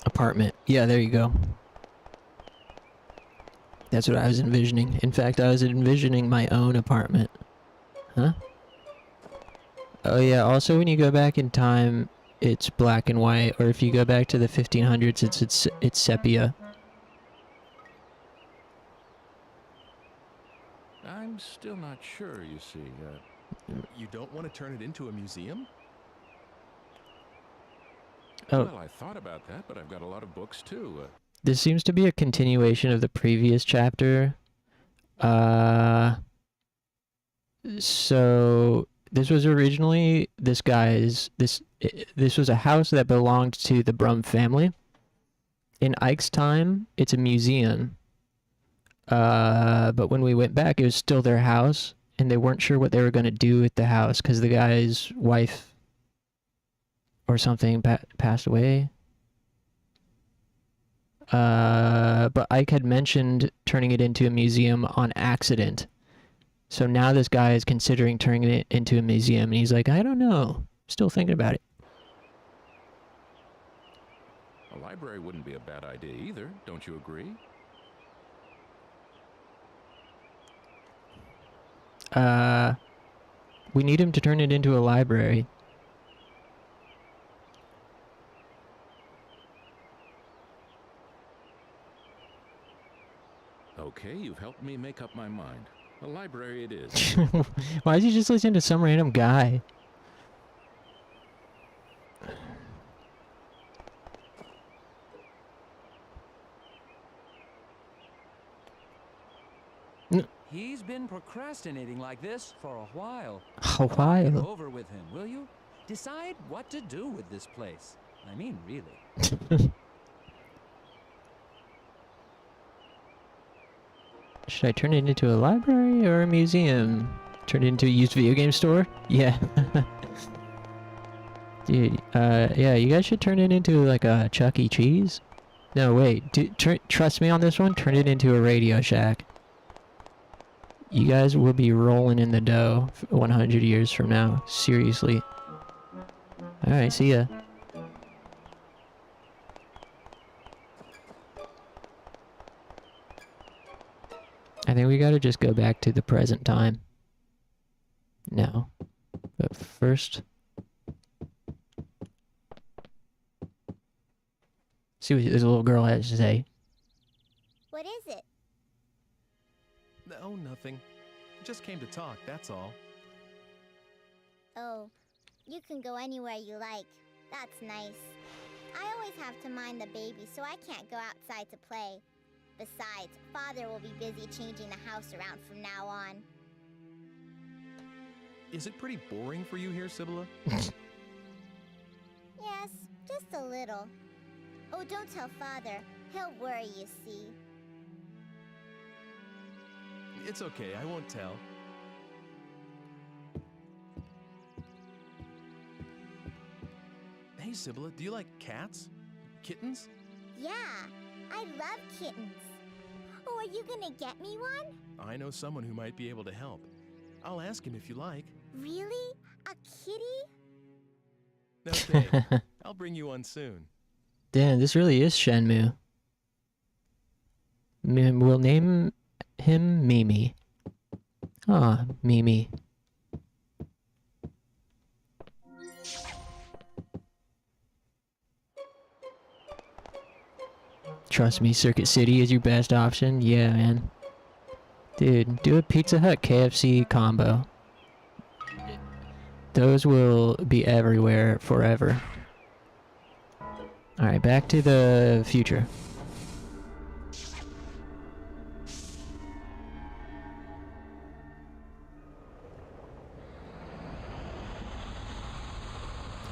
Apartment. Yeah, there you go. That's what I was envisioning. In fact, I was envisioning my own apartment. Huh? Oh yeah, also when you go back in time, it's black and white, or if you go back to the 1500s, it's sepia.
I'm still not sure, you see.
You don't want to turn it into a museum?
Oh.
Well, I thought about that, but I've got a lot of books too.
This seems to be a continuation of the previous chapter. So this was originally this guy's this was a house that belonged to the Brum family, In Ike's time, it's a museum. But when we went back, it was still their house, and they weren't sure what they were going to do with the house because the guy's wife or something passed away. But Ike had mentioned turning it into a museum on accident. So now this guy is considering turning it into a museum, and he's like, I don't know. Still thinking about it.
A library wouldn't be a bad idea either, don't you agree?
We need him to turn it into a library.
Okay, you've helped me make up my mind. A library it is.
Why is he just listening to some random guy?
He's been procrastinating like this for a while.
A while?
Get over with him, will you? Decide what to do with this place. I mean, really.
Should I turn it into a library or a museum? Turn it into a used video game store? Yeah. Dude, yeah, you guys should turn it into like a Chuck E. Cheese. No, wait. Trust me on this one. Turn it into a Radio Shack. You guys will be rolling in the dough 100 years from now. Seriously. Alright, see ya. I think we gotta just go back to the present time. Now. But first... see what this little girl has to say.
What is it?
No, nothing. Just came to talk, that's all.
Oh, you can go anywhere you like. That's nice. I always have to mind the baby, so I can't go outside to play. Besides, Father will be busy changing the house around from now on.
Is it pretty boring for you here, Sibylla?
Yes, just a little. Oh, don't tell Father. He'll worry, you see.
It's okay, I won't tell. Hey, Sibylla, do you like cats? Kittens?
Yeah, I love kittens. Oh, are you gonna get me one?
I know someone who might be able to help. I'll ask him if you like.
Really? A kitty?
Okay, I'll bring you one soon.
Damn, this really is Shenmue. We'll name him Mimi. Ah, Mimi. Trust me, Circuit City is your best option. Yeah, man. Dude, do a Pizza Hut KFC combo. Those will be everywhere forever. Alright, back to the future.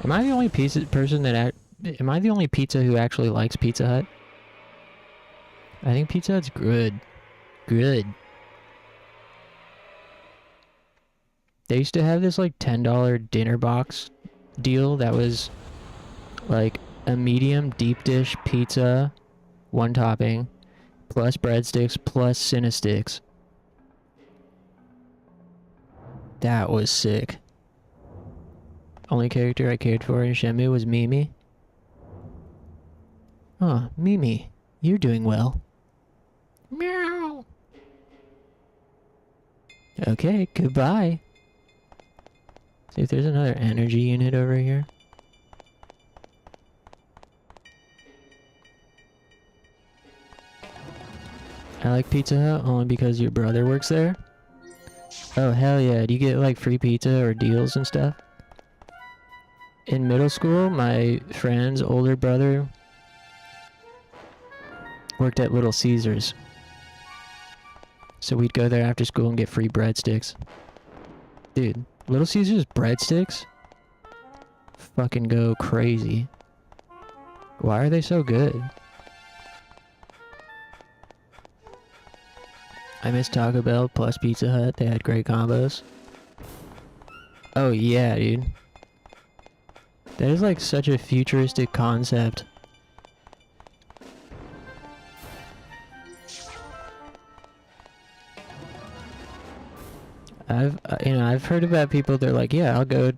Am I the only person that am I the only pizza who actually likes Pizza Hut? I think Pizza Hut's good. Good. They used to have this like $10 dinner box deal that was like a medium deep dish pizza, one topping, plus breadsticks, plus Cinesticks. That was sick. Only character I cared for in Shenmue was Mimi. Oh, Mimi, you're doing well. Meow. Okay, goodbye. See if there's another energy unit over here. I like Pizza Hut only because your brother works there. Oh, hell yeah. Do you get like free pizza or deals and stuff? In middle school, my friend's older brother worked at Little Caesars. So we'd go there after school and get free breadsticks. Dude, Little Caesars breadsticks? Fucking go crazy. Why are they so good? I miss Taco Bell plus Pizza Hut. They had great combos. Oh yeah, dude. That is like such a futuristic concept. I've heard about people. They're like, yeah, I'll go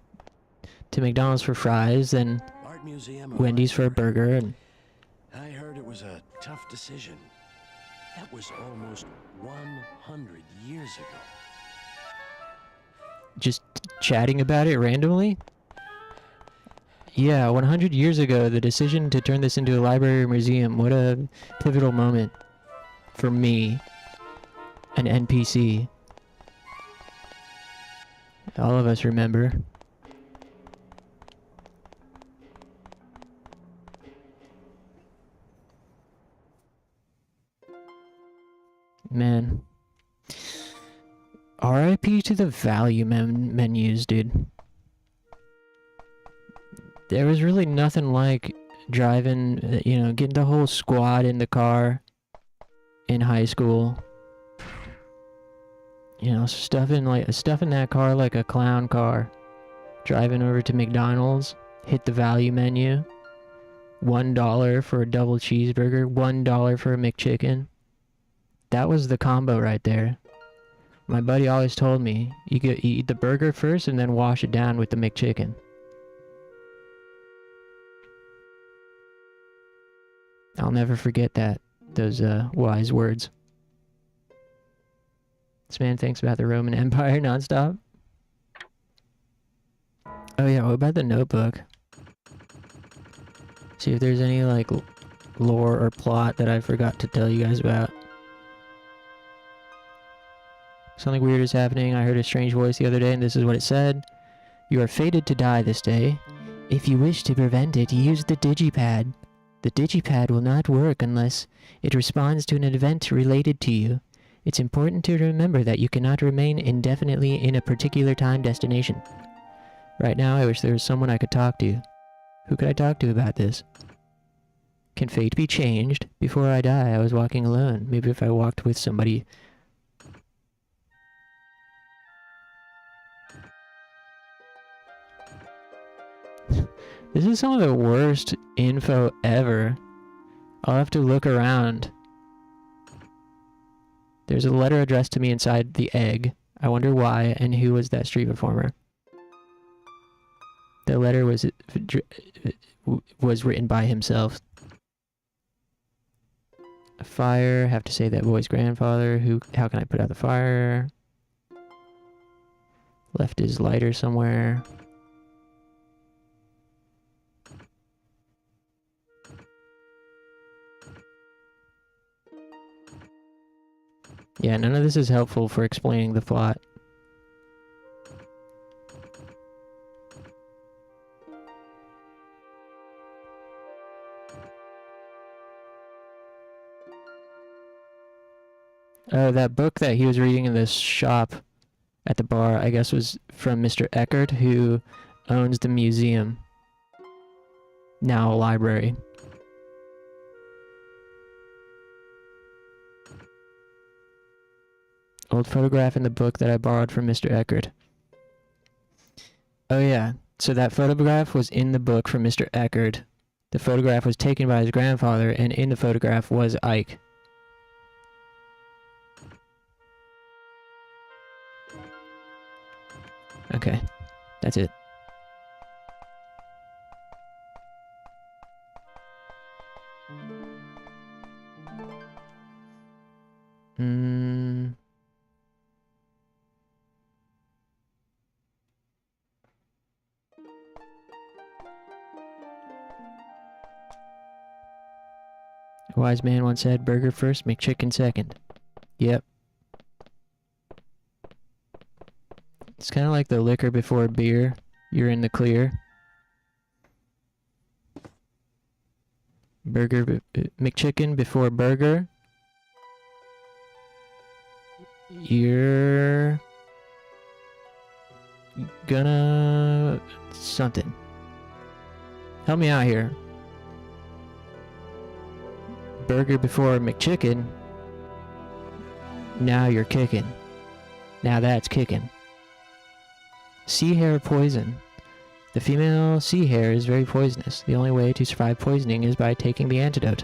to McDonald's for fries, and
Art museum or
Wendy's for a burger, and
I heard it was a tough decision. That was almost 100 years ago.
just chatting about it randomly. Yeah, 100 years ago, the decision to turn this into a library or museum. What a pivotal moment for me, an NPC. All of us remember. Man. RIP to the value menus, dude. There was really nothing like driving, getting the whole squad in the car in high school. Stuffing that car like a clown car. Driving over to McDonald's, hit the value menu. $1 for a double cheeseburger, $1 for a McChicken. That was the combo right there. My buddy always told me, you eat the burger first and then wash it down with the McChicken. I'll never forget those wise words. This man thinks about the Roman Empire nonstop. Oh yeah, what about the Notebook? See if there's any lore or plot that I forgot to tell you guys about. Something weird is happening. I heard a strange voice the other day, and this is what it said. You are fated to die this day. If you wish to prevent it, use the digipad. The digipad will not work unless it responds to an event related to you. It's important to remember that you cannot remain indefinitely in a particular time destination. Right now, I wish there was someone I could talk to. Who could I talk to about this? Can fate be changed? Before I die, I was walking alone. Maybe if I walked with somebody... This is some of the worst info ever. I'll have to look around. There's a letter addressed to me inside the egg. I wonder why, and who was that street performer? The letter was written by himself. A fire. Have to say that boy's grandfather. How can I put out the fire? Left his lighter somewhere. Yeah, none of this is helpful for explaining the plot. Oh, that book that he was reading in this shop at the bar, I guess was from Mr. Eckert, who owns the museum. Now a library. Old photograph in the book that I borrowed from Mr. Eckert. Oh yeah, so that photograph was in the book from Mr. Eckert. The photograph was taken by his grandfather, and in the photograph was Ike. Okay, that's it. A wise man once said, burger first, McChicken second. Yep. It's kind of like the liquor before beer. You're in the clear. McChicken before burger. You're gonna... something. Help me out here. Burger before McChicken. Now you're kicking. Now that's kicking. Sea hare poison. The female sea hare is very poisonous. The only way to survive poisoning is by taking the antidote.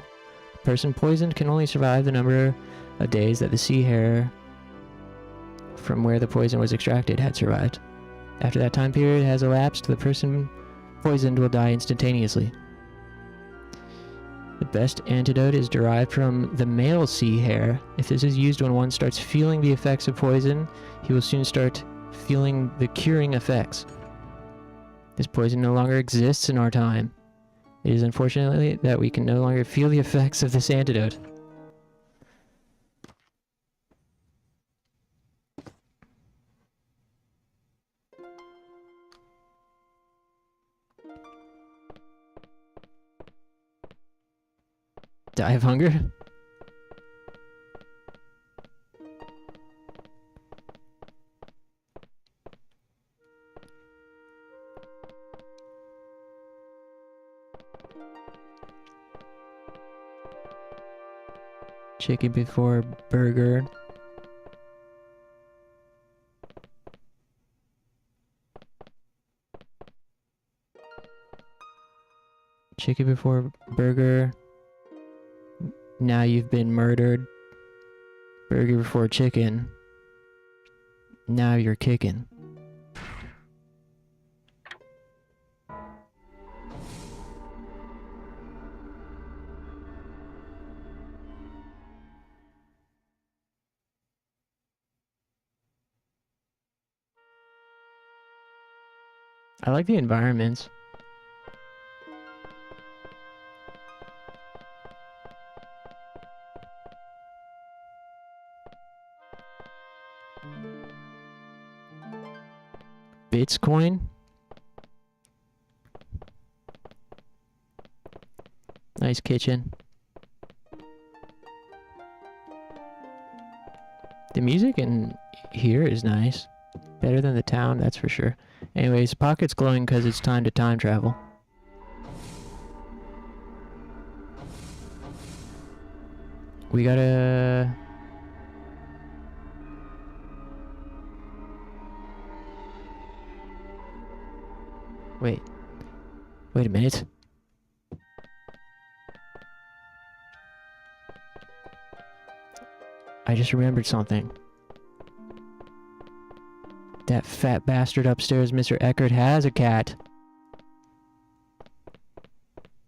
The person poisoned can only survive the number of days that the sea hare from where the poison was extracted had survived. After that time period has elapsed, the person poisoned will die instantaneously. The best antidote is derived from the male sea hare. If this is used when one starts feeling the effects of poison, he will soon start feeling the curing effects. This poison no longer exists in our time. It is unfortunately that we can no longer feel the effects of this antidote. Die of hunger? Chicken before burger. Chicken before burger. Now you've been murdered. Burger before chicken. Now you're kicking. I like the environments. Bitcoin? Nice kitchen. The music in here is nice. Better than the town, that's for sure. Anyways, pocket's glowing because it's time to time travel. We gotta... Wait a minute. I just remembered something. That fat bastard upstairs, Mr. Eckert, has a cat.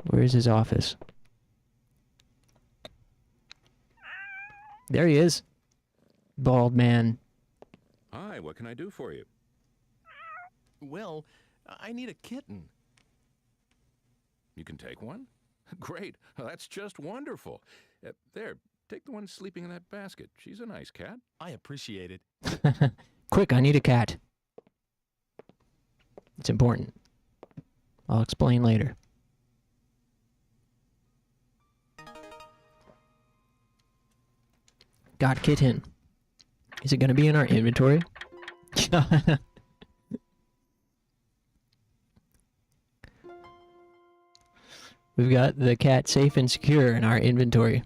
Where's his office? There he is. Bald man.
Hi, what can I do for you?
Well, I need a kitten.
You can take one? Great. That's just wonderful. There, take the one sleeping in that basket. She's a nice cat.
I appreciate it.
Quick, I need a cat. It's important. I'll explain later. Got kitten. Is it going to be in our inventory? We've got the cat safe and secure in our inventory.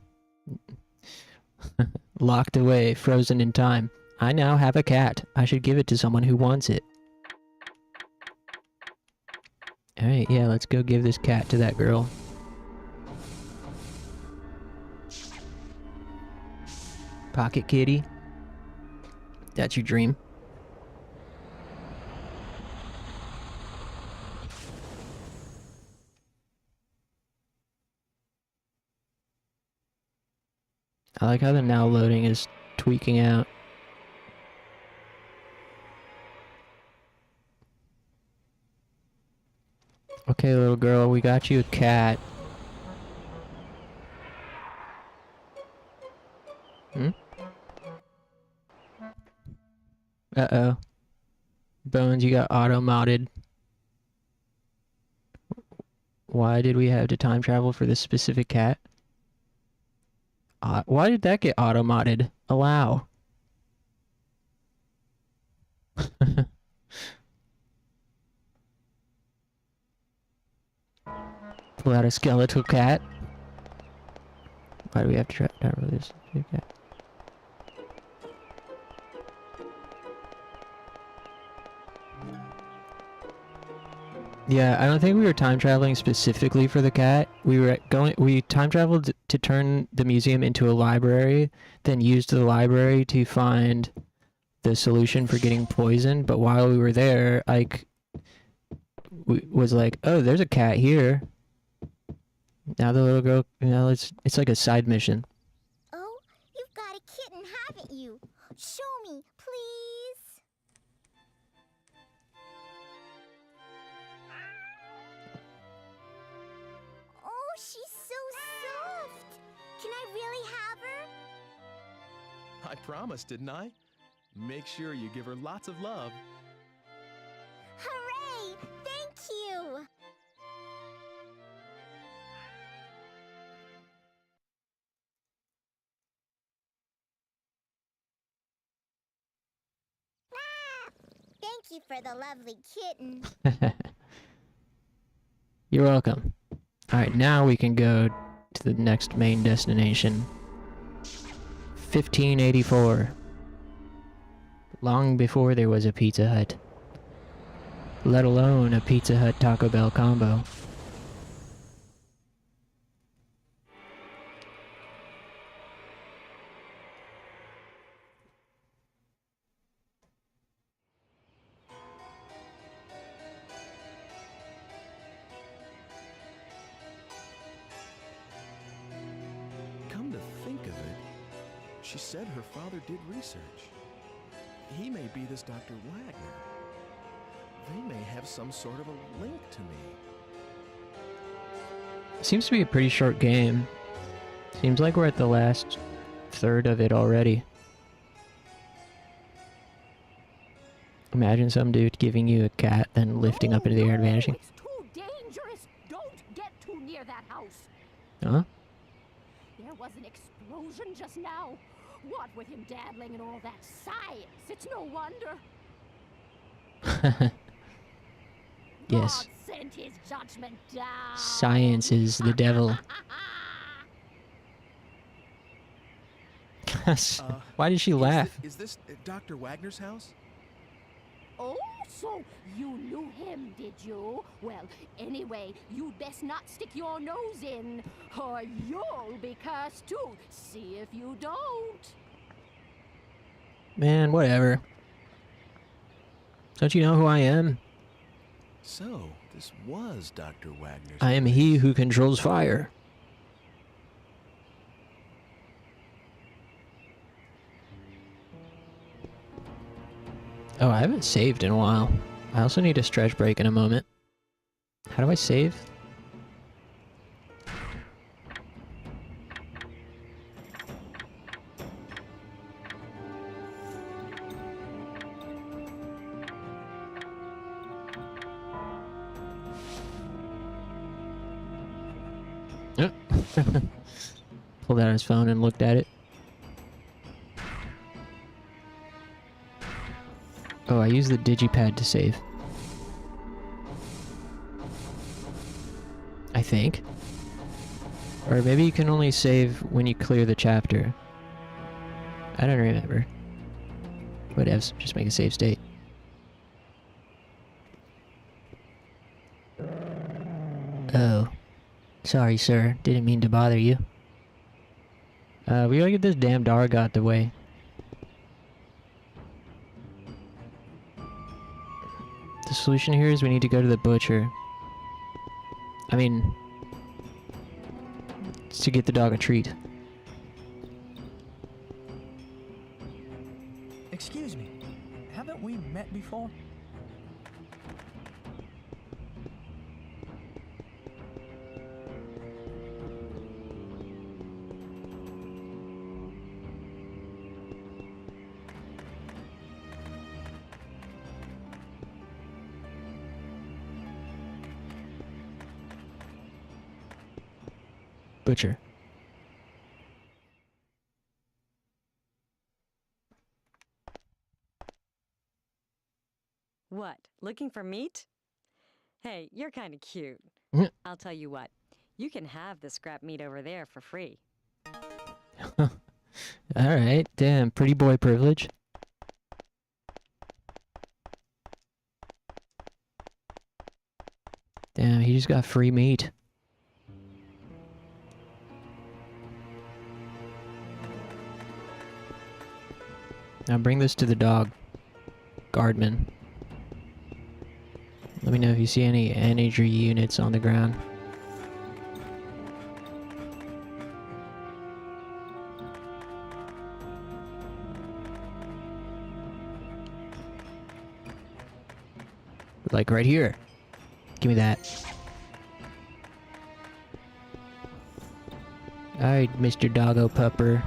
Locked away, frozen in time. I now have a cat. I should give it to someone who wants it. Alright, yeah, let's go give this cat to that girl. Pocket kitty. That's your dream. I like how the now loading is tweaking out. Okay, little girl, we got you a cat. Uh-oh. Bones, you got auto-modded. Why did we have to time travel for this specific cat? Why did that get auto-modded? Allow. Pull out a skeletal cat. Why do we have to travel this cat? Yeah, I don't think we were time traveling specifically for the cat. We time traveled to turn the museum into a library, then used the library to find the solution for getting poisoned. But while we were there, Ike was like, "Oh, there's a cat here." Now the little girl, it's like a side mission.
Oh, you've got a kitten, haven't you? Show me, please. Oh, she's so soft. Can I really have her?
I promised, didn't I? Make sure you give her lots of love.
Hooray! Thank you! Thank you for the lovely kitten.
You're welcome. Alright, now we can go to the next main destination. 1584. Long before there was a Pizza Hut. Let alone a Pizza Hut Taco Bell combo.
Come to think of it, she said her father did research. He may be this Dr. Wagner. They may have some sort of a link to me.
Seems to be a pretty short game. Seems like we're at the last third of it already. Imagine some dude giving you a cat, then lifting up into the air and vanishing.
It's too dangerous. Don't get too near that house.
Huh?
There was an explosion just now. What with him dabbling in all that science, it's no wonder.
Yes.
God sent his judgment down.
Science is the devil. Why did she laugh?
Is this Dr. Wagner's house?
Oh, so you knew him, did you? Well, anyway, you'd best not stick your nose in, or you'll be cursed too. See if you don't.
Man, whatever. Don't you know who I am?
So, this was Dr. Wagner's
I am he who controls fire. Oh, I haven't saved in a while. I also need a stretch break in a moment. How do I save? Pulled out his phone and looked at it. Oh, I use the digipad to save. I think. Or maybe you can only save when you clear the chapter. I don't remember. Whatevs, just make a save state. Oh. Sorry, sir. Didn't mean to bother you. We gotta get this damn dog out the way. The solution here is we need to go to the butcher. I mean, it's to get the dog a treat.
Excuse me, haven't we met before?
Butcher.
What, looking for meat? Hey, you're kind of cute. I'll tell you what, you can have the scrap meat over there for free.
Alright, damn, pretty boy privilege. Damn, he just got free meat. Now bring this to the dog. Guardman. Let me know if you see any energy units on the ground. Like right here. Give me that. Alright, Mr. Doggo Pupper.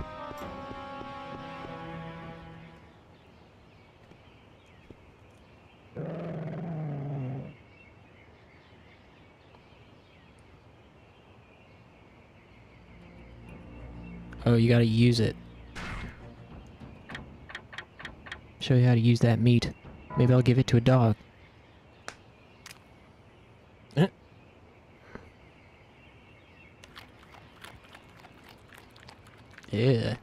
Oh, you gotta use it. Show you how to use that meat. Maybe I'll give it to a dog. Yeah.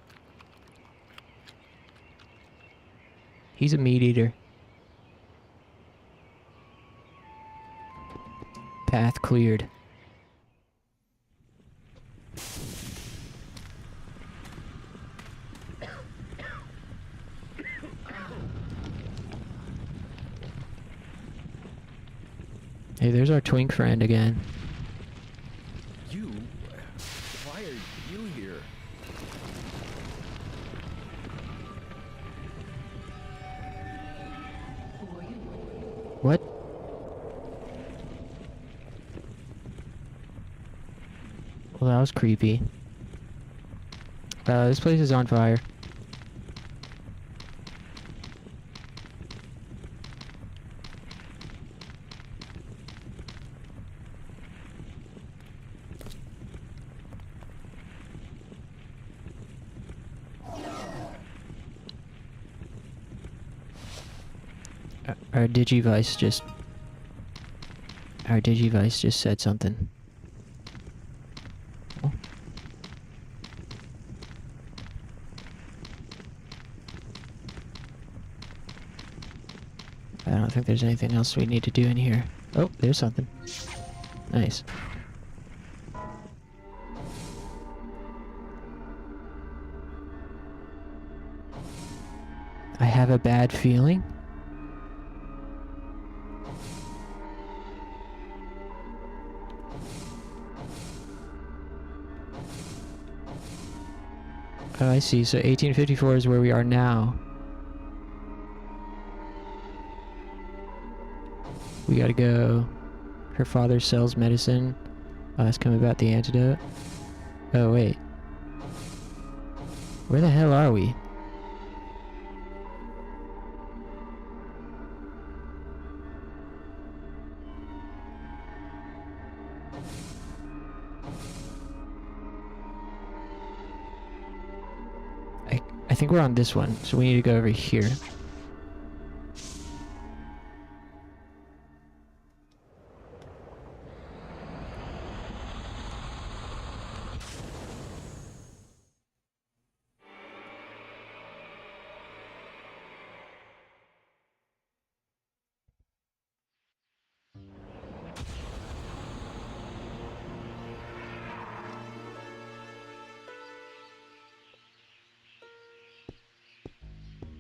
He's a meat eater. Path cleared. Hey, there's our twink friend again.
You? Why are you here?
What? Well, that was creepy. This place is on fire. Our Digivice just said something. Oh. I don't think there's anything else we need to do in here. Oh, there's something. Nice. I have a bad feeling. Oh, I see. So 1854 is where we are now. We gotta go. Her father sells medicine. Ask him about the antidote. Oh, wait. Where the hell are we? I think we're on this one, so we need to go over here.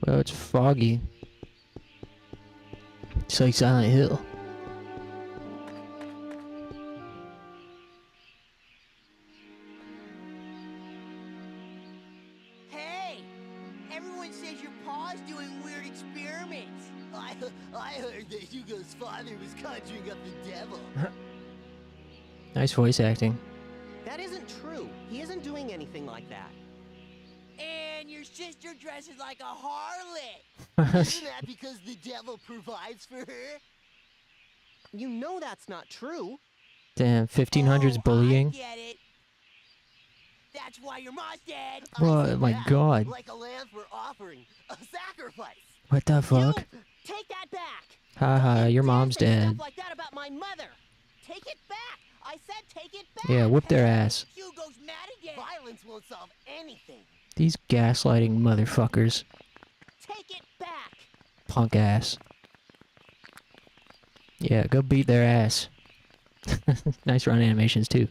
Well, it's foggy. It's like Silent Hill.
Hey! Everyone says your pa's doing weird experiments. I heard that Hugo's father was conjuring up the devil.
Nice voice acting.
That isn't true. He isn't doing anything like that. And your sister dresses like a harlot. Isn't that because the devil provides for her? You know that's not true.
Damn, 1500s bullying.
I get it. That's why your mom's dead.
Oh my god.
Like a lamb for offering, a sacrifice.
What the fuck?
Take that back.
Haha, your mom's dead.
Stuff like that about my mother. Take it back. I said take it back.
Yeah, whip their ass.
Hugo's mad again. Violence won't solve anything.
These gaslighting motherfuckers.
Take it back.
Punk ass. Yeah, go beat their ass. Nice run animations too.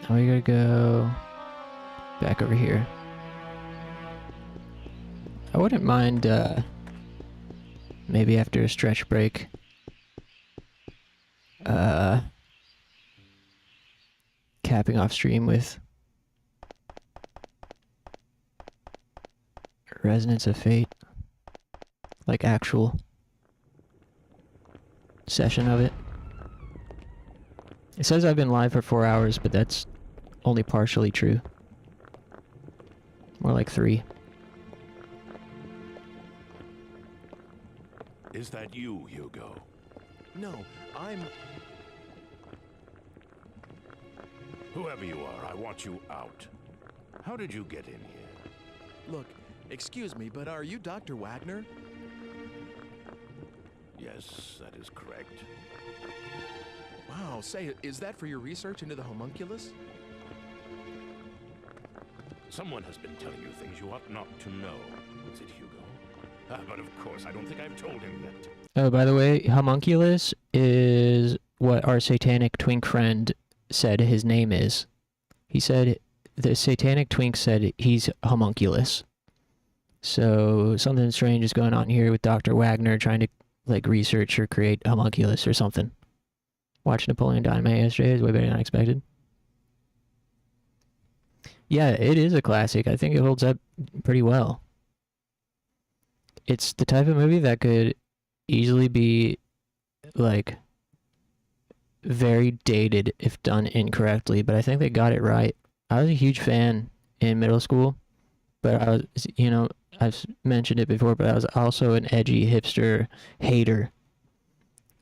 Now we gotta go back over here. I wouldn't mind, maybe after a stretch break, capping off stream with Resonance of Fate. Like actual session of it. It says I've been live for 4 hours, but that's only partially true. More like 3.
Is that you, Hugo?
No, I'm...
Whoever you are, I want you out. How did you get in here?
Look, excuse me, but are you Dr. Wagner?
Yes, that is correct.
Wow, say, is that for your research into the homunculus?
Someone has been telling you things you ought not to know. Is it Hugo? But of course, I don't think I've told him yet.
Oh, by the way, homunculus is what our satanic twink friend said his name is. He said, the satanic twink said he's homunculus. So something strange is going on here with Dr. Wagner trying to like research or create homunculus or something. Watched Napoleon Dynamite yesterday. It was way better than I expected. Yeah, it is a classic. I think it holds up pretty well. It's the type of movie that could easily be, like, very dated if done incorrectly, but I think they got it right. I was a huge fan in middle school, but I was, you know, I've mentioned it before, but I was also an edgy hipster hater.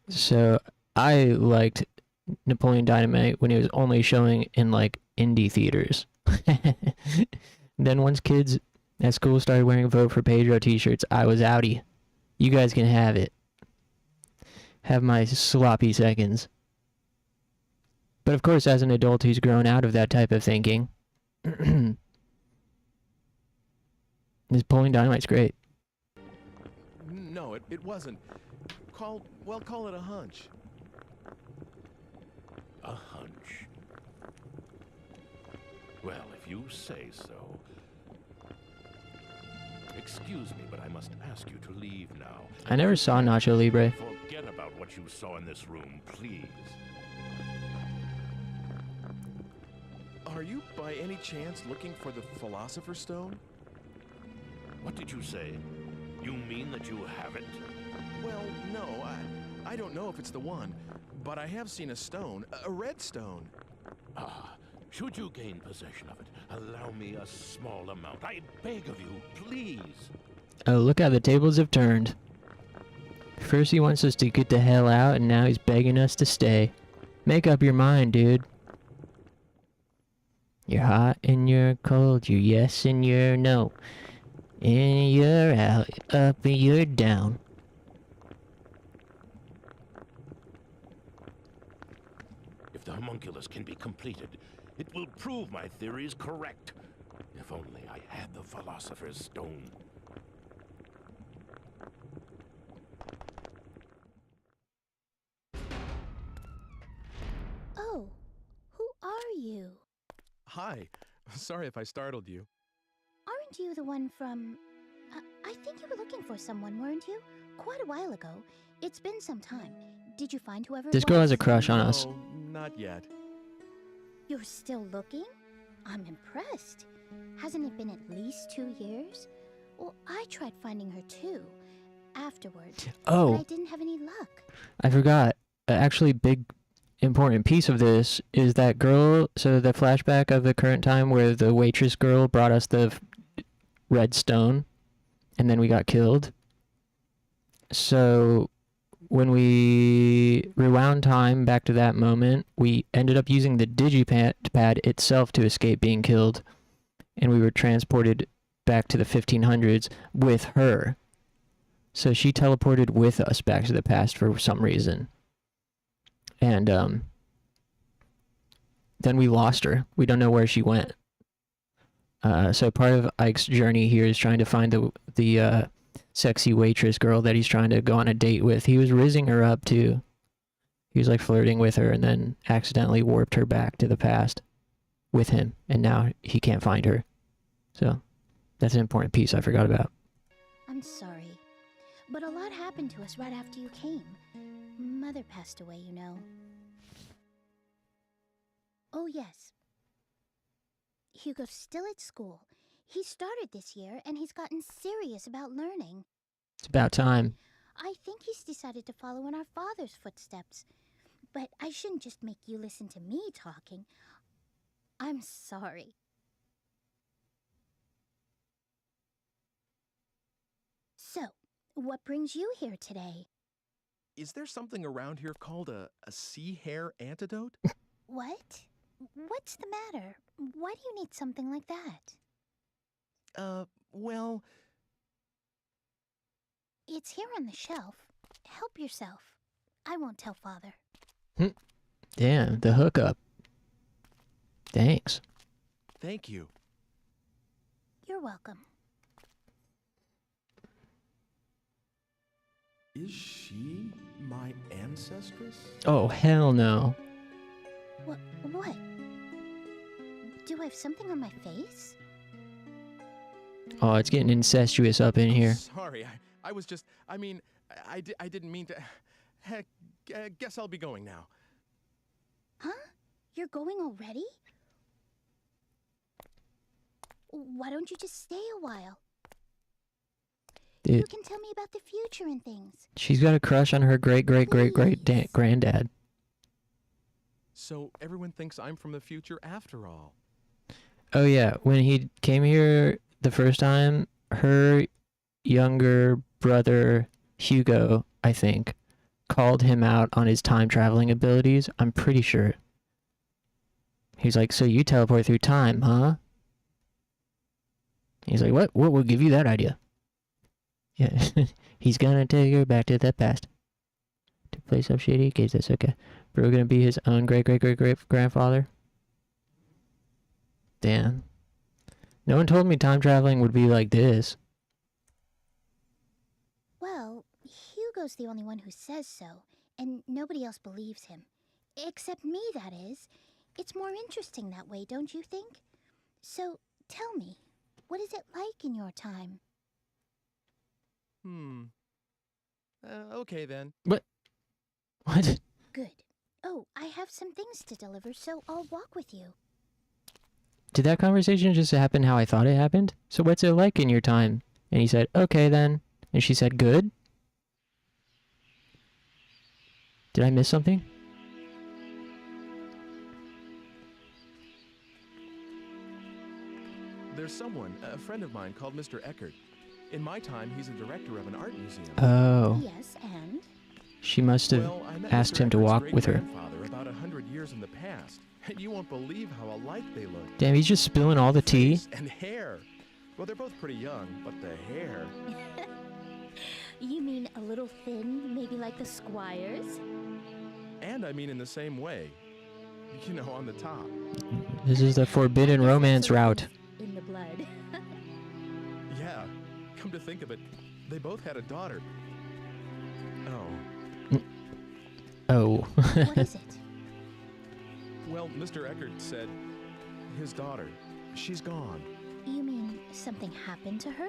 So I liked Napoleon Dynamite when it was only showing in, like, indie theaters. Then once kids at school started wearing Vote for Pedro t-shirts, I was outie. You guys can have it. Have my sloppy seconds. But of course, as an adult who's grown out of that type of thinking, Napoleon Dynamite's great.
No, it wasn't. Call it a hunch.
A hunch. Well, if you say so. Excuse me, but I must ask you to leave now.
I never saw Nacho Libre.
Forget about what you saw in this room, please.
Are you, by any chance, looking for the Philosopher's Stone?
What did you say? You mean that you have it?
Well, no, I don't know if it's the one, but I have seen a stone, a red stone.
Ah, should you gain possession of it, allow me a small amount. I beg of you, please.
Oh, look how the tables have turned. First he wants us to get the hell out, and now he's begging us to stay. Make up your mind, dude. You're hot and you're cold, you're yes and you're no. And you're out, up and you're down.
If the homunculus can be completed, it will prove my theory is correct. If only I had the Philosopher's Stone.
Oh, who are you?
Hi. Sorry if I startled you.
Aren't you the one from... I think you were looking for someone, weren't you? Quite a while ago. It's been some time. Did you find whoever
This
it
girl
was?
has a crush on us.
No, not yet.
You're still looking? I'm impressed. Hasn't it been at least 2 years? Well, I tried finding her too. Afterwards.
Oh.
But I didn't have any luck.
I forgot. Actually, big important piece of this is that girl, so the flashback of the current time where the waitress girl brought us the red stone and then we got killed. So when we rewound time back to that moment, we ended up using the digipad itself to escape being killed, and we were transported back to the 1500s with her. So she teleported with us back to the past for some reason. And then we lost her. We don't know where she went. So part of Ike's journey here is trying to find the sexy waitress girl that he's trying to go on a date with. He was rizzing her up too. He was like flirting with her and then accidentally warped her back to the past with him, and now he can't find her. So that's an important piece I forgot about.
I'm sorry, but a lot happened to us right after you came. Mother passed away, you know. Oh yes. Hugo's still at school. He started this year, and he's gotten serious about learning.
It's about time.
I think he's decided to follow in our father's footsteps. But I shouldn't just make you listen to me talking. I'm sorry. So, what brings you here today?
Is there something around here called a sea hare antidote?
What? What's the matter? Why do you need something like that?
Well...
It's here on the shelf. Help yourself. I won't tell Father.
Damn, the hookup. Thanks.
Thank you.
You're welcome.
Is she my ancestress?
Oh, hell no.
What? Do I have something on my face?
Oh, it's getting incestuous up in here.
Sorry, I was just... I mean, I didn't mean to... Heck, guess I'll be going now.
Huh? You're going already? Why don't you just stay a while? You can tell me about the future and things.
She's got a crush on her great-great-great-great-granddad.
So everyone thinks I'm from the future after all.
Oh yeah, when he came here the first time, her younger brother, Hugo, I think, called him out on his time-traveling abilities. I'm pretty sure. He's like, so you teleport through time, huh? He's like, what? What will give you that idea? Yeah, he's gonna take her back to the past. To play some shady games, that's okay. But we're gonna be his own great-great-great-great-grandfather? Damn. No one told me time traveling would be like this.
Well, Hugo's the only one who says so, and nobody else believes him. Except me, that is. It's more interesting that way, don't you think? So, tell me, what is it like in your time?
Okay then.
What?
Good. Oh, I have some things to deliver, so I'll walk with you.
Did that conversation just happen how I thought it happened? So what's it like in your time? And he said, okay then. And she said, good? Did I miss something?
There's someone, a friend of mine, called Mr. Eckert. In my time, he's a director of an art museum.
Oh.
Yes, and?
She must have asked him to walk with her.
About 100 years in the past, and you won't believe how alike they look.
Damn, he's just spilling all the tea.
And hair. Well, they're both pretty young, but the hair.
You mean a little thin, maybe like the Squires?
And I mean in the same way. You know, on the top.
This is the forbidden romance route.
In the blood.
Yeah, come to think of it, they both had a daughter.
Oh.
What is it?
Well, Mr. Eckert said his daughter, she's gone.
You mean something happened to her?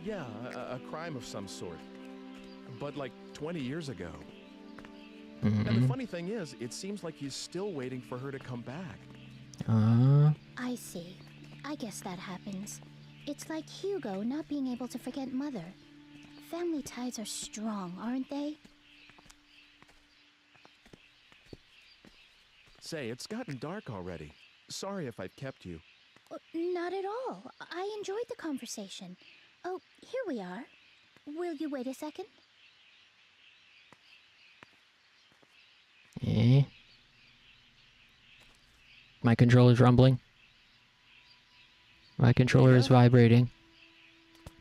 Yeah, a crime of some sort. But like 20 years ago. And the funny thing is, it seems like he's still waiting for her to come back.
I see. I guess that happens. It's like Hugo not being able to forget Mother. Family ties are strong, aren't they?
Say, it's gotten dark already. Sorry if I've kept you.
Not at all. I enjoyed the conversation. Oh, here we are. Will you wait a second?
My controller's rumbling. My controller is vibrating.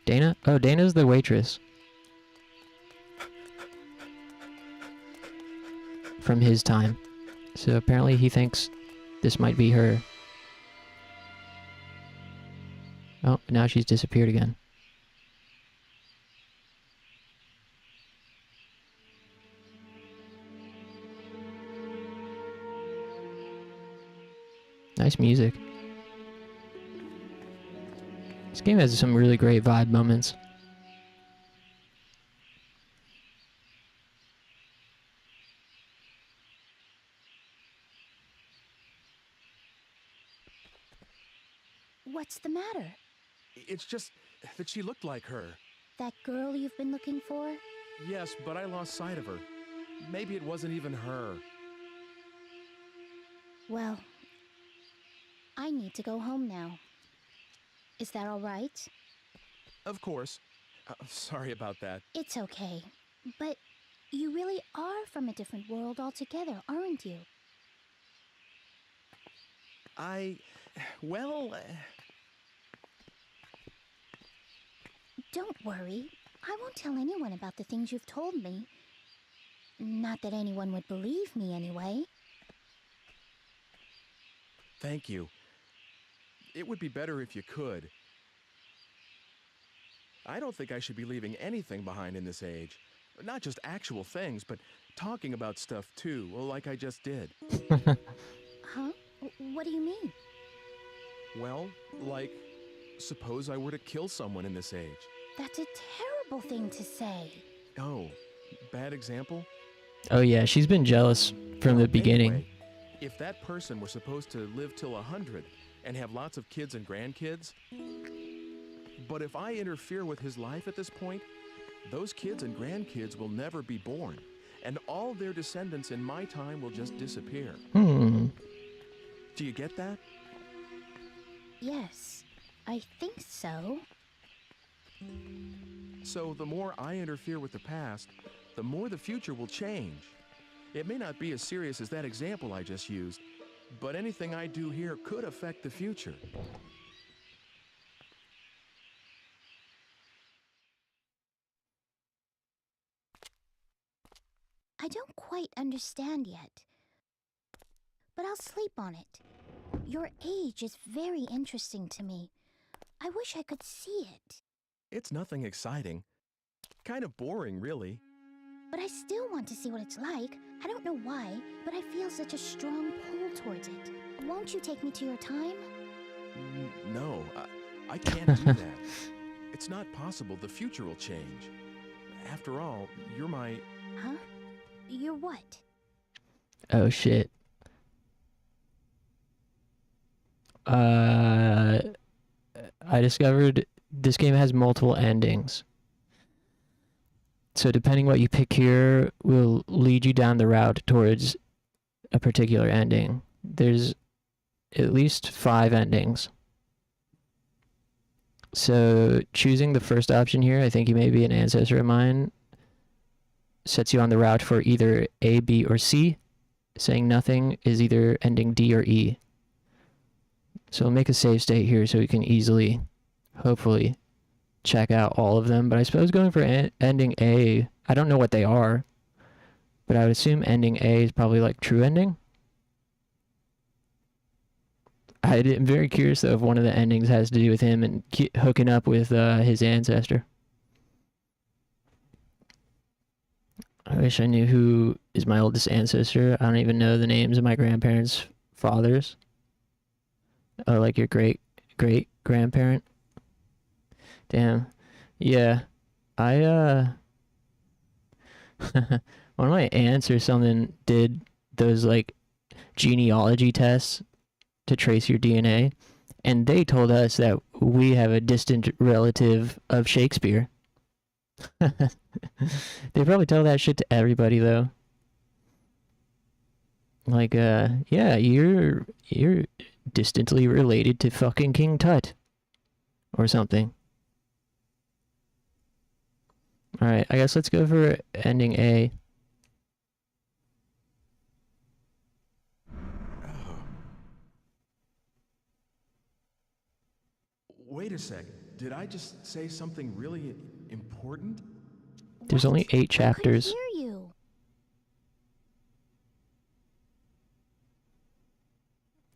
Dana? Oh, Dana's the waitress. from his time. So apparently he thinks this might be her. Oh, now she's disappeared again. Nice music. This game has some really great vibe moments.
What's the matter?
It's just that she looked like her.
That girl you've been looking for?
Yes, but I lost sight of her. Maybe it wasn't even her.
Well, I need to go home now. Is that all right?
Of course. Sorry about that.
It's okay. But you really are from a different world altogether, aren't you?
Well...
Don't worry. I won't tell anyone about the things you've told me. Not that anyone would believe me anyway.
Thank you. It would be better if you could. I don't think I should be leaving anything behind in this age. Not just actual things, but talking about stuff too, like I just did.
Huh? What do you mean?
Well, like, suppose I were to kill someone in this age.
That's a terrible thing to say.
Oh, bad example?
Oh yeah, she's been jealous from the beginning.
Anyway, if that person were supposed to live till 100 and have lots of kids and grandkids, but if I interfere with his life at this point, those kids and grandkids will never be born, and all their descendants in my time will just disappear.
Hmm.
Do you get that?
Yes, I think so.
So the more I interfere with the past, the more the future will change. It may not be as serious as that example I just used, but anything I do here could affect the future.
I don't quite understand yet, but I'll sleep on it. Your age is very interesting to me. I wish I could see it.
It's nothing exciting. Kind of boring, really.
But I still want to see what it's like. I don't know why, but I feel such a strong pull towards it. Won't you take me to your time?
No, I can't do that. It's not possible. The future will change. After all, you're my...
Huh? You're what?
Oh shit. I discovered this game has multiple endings. So depending what you pick here will lead you down the route towards a particular ending. There's at least 5 endings. So choosing the first option here, I think you may be an ancestor of mine, sets you on the route for either A, B, or C. Saying nothing is either ending D or E. So we'll make a save state here so we can easily, hopefully, check out all of them. But I suppose going for ending A, I don't know what they are, but I would assume ending A is probably like true ending. I'm very curious though if one of the endings has to do with him and hooking up with his ancestor. I wish I knew who is my oldest ancestor. I don't even know the names of my grandparents' fathers. Oh, like your great-great-grandparent? Damn. Yeah. One of my aunts or something did those, like, genealogy tests to trace your DNA, and they told us that we have a distant relative of Shakespeare. They probably tell that shit to everybody, though. Like, yeah, you're distantly related to fucking King Tut. Or something. Alright, I guess let's go for ending A.
Wait a sec. Did I just say something really important?
There's only 8 chapters.
I couldn't hear you.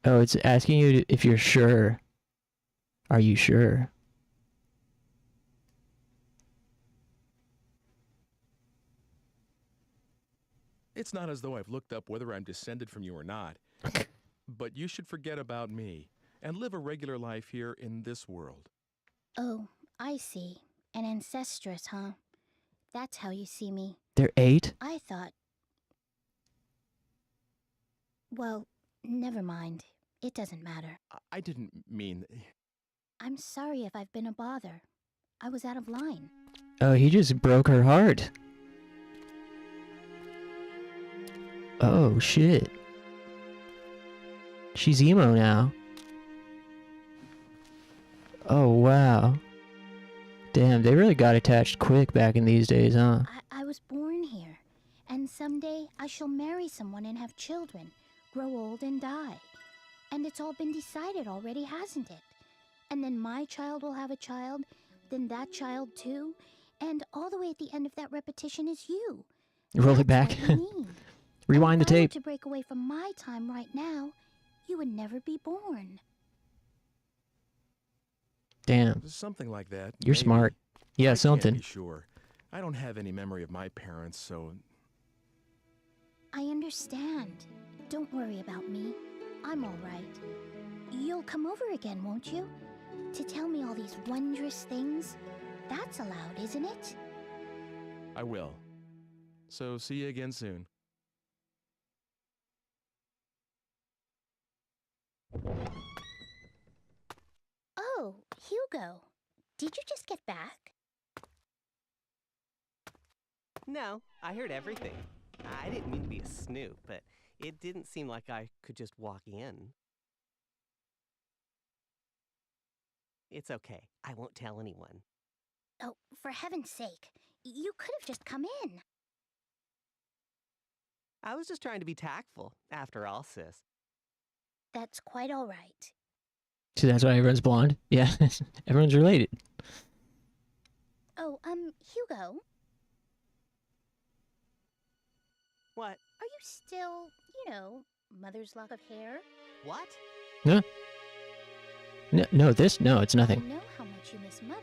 Oh, it's asking you if you're sure. Are you sure?
It's not as though I've looked up whether I'm descended from you or not. But you should forget about me and live a regular life here in this world.
Oh, I see. An ancestress, huh? That's how you see me.
They're 8?
I thought... Well, never mind. It doesn't matter.
I didn't mean...
I'm sorry if I've been a bother. I was out of line.
Oh, he just broke her heart. Oh, shit. She's emo now. Oh, wow. Damn, they really got attached quick back in these days, huh?
I was born here. And someday I shall marry someone and have children, grow old and die. And it's all been decided already, hasn't it? And then my child will have a child, then that child too, and all the way at the end of that repetition is you.
Roll it back. Rewind the
If I were
tape.
to break away from my time right now, you would never be born.
Damn.
Something like that.
You're
maybe.
smart. Yeah,
I
something.
Can't be sure. I don't have any memory of my parents, so...
I understand. Don't worry about me. I'm all right. You'll come over again, won't you? To tell me all these wondrous things? That's allowed, isn't it?
I will. So see you again soon.
Oh, Hugo. Did you just get back?
No, I heard everything. I didn't mean to be a snoop, but it didn't seem like I could just walk in. It's okay. I won't tell anyone.
Oh, for heaven's sake. You could have just come in.
I was just trying to be tactful, after all, sis.
That's quite all right.
So that's why everyone's blonde? Yeah, everyone's related.
Oh, Hugo,
What?
are you still, mother's lock of hair?
What?
No. No, it's
I
nothing.
know how much you miss mother,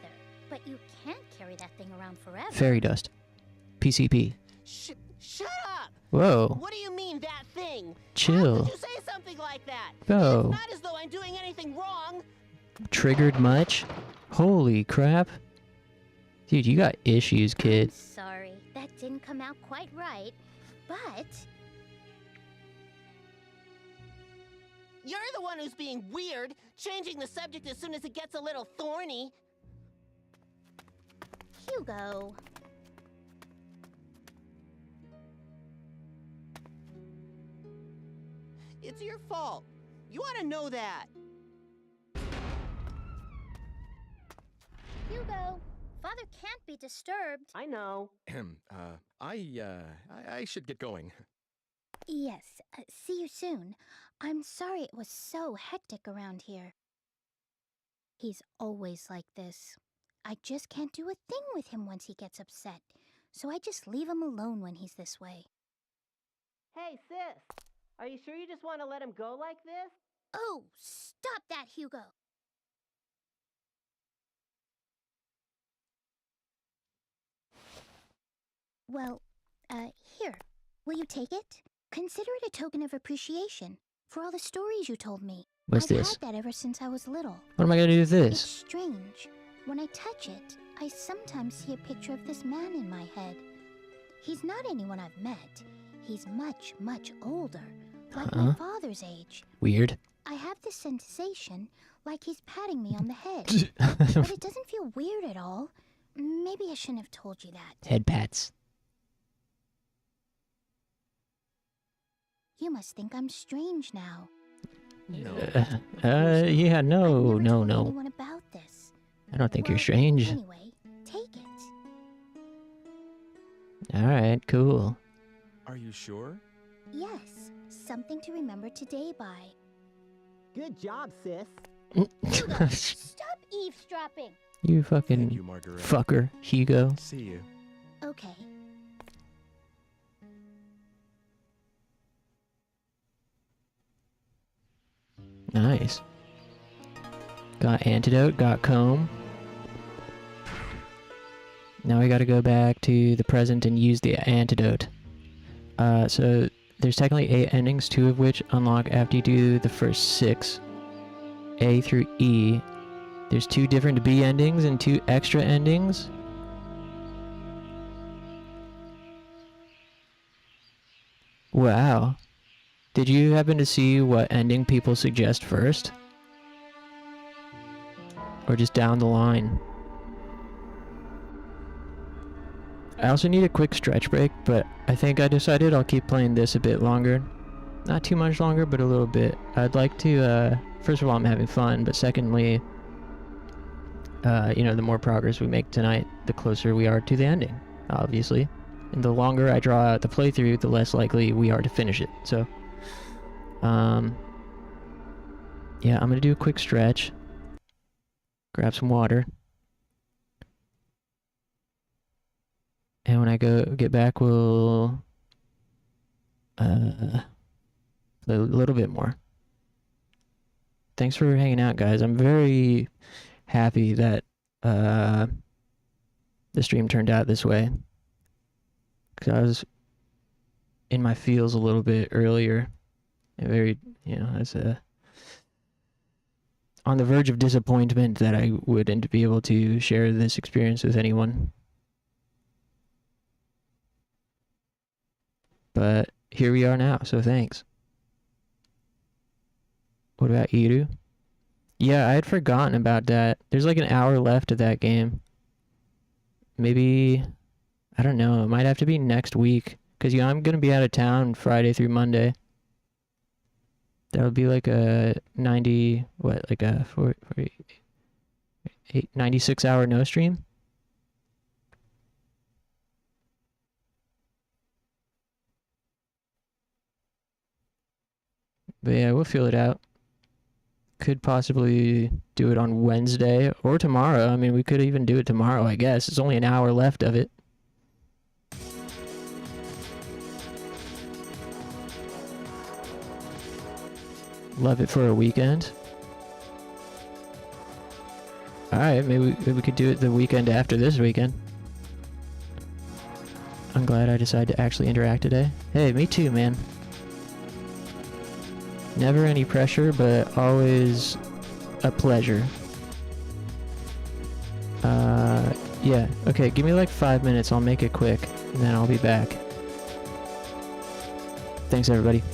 but you can't carry that thing around forever.
Fairy dust. PCP.
Shut up!
Whoa.
What do you mean, that thing?
Chill.
How could you say something like that?
Go.
It's not as though I'm doing anything wrong.
Triggered much? Holy crap. Dude, you got issues, kid.
Sorry, that didn't come out quite right, but...
You're the one who's being weird, changing the subject as soon as it gets a little thorny.
Hugo...
It's your fault. You ought to know that.
Hugo, Father can't be disturbed.
I know.
I should get going.
Yes, see you soon. I'm sorry it was so hectic around here. He's always like this. I just can't do a thing with him once he gets upset, so I just leave him alone when he's this way.
Hey, sis. Are you sure you just want to let him go like this?
Oh, stop that, Hugo. Well, here. Will you take it? Consider it a token of appreciation for all the stories you told me.
What's
I've
this?
had that ever since I was little.
What am I gonna do with
It's
this?
strange. When I touch it, I sometimes see a picture of this man in my head. He's not anyone I've met. He's much, much older, like my father's age.
Weird.
I have this sensation like he's patting me on the head. But it doesn't feel weird at all. Maybe I shouldn't have told you that.
Head pats.
You must think I'm strange now.
No.
Yeah, no.
Anyone about this.
I don't think you're
Well,
strange.
Anyway, take it.
Alright, cool.
Are you sure?
Yes, something to remember today by.
Good job, sis.
Stop eavesdropping.
You fucking
Thank you, Margaret.
fucker, Hugo.
See you.
Okay.
Nice. Got antidote, got comb. Now we gotta go back to the present and use the antidote. So there's technically 8 endings, 2 of which unlock after you do the first 6. A through E. There's 2 different B endings and 2 extra endings. Wow. Did you happen to see what ending people suggest first? Or just down the line? I also need a quick stretch break, but I think I decided I'll keep playing this a bit longer. Not too much longer, but a little bit. I'd like to, first of all, I'm having fun, but secondly, you know, the more progress we make tonight, the closer we are to the ending, obviously. And the longer I draw out the playthrough, the less likely we are to finish it. So, yeah, I'm gonna do a quick stretch. Grab some water. And when I get back, we'll play a little bit more. Thanks for hanging out, guys. I'm very happy that the stream turned out this way. Because I was in my feels a little bit earlier. And very, you know, as on the verge of disappointment that I wouldn't be able to share this experience with anyone. But here we are now, so thanks. What about Iru? Yeah, I had forgotten about that. There's like an hour left of that game. Maybe, I don't know, it might have to be next week. Because, you know, I'm going to be out of town Friday through Monday. That'll be like a 96 hour no stream? But yeah, we'll feel it out. Could possibly do it on Wednesday or tomorrow. I mean, we could even do it tomorrow, I guess. It's only an hour left of it. Love it for a weekend. Alright, maybe we could do it the weekend after this weekend. I'm glad I decided to actually interact today. Hey, me too, man. Never any pressure, but always a pleasure. Yeah, okay, give me like 5 minutes, I'll make it quick, and then I'll be back. Thanks, everybody.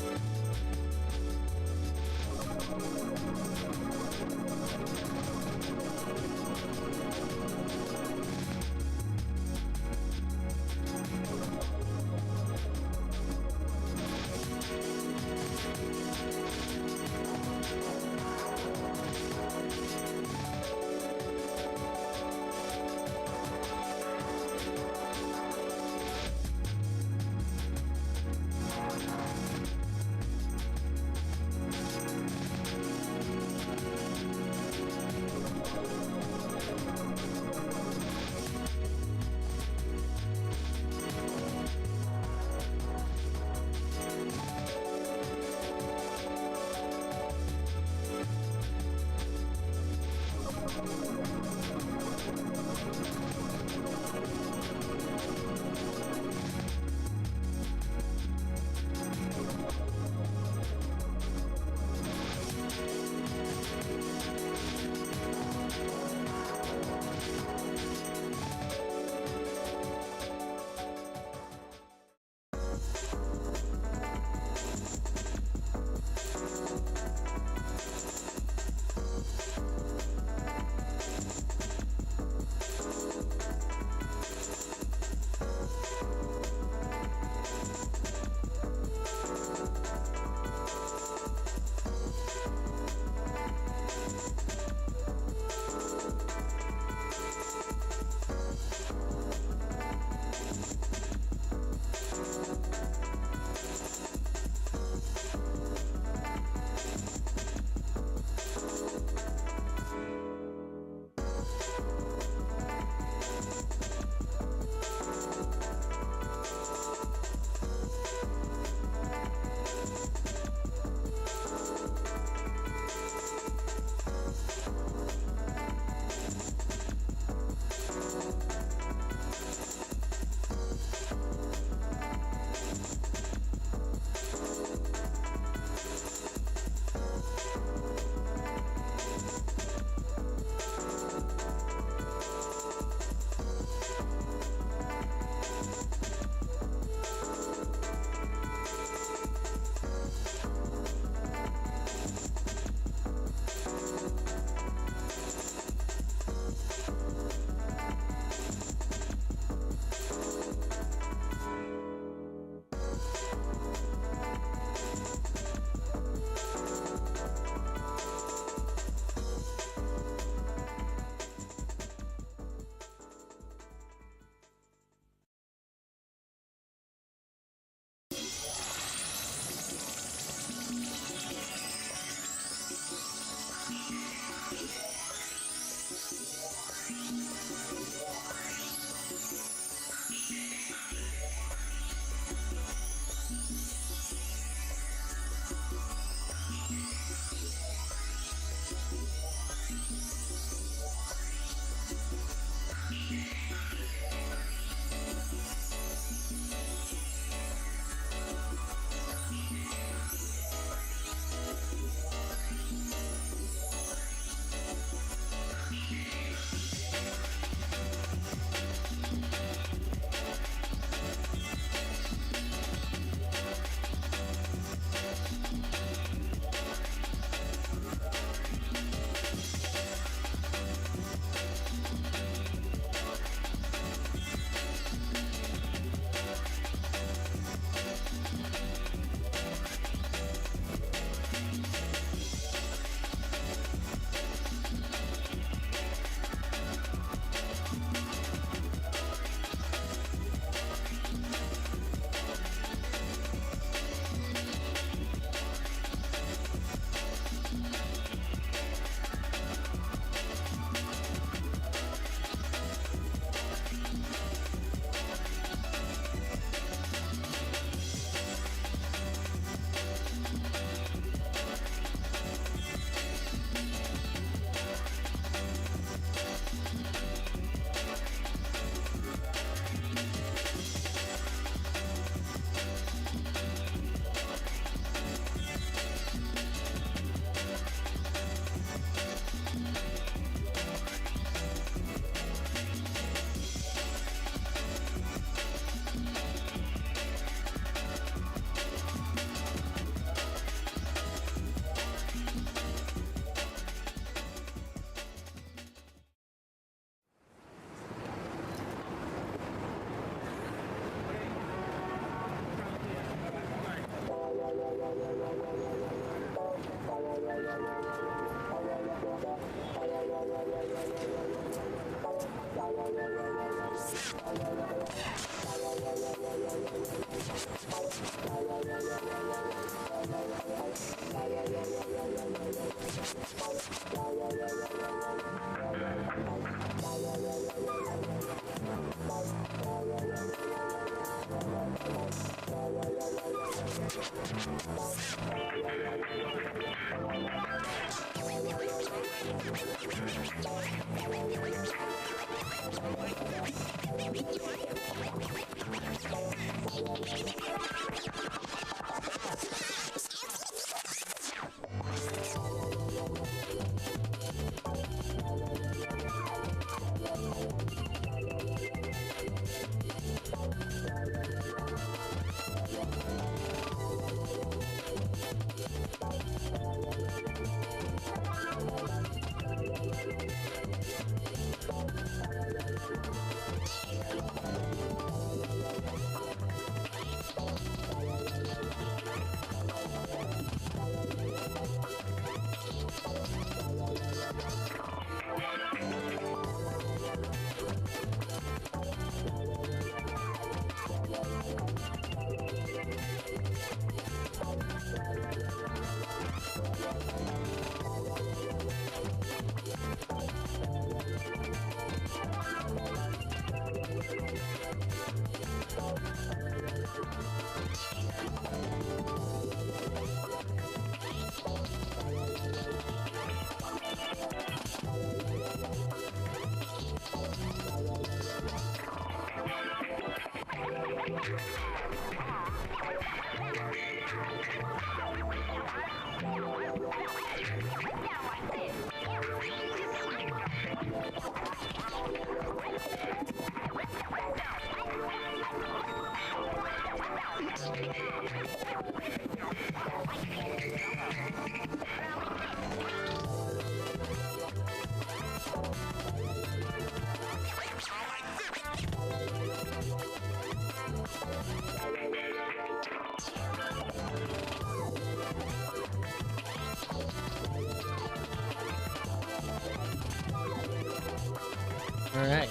All right.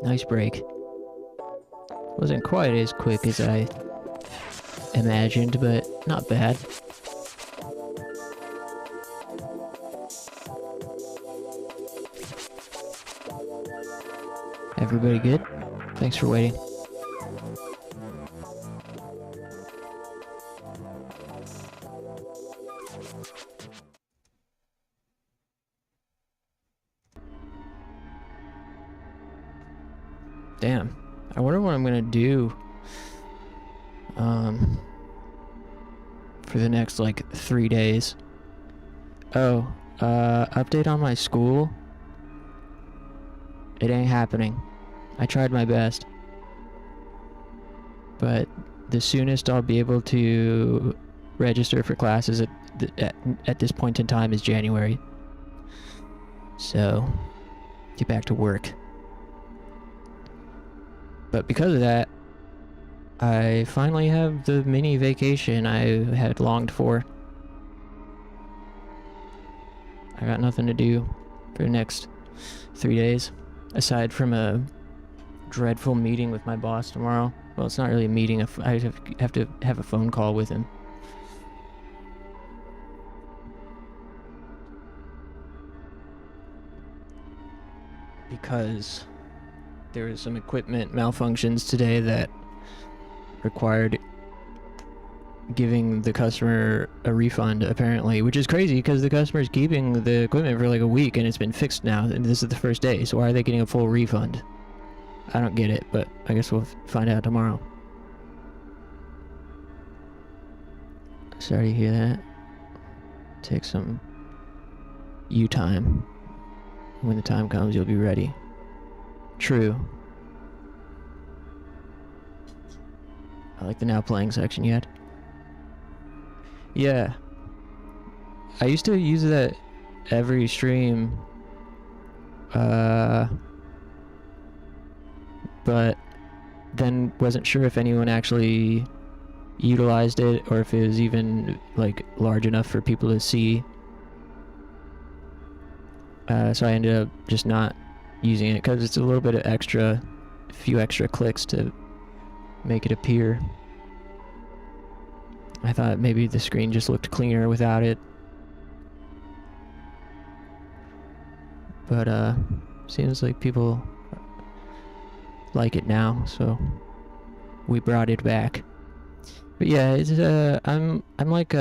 Nice break. Wasn't quite as quick as I imagined, but not bad. Everybody good? Thanks for waiting. Damn. I wonder what I'm gonna do for the next like 3 days. Oh, update on my school. It ain't happening. I tried my best. But the soonest I'll be able to register for classes at this point in time is January. So, get back to work. But because of that, I finally have the mini vacation I had longed for. I got nothing to do for the next 3 days, aside from a dreadful meeting with my boss tomorrow. Well, it's not really a meeting, I have to have a phone call with him. Because there was some equipment malfunctions today that required giving the customer a refund, apparently, which is crazy because the customer's keeping the equipment for like a week and it's been fixed now, and this is the first day, so why are they getting a full refund? I don't get it, but I guess we'll find out tomorrow. Sorry to hear that. Take some you time. When the time comes, you'll be ready. True. I like the now playing section you had. Yeah. I used to use that every stream. But then wasn't sure if anyone actually utilized it or if it was even like large enough for people to see. So I ended up just not using it because it's a little bit of extra a few extra clicks to make it appear. I thought maybe the screen just looked cleaner without it. But seems like people like it now, so we brought it back. But yeah, it's I'm like you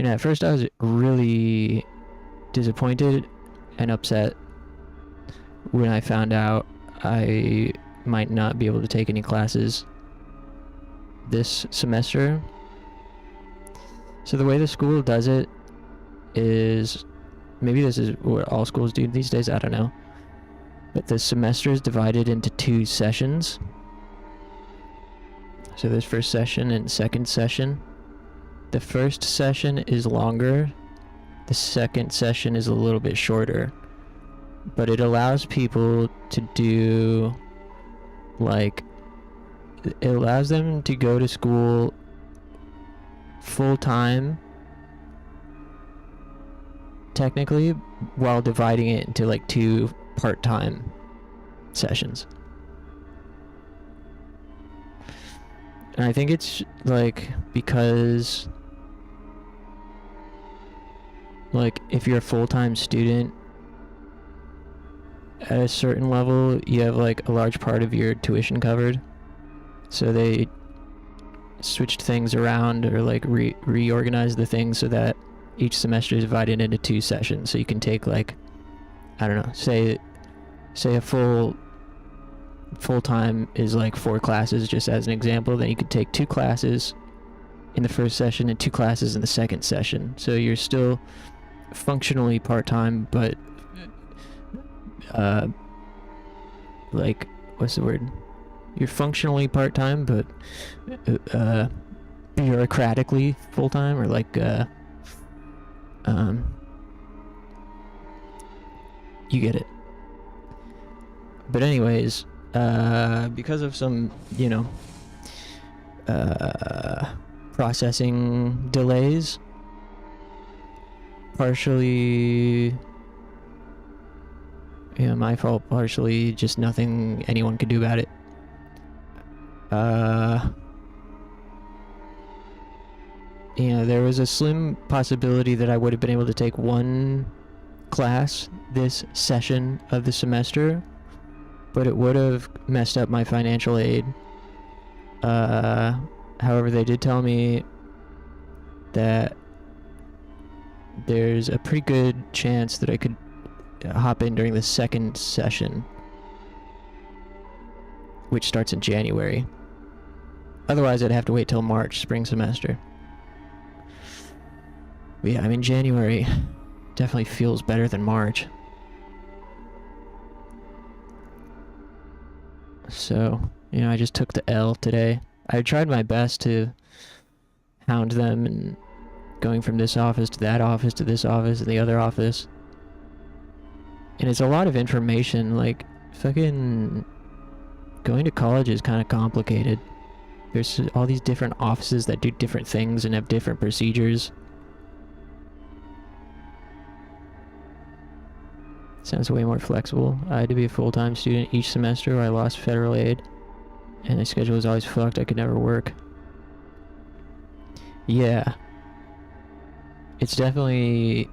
know, at first I was really disappointed and upset when I found out I might not be able to take any classes this semester. So the way the school does it is, maybe this is what all schools do these days, I don't know, but the semester is divided into 2 sessions. So there's first session and second session. The first session is longer, the second session is a little bit shorter, but it allows people to do, like, it allows them to go to school full-time, technically, while dividing it into like 2 part-time sessions. And I think it's like because, like, if you're a full-time student at a certain level, you have like a large part of your tuition covered. So they switched things around, or like reorganized the things so that each semester is divided into 2 sessions. So you can take, like, I don't know, say a full-time is like 4 classes, just as an example. Then you could take 2 classes in the first session and 2 classes in the second session. So you're still functionally part-time, but like, what's the word? You're functionally part-time, but bureaucratically full-time, or like you get it. But anyways, because of some, you know, processing delays, partially, yeah, my fault, partially just nothing anyone could do about it. You know, there was a slim possibility that I would have been able to take 1 class this session of the semester, but it would have messed up my financial aid. However, they did tell me that there's a pretty good chance that I could hop in during the second session, which starts in January. Otherwise, I'd have to wait till March, spring semester. But yeah, I mean, January definitely feels better than March. So, you know, I just took the L today. I tried my best to hound them, and going from this office to that office to this office and the other office. And it's a lot of information, like, fucking going to college is kind of complicated. There's all these different offices that do different things and have different procedures. Sounds way more flexible. I had to be a full-time student each semester, or I lost federal aid, and the schedule was always fucked. I could never work. Yeah. It's definitely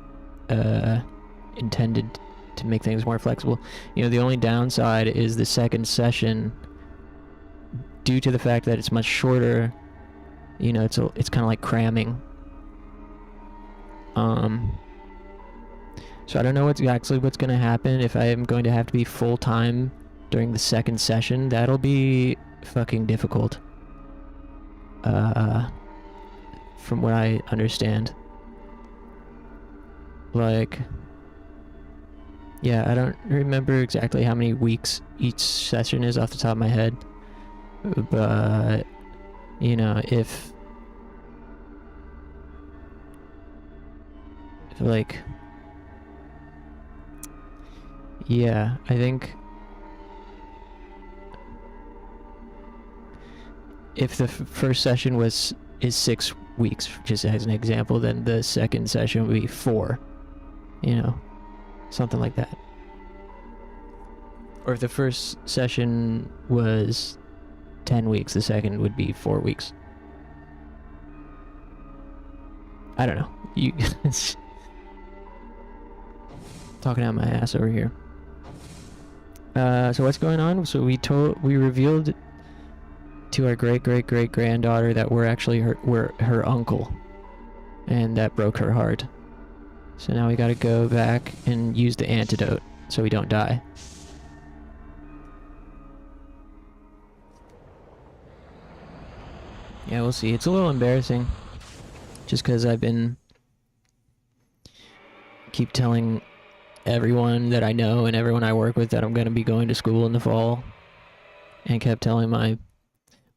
intended to make things more flexible. You know, the only downside is the second session, due to the fact that it's much shorter. You know, it's kind of like cramming. So I don't know what's going to happen if I am going to have to be full-time during the second session. That'll be fucking difficult. From what I understand. Like, yeah, I don't remember exactly how many weeks each session is off the top of my head. But, you know, if like, yeah, I think if the first session is 6 weeks, just as an example, then the second session would be 4. You know, something like that. Or if the first session was 10 weeks, the second would be 4 weeks. I don't know. You talking out my ass over here. So what's going on? So we revealed to our great granddaughter that we're actually her uncle, and that broke her heart. So now we gotta go back and use the antidote so we don't die. Yeah, we'll see. It's a little embarrassing, just because I've been keep telling everyone that I know and everyone I work with that I'm gonna be going to school in the fall, and kept telling my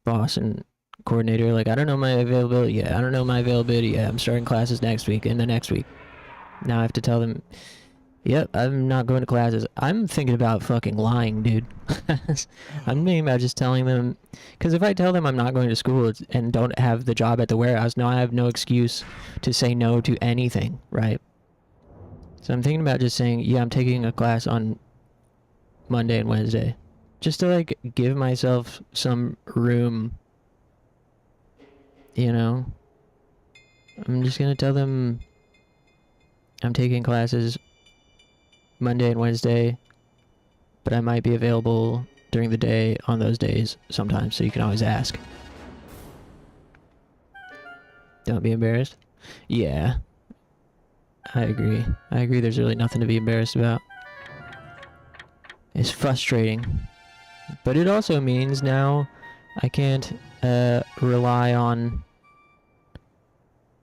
boss and coordinator, like, I don't know my availability yet. I don't know my availability yet. I'm starting classes next week and the next week. Now I have to tell them, yep, I'm not going to classes. I'm thinking about fucking lying, dude. I'm thinking about just telling them, because if I tell them I'm not going to school and don't have the job at the warehouse, now I have no excuse to say no to anything, right? So I'm thinking about just saying, yeah, I'm taking a class on Monday and Wednesday, just to like give myself some room, you know? I'm just gonna tell them I'm taking classes Monday and Wednesday, but I might be available during the day on those days sometimes, so you can always ask. Don't be embarrassed. Yeah, I agree. I agree there's really nothing to be embarrassed about. It's frustrating. But it also means now I can't rely on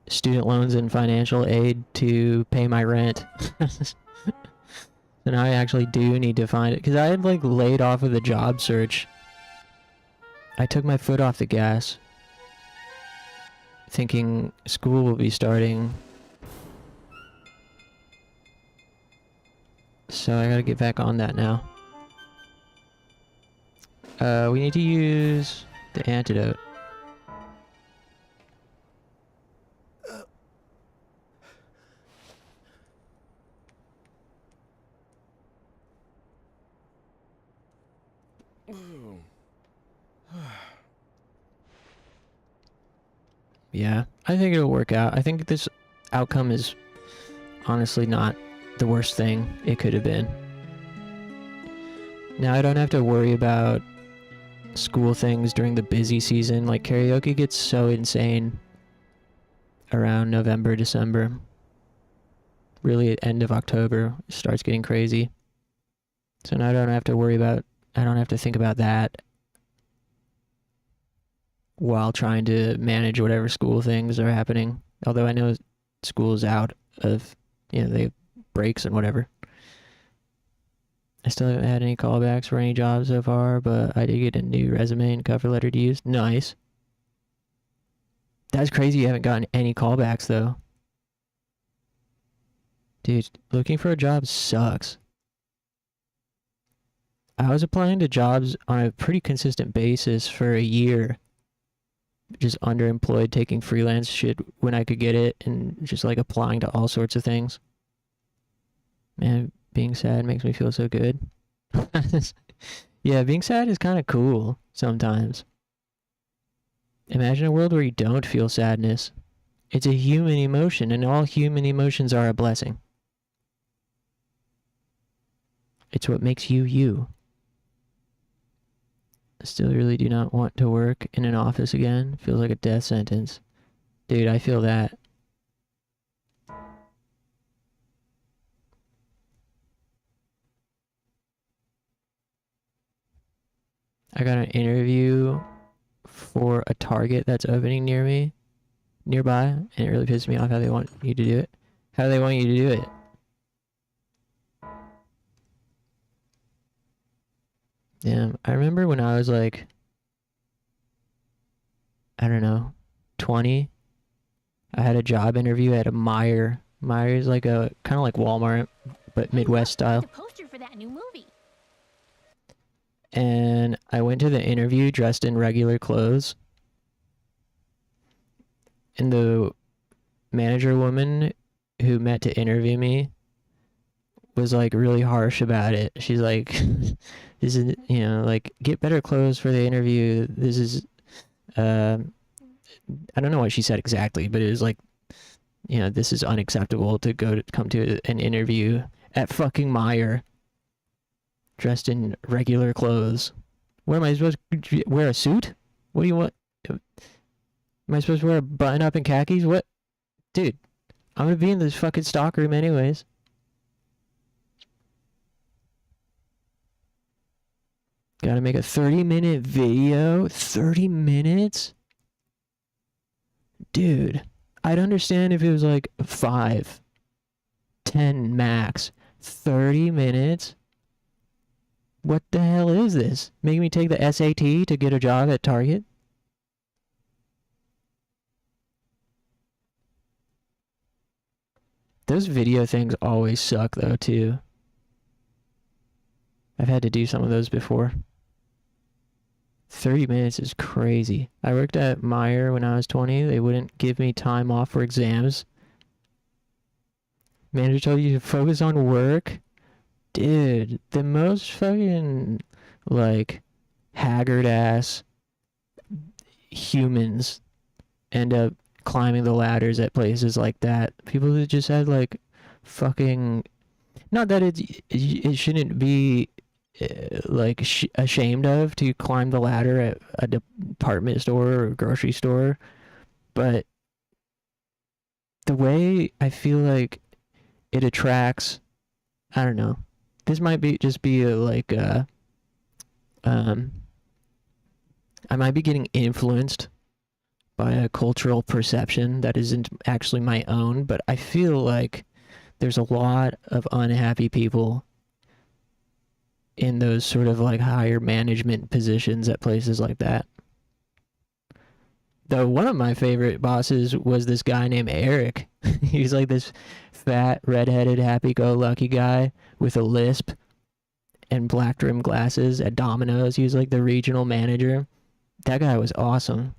student loans and financial aid to pay my rent. So now I actually do need to find it, because I had like laid off of the job search. I took my foot off the gas, thinking school will be starting. So I gotta get back on that now. We need to use the antidote. Yeah, I think it'll work out. I think this outcome is honestly not the worst thing it could have been. Now I don't have to worry about school things during the busy season. Like, karaoke gets so insane around November, December. Really at end of October, it starts getting crazy. So now I don't have to think about that while trying to manage whatever school things are happening. Although I know school's out of, they have breaks and whatever. I still haven't had any callbacks for any jobs so far, but I did get a new resume and cover letter to use. Nice. That's crazy you haven't gotten any callbacks, though. Dude, looking for a job sucks. I was applying to jobs on a pretty consistent basis for a year. Just underemployed, taking freelance shit when I could get it, and just like applying to all sorts of things. Man, being sad makes me feel so good. Yeah, being sad is kind of cool sometimes. Imagine a world where you don't feel sadness. It's a human emotion, and all human emotions are a blessing. It's what makes you you. I still really do not want to work in an office again. Feels like a death sentence. Dude, I feel that. I got an interview for a Target that's opening nearby, and it really pisses me off how they want you to do it. How do they want you to do it? Damn, I remember when I was like, I don't know, 20, I had a job interview at a Meijer. Meijer is like a, kind of like Walmart, but Midwest style.
The poster for that new movie.
And I went to the interview dressed in regular clothes. And the manager woman who met to interview me was like really harsh about it. She's like, This is, you know, like, get better clothes for the interview. This is, I don't know what she said exactly, but it was like, you know, this is unacceptable to come to an interview at fucking Meijer dressed in regular clothes. What am I supposed to wear, a suit? What do you want? Am I supposed to wear a button up and khakis? What? Dude, I'm gonna be in this fucking stock room anyways. Gotta make a 30-minute video? 30 minutes? Dude, I'd understand if it was like 5, 10 max. 30 minutes? What the hell is this? Making me take the SAT to get a job at Target? Those video things always suck though too. I've had to do some of those before. 30 minutes is crazy. I worked at Meijer when I was 20. They wouldn't give me time off for exams. Manager told you to focus on work. Dude, the most fucking, like, haggard-ass humans end up climbing the ladders at places like that. People that just had, like, fucking... Not that it shouldn't be, like, ashamed of to climb the ladder at a department store or a grocery store, but the way I feel like it attracts... I don't know. This might be just be like I might be getting influenced by a cultural perception that isn't actually my own, but I feel like there's a lot of unhappy people in those sort of like higher management positions at places like that. Though one of my favorite bosses was this guy named Eric. He's like this fat, redheaded, happy-go-lucky guy with a lisp and black-rimmed glasses at Domino's. He was like the regional manager. That guy was awesome.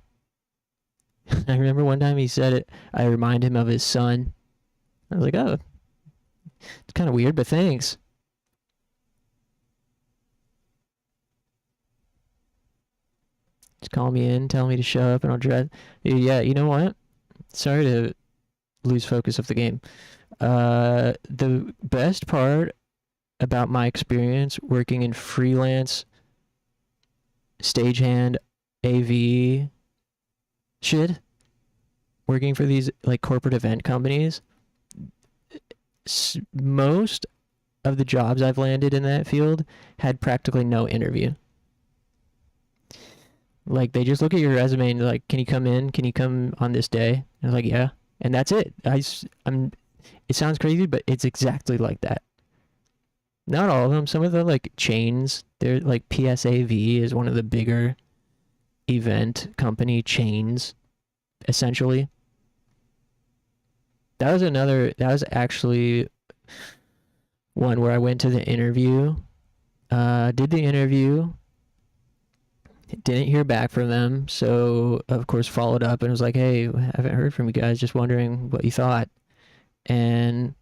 I remember one time he said it, I remind him of his son. I was like, oh, it's kind of weird, but thanks. Just call me in, tell me to show up, and I'll dress. Yeah, you know what? Sorry to lose focus of the game. The best part about my experience working in freelance stagehand AV shit, working for these like corporate event companies, most of the jobs I've landed in that field had practically no interview. Like, they just look at your resume and they're like, can you come in? Can you come on this day? And I was like, yeah. And that's it. It sounds crazy, but it's exactly like that. Not all of them. Some of the, like, chains, they're like PSAV is one of the bigger event company chains, essentially. That was actually one where I went to the interview, did the interview, didn't hear back from them, so of course followed up and was like, hey, haven't heard from you guys, just wondering what you thought. And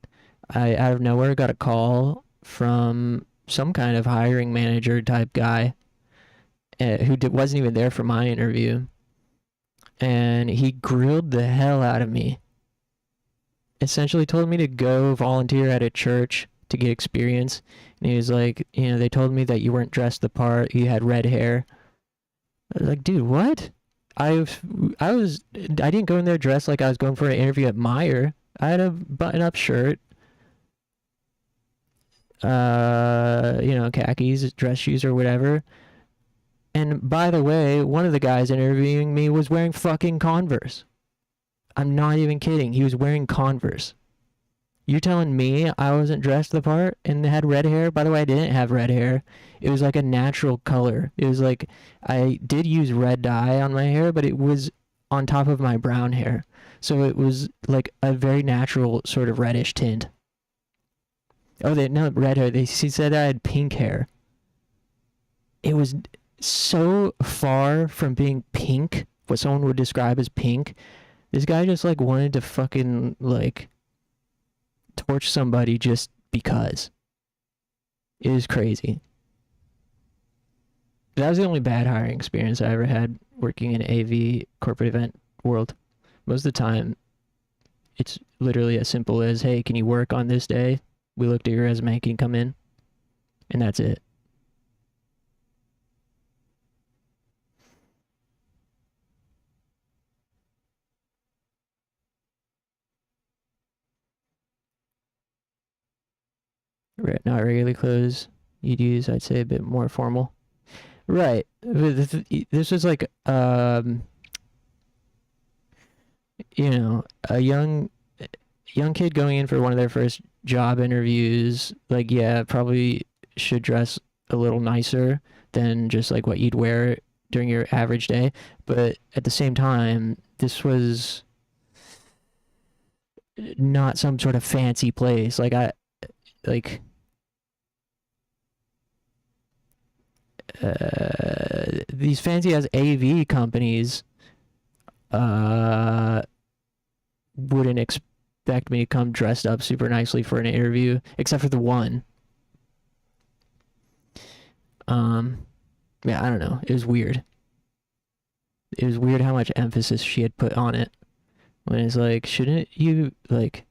I, out of nowhere, got a call from some kind of hiring manager type guy who wasn't even there for my interview, and he grilled the hell out of me. Essentially told me to go volunteer at a church to get experience, and he was like, you know, they told me that you weren't dressed the part, you had red hair. I was like, dude, what? I didn't go in there dressed like I was going for an interview at Meijer. I had a button-up shirt, you know, khakis, dress shoes or whatever. And by the way, one of the guys interviewing me was wearing fucking Converse. I'm not even kidding. He was wearing Converse. You're telling me I wasn't dressed the part and had red hair? By the way, I didn't have red hair. It was like a natural color. It was like, I did use red dye on my hair, but it was on top of my brown hair. So it was like a very natural sort of reddish tint. Oh, not red hair. He said I had pink hair. It was so far from being pink, what someone would describe as pink. This guy just like wanted to fucking like torch somebody just because. It was crazy. That was the only bad hiring experience I ever had working in AV corporate event world. Most of the time, it's literally as simple as, hey, can you work on this day? We looked at your resume, can you come in? And that's it. Not regularly clothes. You'd use, I'd say, a bit more formal. Right. This was like, you know, a young kid going in for one of their first job interviews. Like, yeah, probably should dress a little nicer than just like what you'd wear during your average day. But at the same time, this was not some sort of fancy place. These fancy ass AV companies wouldn't expect me to come dressed up super nicely for an interview, except for the one. Yeah, I don't know. It was weird. It was weird how much emphasis she had put on it. When it's like, shouldn't you, like,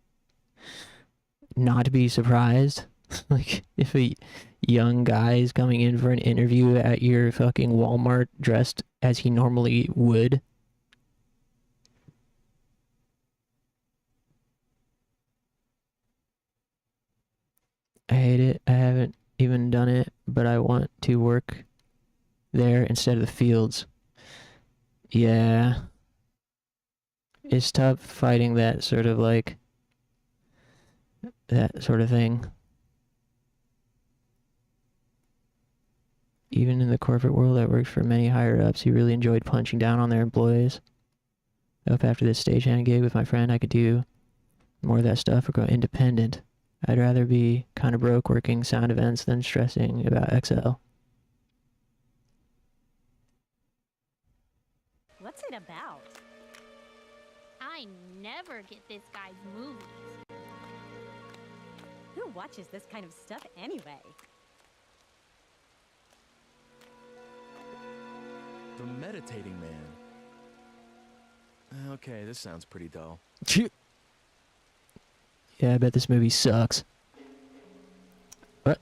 not be surprised? Like, if a young guy is coming in for an interview at your fucking Walmart dressed as he normally would. I hate it. I haven't even done it, but I want to work there instead of the fields. Yeah. It's tough fighting that sort of like, that sort of thing. Even in the corporate world, I worked for many higher-ups who really enjoyed punching down on their employees. I hope after this stagehand gig with my friend, I could do more of that stuff or go independent. I'd rather be kind of broke working sound events than stressing about XL.
What's it about?
I never get this guy's movies.
Who watches this kind of stuff anyway?
The Meditating Man. Okay, this sounds pretty dull.
Yeah, I bet this movie sucks. What?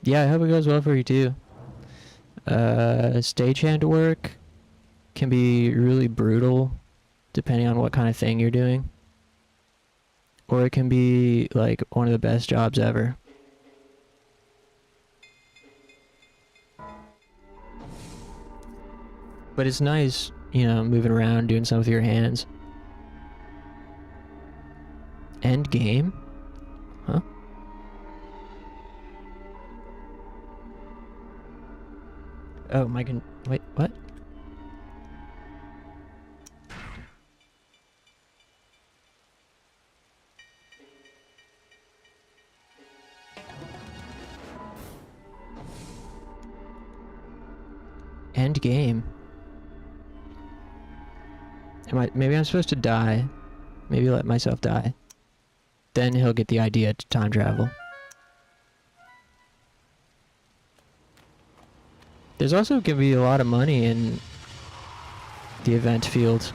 Yeah, I hope it goes well for you too. Stagehand work can be really brutal depending on what kind of thing you're doing. Or it can be like one of the best jobs ever. But it's nice, you know, moving around, doing something with your hands. End game? Huh? Oh, wait, what? End game. Maybe I'm supposed to die. Maybe let myself die. Then he'll get the idea to time travel. There's also gonna be a lot of money in the event field.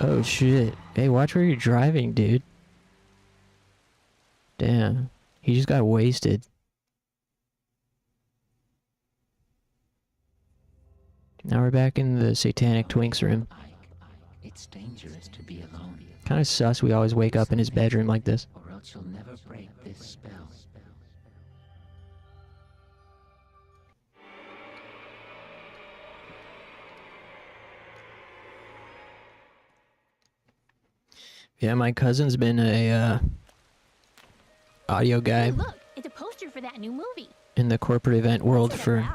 Oh shit. Hey, watch where you're driving, dude. Damn. He just got wasted. Now we're back in the satanic twinks room.
It's dangerous to be alone.
Kind of sus we always wake up in his bedroom like this.
Or else you'll never break this spell.
Yeah, my cousin's been a audio guy
Hey, look, it's a poster for that new movie.
in the corporate event world for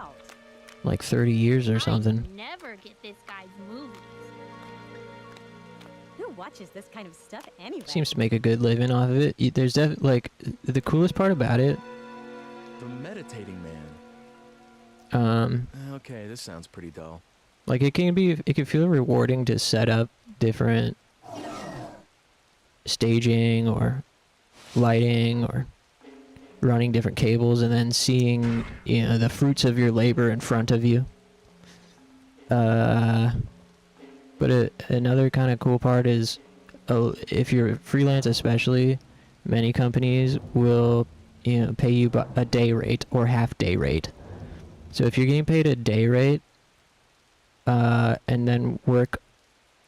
like 30 years or something.
Never get this guy's movies.
Who watches this kind of stuff anyway?
Seems to make a good living off of it. There's definitely, like, the coolest part about it.
The Meditating Man. Okay, this sounds pretty dull.
Like, it can feel rewarding to set up different staging or lighting or running different cables, and then seeing, you know, the fruits of your labor in front of you. But another kind of cool part is, if you're freelance especially, many companies will, you know, pay you a day rate or half day rate. So if you're getting paid a day rate, and then work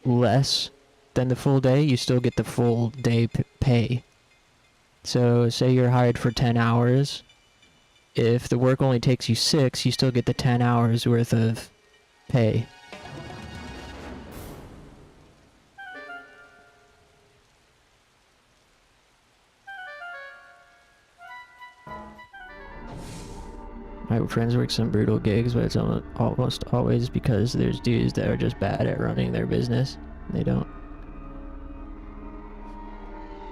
less than the full day, you still get the full day pay. So say you're hired for 10 hours. If the work only takes you 6, you still get the 10 hours worth of pay. My friends work some brutal gigs, but it's almost always because there's dudes that are just bad at running their business. They don't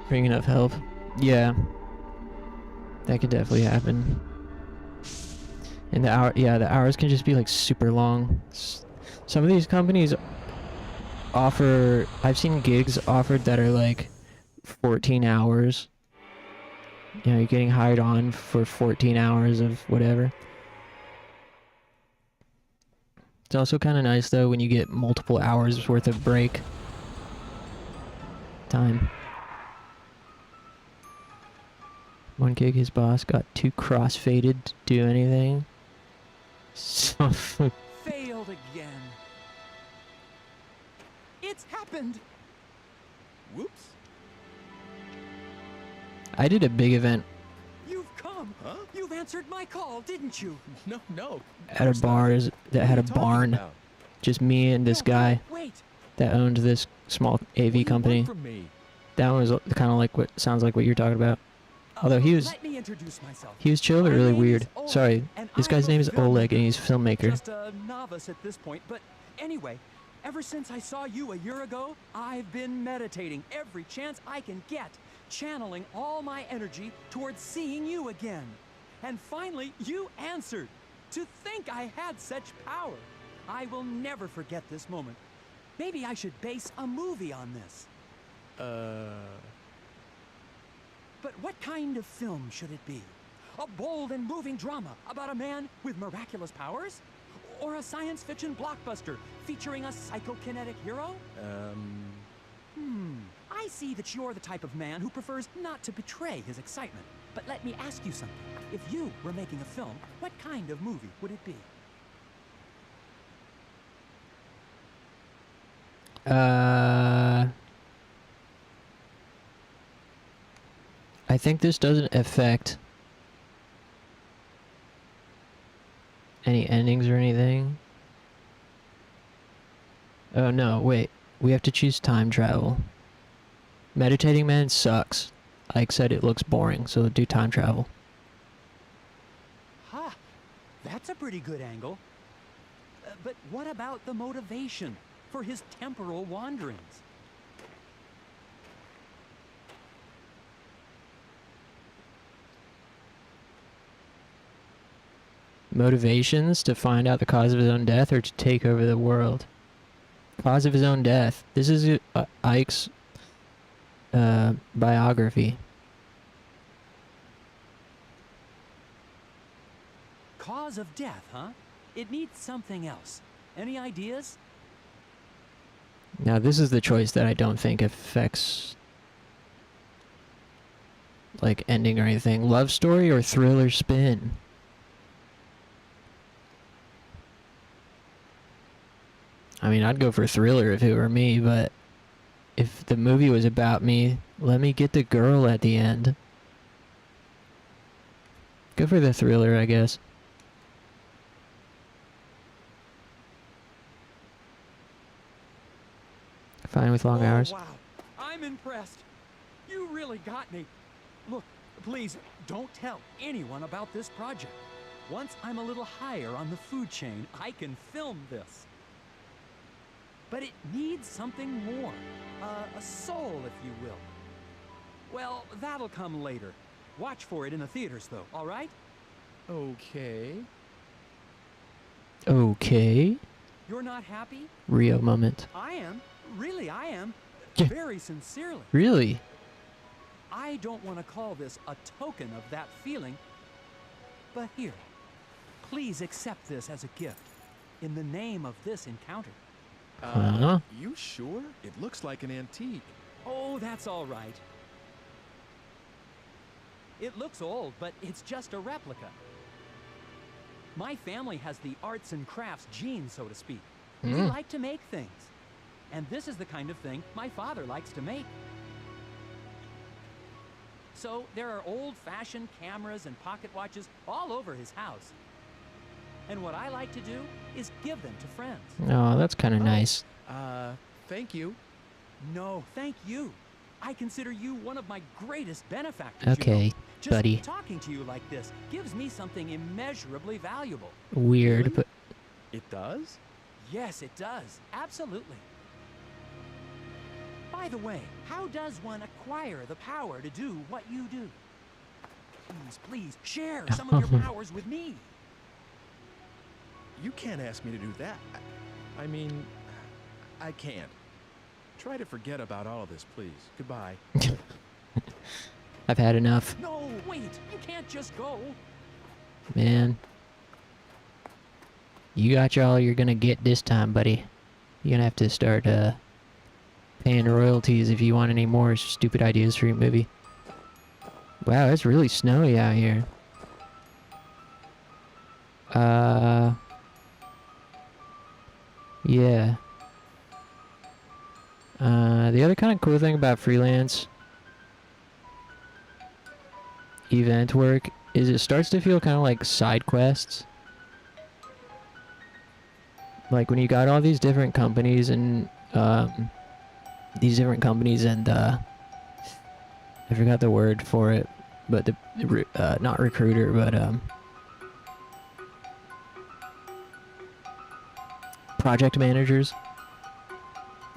bring enough help. Yeah, that could definitely happen. And the hours can just be like super long. Some of these companies offer, I've seen gigs offered that are like 14 hours. You know, you're getting hired on for 14 hours of whatever. It's also kind of nice though when you get multiple hours worth of break time. One gig, his boss got too cross-faded to do anything. So
Failed again. It's happened. Whoops.
I did a big event
You've come. Huh? You've answered my call, didn't you?
No.
at a bar that had a barn. Just me and this guy that owned this small AV company.
From me?
That one was kind of like what sounds like what you're talking about. Although he was
Let me introduce myself.
chill but really weird. Sorry, this guy's
I'm a
name is Oleg and he's a filmmaker.
Just a novice at this point, but anyway, ever since I saw you a year ago, I've been meditating every chance I can get, channeling all my energy towards seeing you again. And finally, you answered. To think I had such power. I will never forget this moment. Maybe I should base a movie on this. But what kind of film should it be? A bold and moving drama about a man with miraculous powers? Or a science fiction blockbuster featuring a psychokinetic hero? I see that you're the type of man who prefers not to betray his excitement. But let me ask you something. If you were making a film, what kind of movie would it be?
I think this doesn't affect any endings or anything. Oh no, wait. We have to choose time travel. Meditating Man sucks. Ike said it looks boring, so do time travel.
Ha! That's a pretty good angle. But what about the motivation for his temporal wanderings?
Motivations to find out the cause of his own death or to take over the world? Cause of his own death. This is Ike's biography.
Cause of death, huh? It needs something else. Any ideas?
Now this is the choice that I don't think affects like ending or anything. Love story or thriller spin? I mean, I'd go for thriller if it were me, but if the movie was about me, let me get the girl at the end. Go for the thriller, I guess. Fine with long hours.
Wow, I'm impressed. You really got me. Look, please, don't tell anyone about this project. Once I'm a little higher on the food chain, I can film this. But it needs something more. A soul, if you will. Well, that'll come later. Watch for it in the theaters, though, all right?
Okay.
Okay.
You're not happy?
Rio moment.
I am. Really, I am.
Yeah.
Very sincerely.
Really?
I don't want to call this a token of that feeling, but here, please accept this as a gift in the name of this encounter.
You sure? It looks like an antique.
Oh, that's all right. It looks old, but it's just a replica. My family has the arts and crafts gene, so to speak. We like to make things. And this is the kind of thing my father likes to make. So there are old-fashioned cameras and pocket watches all over his house. And what I like to do is give them to friends.
Oh, that's kind of nice.
Thank you.
No, thank you. I consider you one of my greatest benefactors.
Okay,
you know. Just
buddy.
talking to you like this gives me something immeasurably valuable.
Weird,
Really?
but
It does?
Yes, it does. Absolutely. By the way, how does one acquire the power to do what you do? Please, please, share some of your powers with me.
You can't ask me to do that. I mean, I can't. Try to forget about all of this, please. Goodbye.
I've had enough.
No, wait, you can't just go.
Man. You got all you're gonna get this time, buddy. You're gonna have to start paying royalties if you want any more stupid ideas for your movie. Wow, it's really snowy out here. Yeah. The other kind of cool thing about freelance event work is it starts to feel kind of like side quests. Like when you got all these different companies and I forgot the word for it, but the not recruiter, but project managers.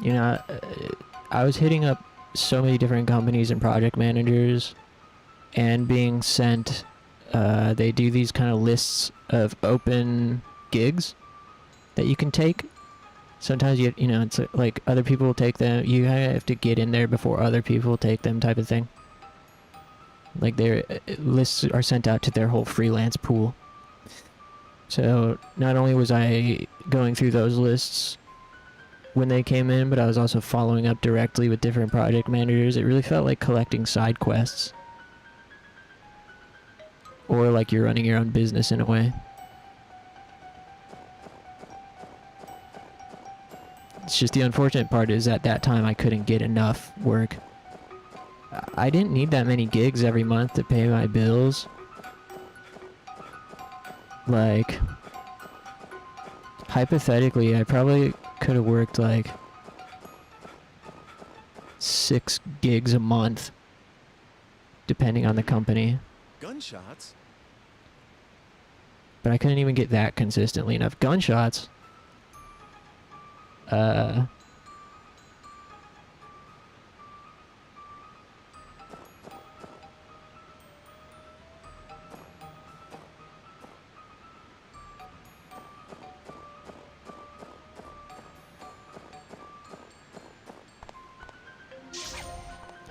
You know, I was hitting up so many different companies and project managers and being sent, they do these kind of lists of open gigs that you can take. Sometimes you know, it's like other people will take them. You have to get in there before other people take them, type of thing. Like their lists are sent out to their whole freelance pool. So not only was I going through those lists when they came in, but I was also following up directly with different project managers. It really felt like collecting side quests. Or like you're running your own business in a way. It's just the unfortunate part is at that time I couldn't get enough work. I didn't need that many gigs every month to pay my bills. Like, hypothetically, I probably could have worked like 6 gigs a month, depending on the company.
Gunshots?
But I couldn't even get that consistently enough. Gunshots?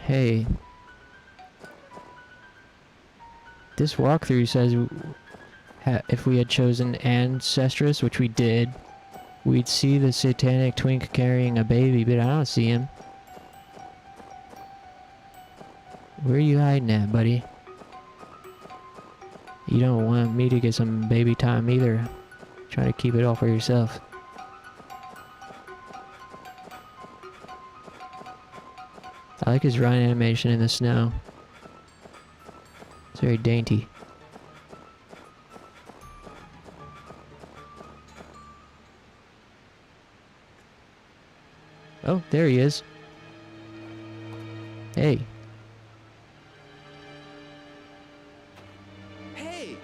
Hey. This walkthrough says if we had chosen Ancestress, which we did, we'd see the satanic twink carrying a baby, but I don't see him. Where are you hiding at, buddy? You don't want me to get some baby time either. Try to keep it all for yourself. I like his run animation in the snow. It's very dainty. Oh, there he is. Hey.
Hey!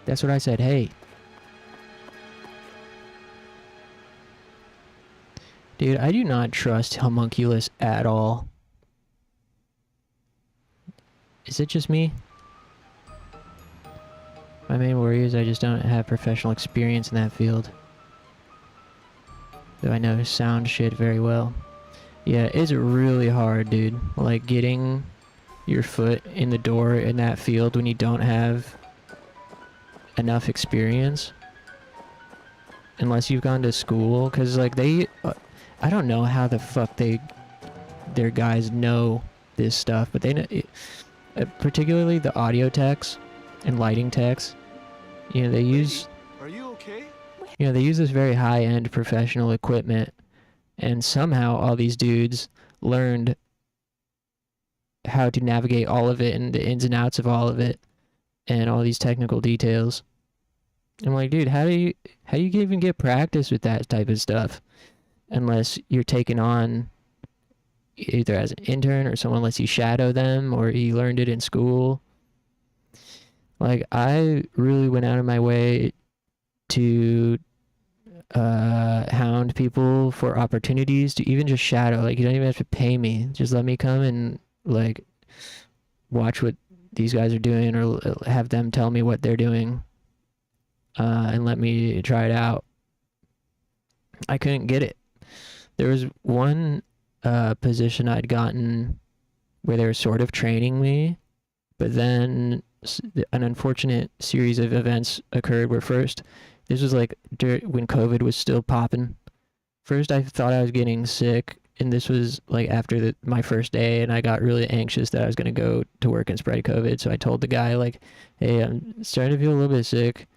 That's what I said, hey. Dude, I do not trust Homunculus at all. Is it just me? My main worry is I just don't have professional experience in that field. Though I know sound shit very well. Yeah, it's really hard, dude. Like, getting your foot in the door in that field when you don't have enough experience. Unless you've gone to school, because like they, I don't know how the fuck their guys know this stuff, but they know, particularly the audio techs and lighting techs, you know, they use,
Are you okay?
you know, they use this very high-end professional equipment, and somehow all these dudes learned how to navigate all of it and the ins and outs of all of it and all these technical details. I'm like, dude, how do you even get practice with that type of stuff unless you're taken on either as an intern or someone lets you shadow them or you learned it in school. Like, I really went out of my way to hound people for opportunities to even just shadow. Like, you don't even have to pay me. Just let me come and, like, watch what these guys are doing or have them tell me what they're doing and let me try it out. I couldn't get it. There was one position I'd gotten where they were sort of training me, but then an unfortunate series of events occurred where first, this was like when COVID was still popping. First, I thought I was getting sick, and this was like after my first day, and I got really anxious that I was going to go to work and spread COVID. So I told the guy, like, hey, I'm starting to feel a little bit sick.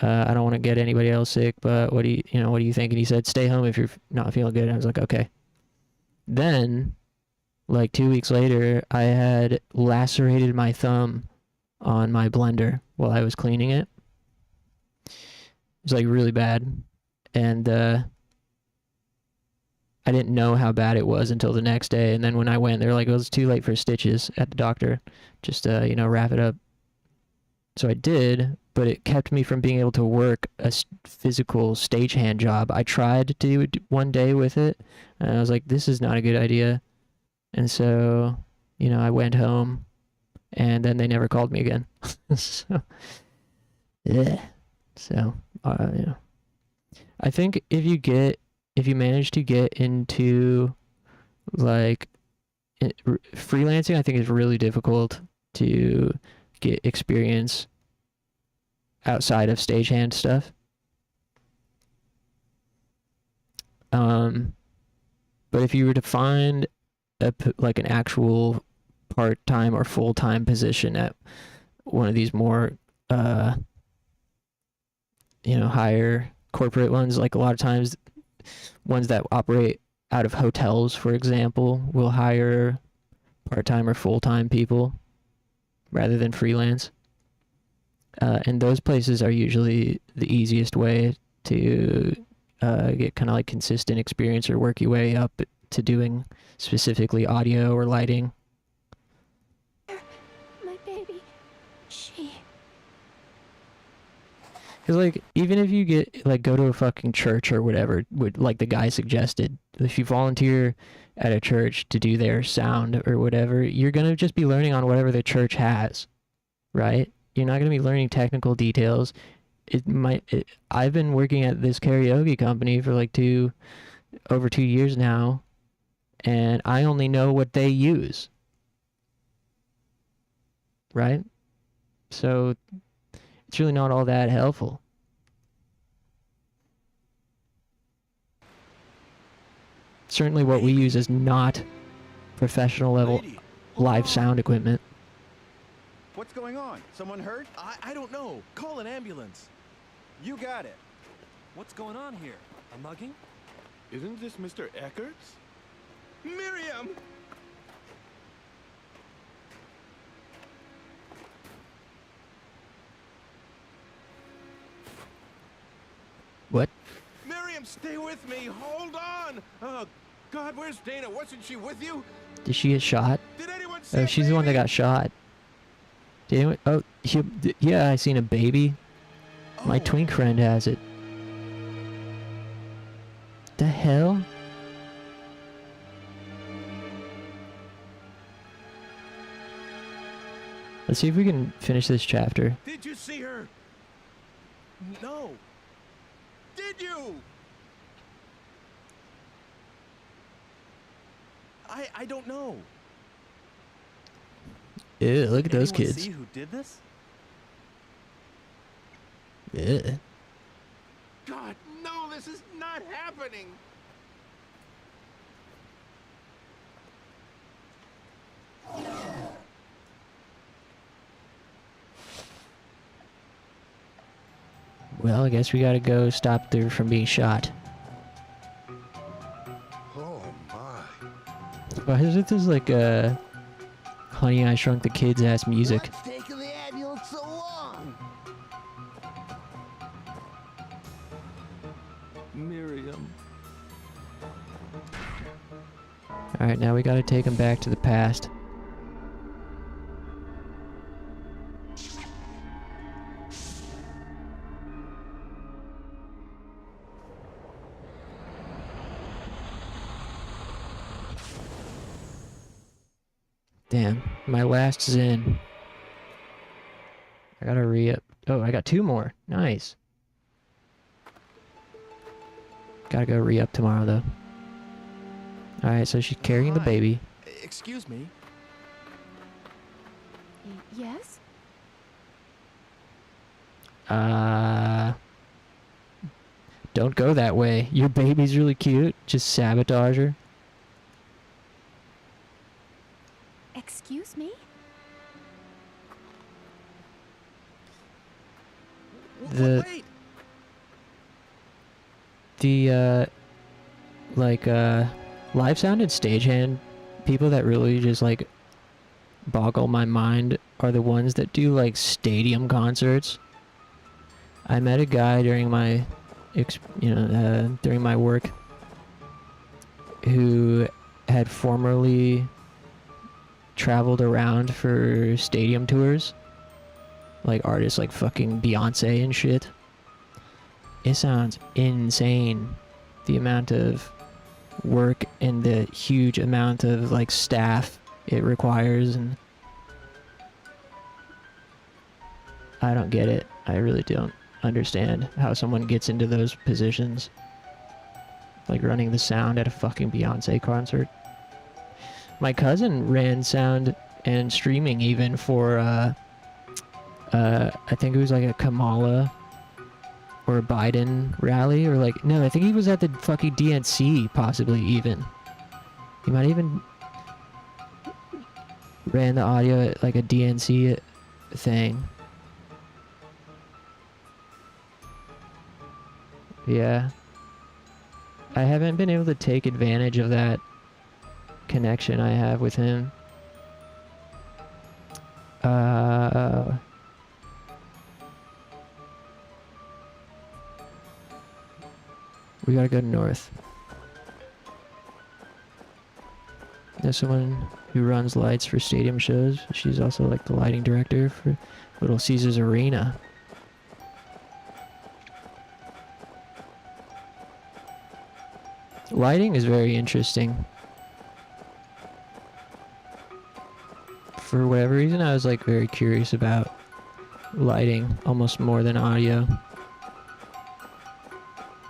I don't want to get anybody else sick, but what do you think? And he said, stay home if you're not feeling good. And I was like, okay. Then, like 2 weeks later, I had lacerated my thumb on my blender while I was cleaning it. It was like really bad. And I didn't know how bad it was until the next day. And then when I went, they were like, well, it's too late for stitches at the doctor. Just, wrap it up. So I did, but it kept me from being able to work a physical stagehand job. I tried to do it one day with it, and I was like, this is not a good idea. And so, I went home, and then they never called me again. So, yeah. So, I think if you manage to get into, like, freelancing, I think is really difficult to get experience outside of stagehand stuff. But if you were to find an actual part-time or full-time position at one of these more higher corporate ones, like a lot of times ones that operate out of hotels, for example, will hire part-time or full-time people rather than freelance. And those places are usually the easiest way to get kind of like consistent experience or work your way up to doing specifically audio or lighting.
My baby, she...
Because, like, even if you go to a fucking church or whatever, like the guy suggested, if you volunteer at a church to do their sound or whatever, you're going to just be learning on whatever the church has, right? You're not going to be learning technical details. I've been working at this karaoke company for like over 2 years now, and I only know what they use, right? So it's really not all that helpful. Certainly what we use is not professional level live sound equipment.
What's going on? Someone hurt?
I don't know. Call an ambulance.
You got it. What's going on here? A mugging?
Isn't this Mr. Eckert's?
Miriam!
What?
Miriam, stay with me. Hold on. Oh, God, where's Dana? Wasn't she with you?
Did she get shot?
Did anyone see
Oh, she's the one that got shot. Did anyone? Oh, yeah, I seen a baby. My twink friend has it. The hell? Let's see if we can finish this chapter.
Did you see her? No. Did you? I don't know.
Ew, look at those
Anyone
kids.
see who did this?
Yeah.
God, no, this is not happening.
Well, I guess we gotta go stop her from being shot.
Oh my.
Why is it this like Honey I Shrunk the Kids ass music?
What's taking the ambulance so long?
Miriam.
Alright, now we gotta take him back to the past. Damn, my last Zen. I gotta re-up. Oh, I got 2 more. Nice. Gotta go re-up tomorrow, though. Alright, so she's carrying the
Hi.
baby.
Excuse me.
Yes?
Don't go that way. Your baby's really cute. Just sabotage her.
Excuse me?
The live sound and stagehand people that really just like boggle my mind are the ones that do like stadium concerts. I met a guy during my during my work who had formerly traveled around for stadium tours, like artists like fucking Beyonce and shit. It sounds insane, the amount of work and the huge amount of like staff it requires, and I don't get it. I really don't understand how someone gets into those positions, like running the sound at a fucking Beyonce concert. My cousin ran sound and streaming even for I think it was like a Kamala or a Biden rally, or like, no, I think he was at the fucking DNC, possibly even. He might even ran the audio at like a DNC thing. Yeah. I haven't been able to take advantage of that connection I have with him. We gotta go north. There's someone who runs lights for stadium shows. She's also like the lighting director for Little Caesars Arena. Lighting is very interesting. For whatever reason, I was like very curious about lighting almost more than audio.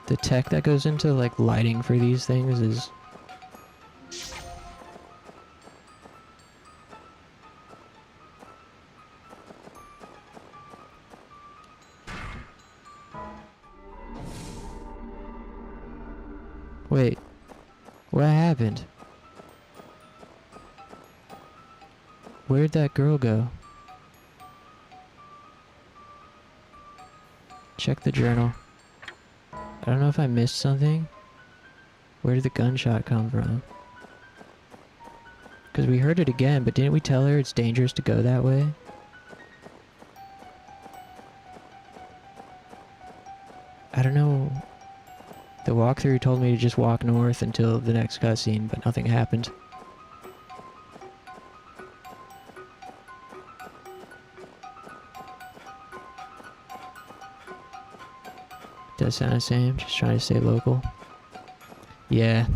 The tech that goes into like lighting for these things is Wait, what happened? Where'd that girl go? Check the journal. I don't know if I missed something. Where did the gunshot come from? Because we heard it again, but didn't we tell her it's dangerous to go that way? I don't know. The walkthrough told me to just walk north until the next cutscene, but nothing happened. Does sound the same, just trying to stay local. Yeah.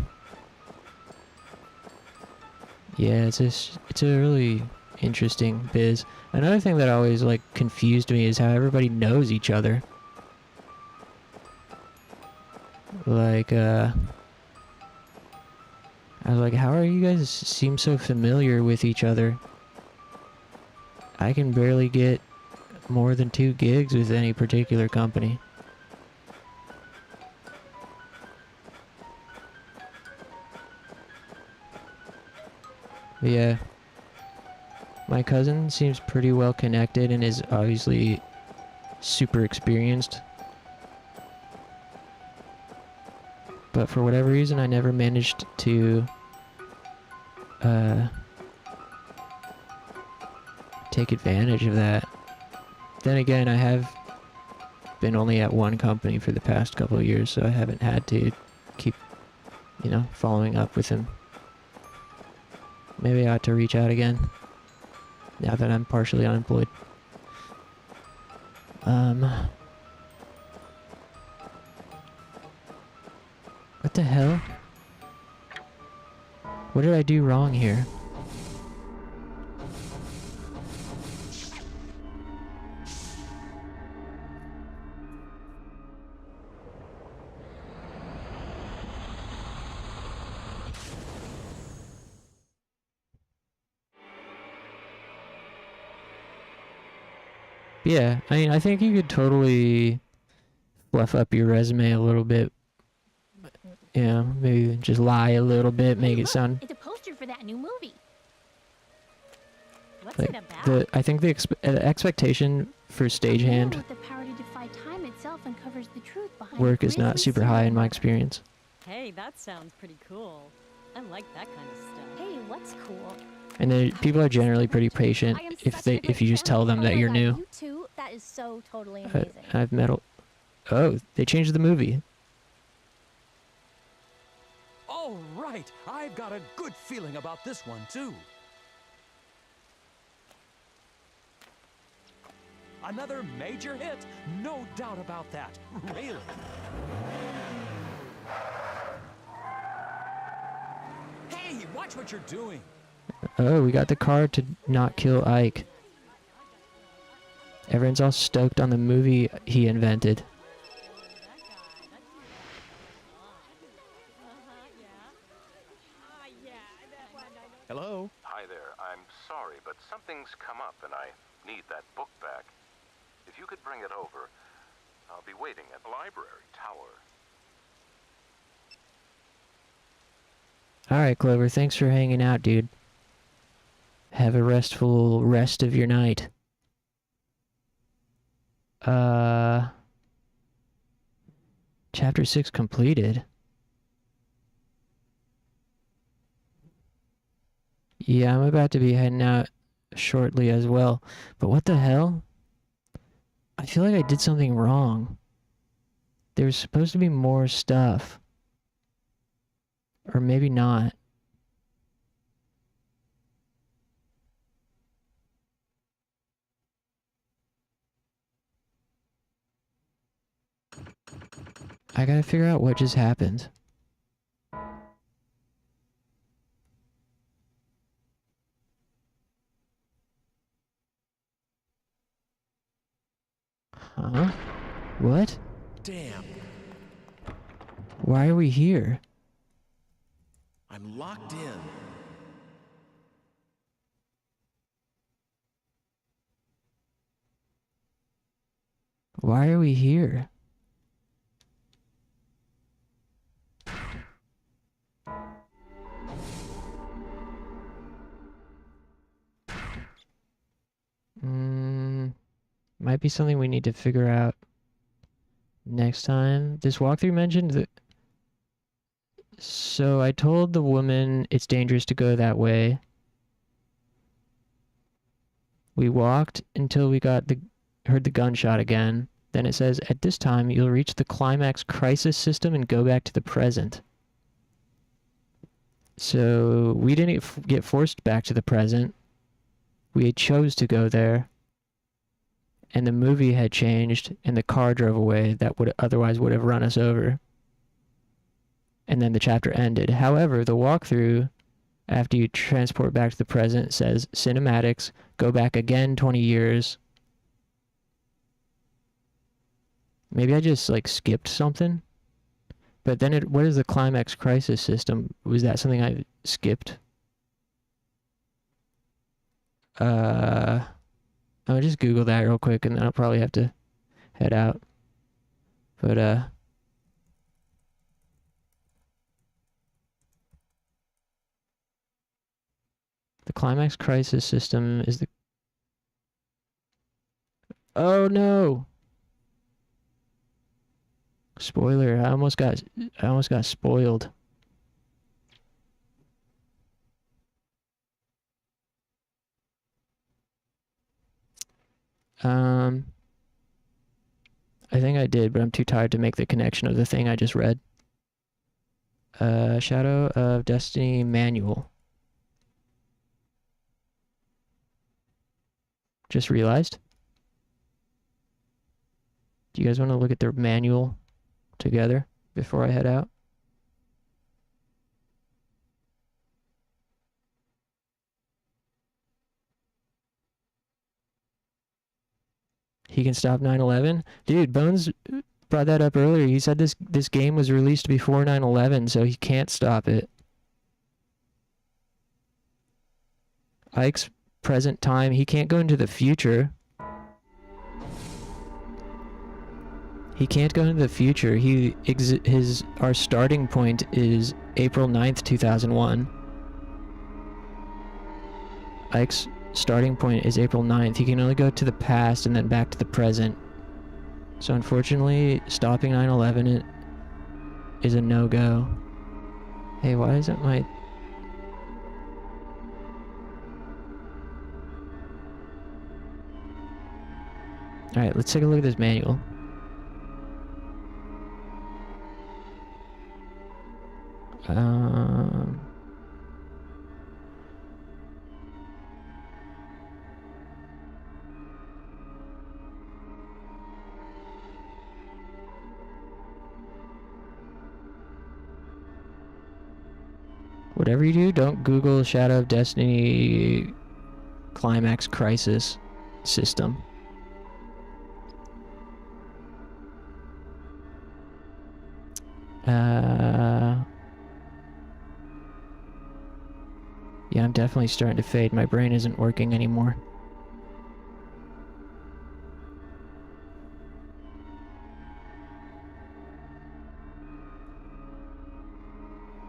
Yeah, it's a really interesting biz. Another thing that always like confused me is how everybody knows each other. Like, I was like, how are you guys seem so familiar with each other? I can barely get more than 2 gigs with any particular company. But yeah. My cousin seems pretty well connected and is obviously super experienced. But for whatever reason, I never managed to take advantage of that. Then again, I have been only at one company for the past couple of years, so I haven't had to keep, you know, following up with him. Maybe I ought to reach out again, now that I'm partially unemployed. What the hell? What did I do wrong here? Yeah, I mean, I think you could totally fluff up your resume a little bit. You know, maybe just lie a little bit, make it sound
It's a poster for that new movie. What's
like
it about?
I think the expectation for stagehand
With the power to defy time itself uncovers the truth behind
work is
grisly
not super
serial
high in my
murder.
experience.
Hey, that sounds pretty cool. I like that kind of stuff.
Hey, what's cool?
And then people are generally pretty patient if you just tell them that you're new.
You too? That is so totally
I,
amazing.
I've met. Oh, they changed the movie.
All right, I've got a good feeling about this one, too. Another major hit? No doubt about that. Really. Hey, watch what you're doing.
Oh, we got the card to not kill Ike. Everyone's all stoked on the movie he invented.
Hello? Hi there. I'm sorry, but something's come up and I need that book back. If you could bring it over, I'll be waiting at the library tower.
Alright, Clover, thanks for hanging out, dude. Have a restful rest of your night. Chapter 6 completed. Yeah, I'm about to be heading out shortly as well. But what the hell? I feel like I did something wrong. There was supposed to be more stuff. Or maybe not. I gotta figure out what just happened. Huh? What?
Damn.
Why are we here?
I'm locked in.
Why are we here? Might be something we need to figure out next time. This walkthrough mentioned that... So I told the woman it's dangerous to go that way. We walked until we heard the gunshot again. Then it says, at this time, you'll reach the climax crisis system and go back to the present. So we didn't get forced back to the present. We chose to go there. And the movie had changed, and the car drove away that otherwise would have run us over. And then the chapter ended. However, the walkthrough, after you transport back to the present, says cinematics, go back again 20 years. Maybe I just, like, skipped something? But then what is the climax crisis system? Was that something I skipped? I'll just Google that real quick, and then I'll probably have to head out. But, the climax crisis system is the... Oh, no! Spoiler, I almost got spoiled. I think I did, but I'm too tired to make the connection of the thing I just read. Shadow of Destiny manual. Just realized. Do you guys want to look at the manual together before I head out? He can stop 9/11? Dude, Bones brought that up earlier. He said this game was released before 9/11, so he can't stop it. Ike's present time, he can't go into the future. He can't go into the future. Our starting point is April 9th, 2001. Ike's starting point is April 9th. He can only go to the past and then back to the present. So unfortunately, stopping 9/11 is a no-go. Hey, why isn't my... Alright, let's take a look at this manual. Whatever you do, don't Google Shadow of Destiny Climax Crisis System. Yeah, I'm definitely starting to fade. My brain isn't working anymore.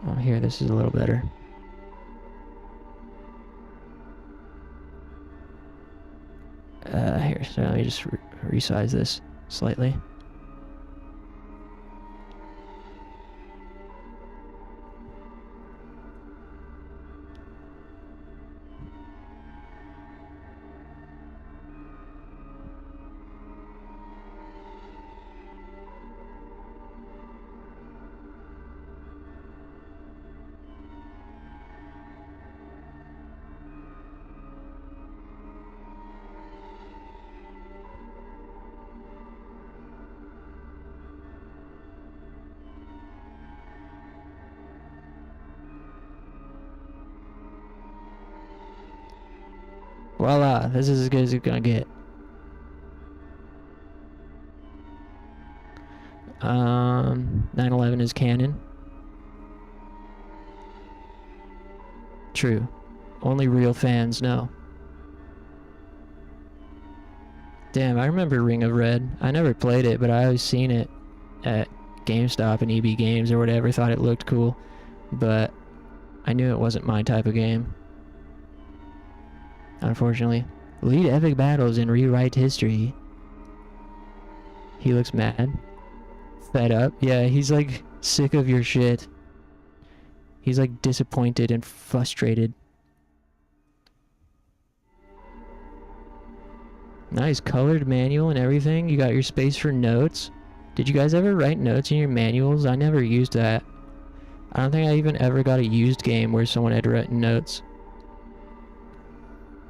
Oh, here, this is a little better. Here, so let me just resize this slightly. Voila, this is as good as it's gonna get. 9/11 is canon. True. Only real fans know. Damn, I remember Ring of Red. I never played it, but I always seen it at GameStop and EB Games or whatever, thought it looked cool. But I knew it wasn't my type of game. Unfortunately. Lead epic battles and rewrite history. He looks mad. Fed up. Yeah, he's like sick of your shit. He's like disappointed and frustrated. Nice colored manual and everything. You got your space for notes. Did you guys ever write notes in your manuals? I never used that. I don't think I even ever got a used game where someone had written notes.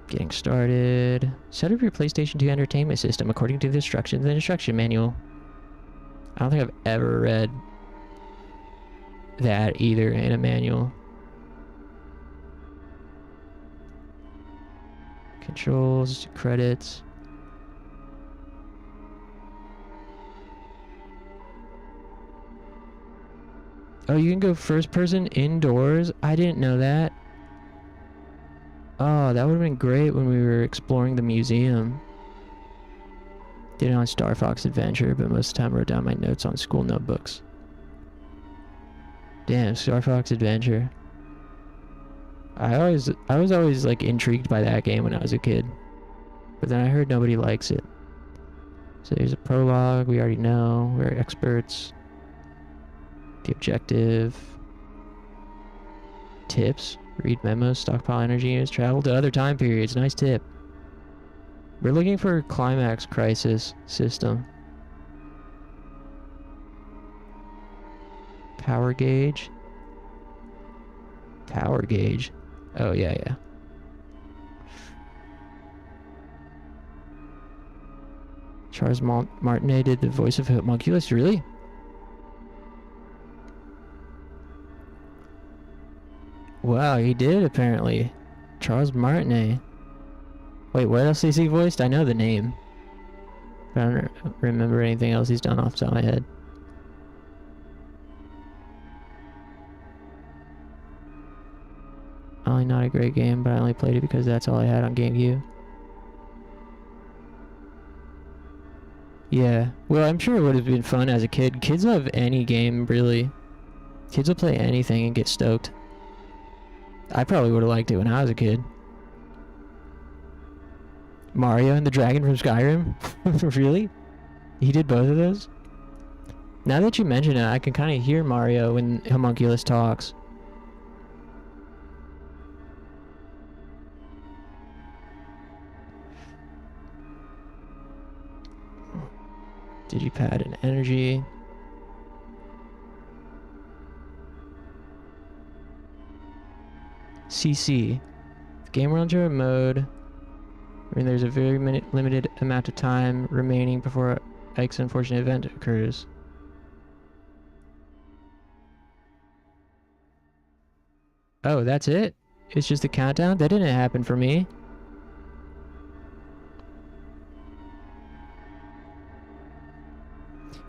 Getting started. Set up your PlayStation 2 entertainment system according to the instructions in the instruction manual. I don't think I've ever read that either in a manual. Controls, credits. Oh, you can go first person indoors? I didn't know that. Oh, that would have been great when we were exploring the museum. Did it on Star Fox Adventure, but most of the time I wrote down my notes on school notebooks. Damn, Star Fox Adventure. I was always like intrigued by that game when I was a kid. But then I heard nobody likes it. So there's a prologue, we already know, we're experts. The objective. Tips. Read memos, stockpile energy units, travel to other time periods. Nice tip. We're looking for climax crisis system. Power gauge. Power gauge. Oh, yeah, yeah. Charles Martinet did the voice of Homunculus, really? Wow, he did, apparently. Charles Martinet. Wait, what else has he voiced? I know the name. I don't remember anything else he's done off the top of my head. Only not a great game, but I only played it because that's all I had on GameCube. Yeah, well, I'm sure it would have been fun as a kid. Kids love any game, really. Kids will play anything and get stoked. I probably would have liked it when I was a kid. Mario and the Dragon from Skyrim? Really? He did both of those? Now that you mention it, I can kind of hear Mario when Homunculus talks. Digipad and energy. CC. The game runs through a mode when there's a very limited amount of time remaining before Ike's unfortunate event occurs. Oh, that's it? It's just a countdown? That didn't happen for me.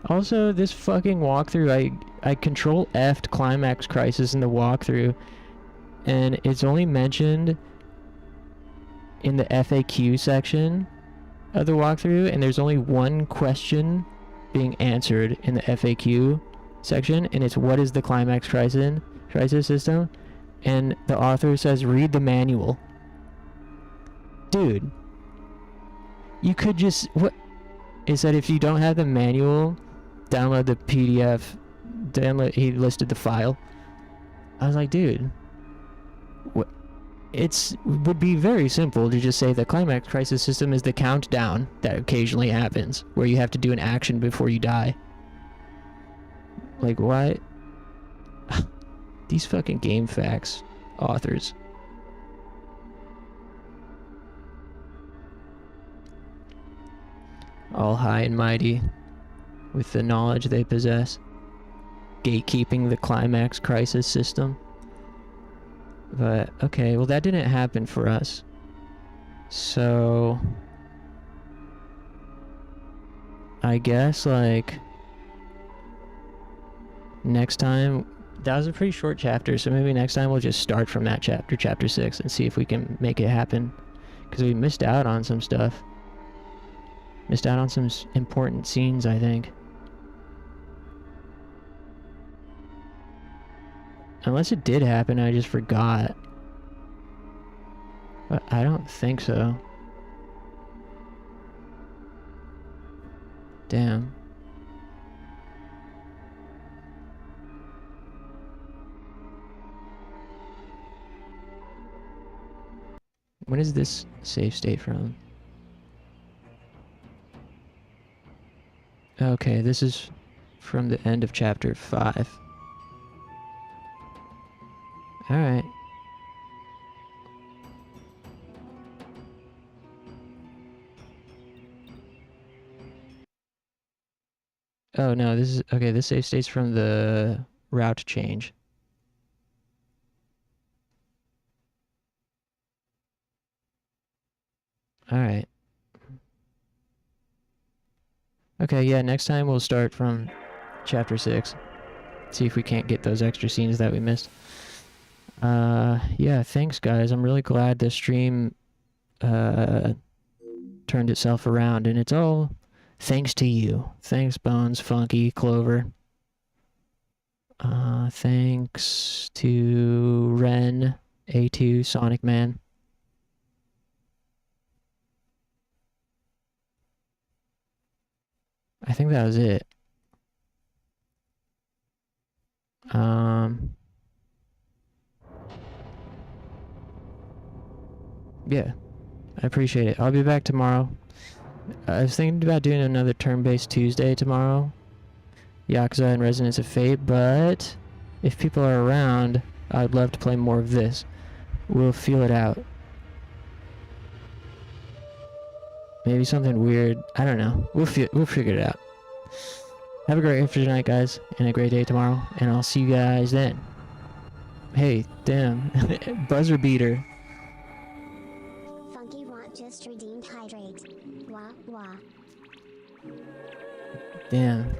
Also, this fucking walkthrough, I control F'd climax crisis in the walkthrough, and it's only mentioned in the FAQ section of the walkthrough, and there's only one question being answered in the FAQ section, and it's what is the climax crisis system? And the author says read the manual. Dude, you could just, what? It said if you don't have the manual, download the PDF. He listed the file. I was like, dude, what? Would be very simple to just say the climax crisis system is the countdown that occasionally happens, where you have to do an action before you die. Like, what? These fucking game facts authors. All high and mighty with the knowledge they possess, gatekeeping the climax crisis system. But okay, well, that didn't happen for us, so I guess like next time. That was a pretty short chapter, so maybe next time we'll just start from that chapter, chapter 6, and see if we can make it happen, because we missed out on some stuff. Missed out on some important scenes, I think. Unless it did happen, I just forgot. But I don't think so. Damn. When is this save state from? Okay, this is from the end of chapter 5. Alright. Oh no, this is, okay, this save state's from the route change. Alright. Okay, yeah, next time we'll start from chapter 6. See if we can't get those extra scenes that we missed. Yeah, thanks guys. I'm really glad this stream turned itself around, and it's all Thanks to you. Thanks, Bones, Funky, Clover. Thanks to Ren, A2, Sonic Man. I think that was it. Yeah, I appreciate it. I'll be back tomorrow. I was thinking about doing another turn-based Tuesday tomorrow. Yakuza and Resonance of Fate, but if people are around, I'd love to play more of this. We'll feel it out. Maybe something weird. I don't know. We'll figure it out. Have a great after tonight, guys, and a great day tomorrow, and I'll see you guys then. Hey, damn. Buzzer beater.
Funky Want just redeemed hydrate. Wah wah.
Damn.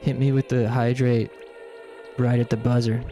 Hit me with the hydrate right at the buzzer.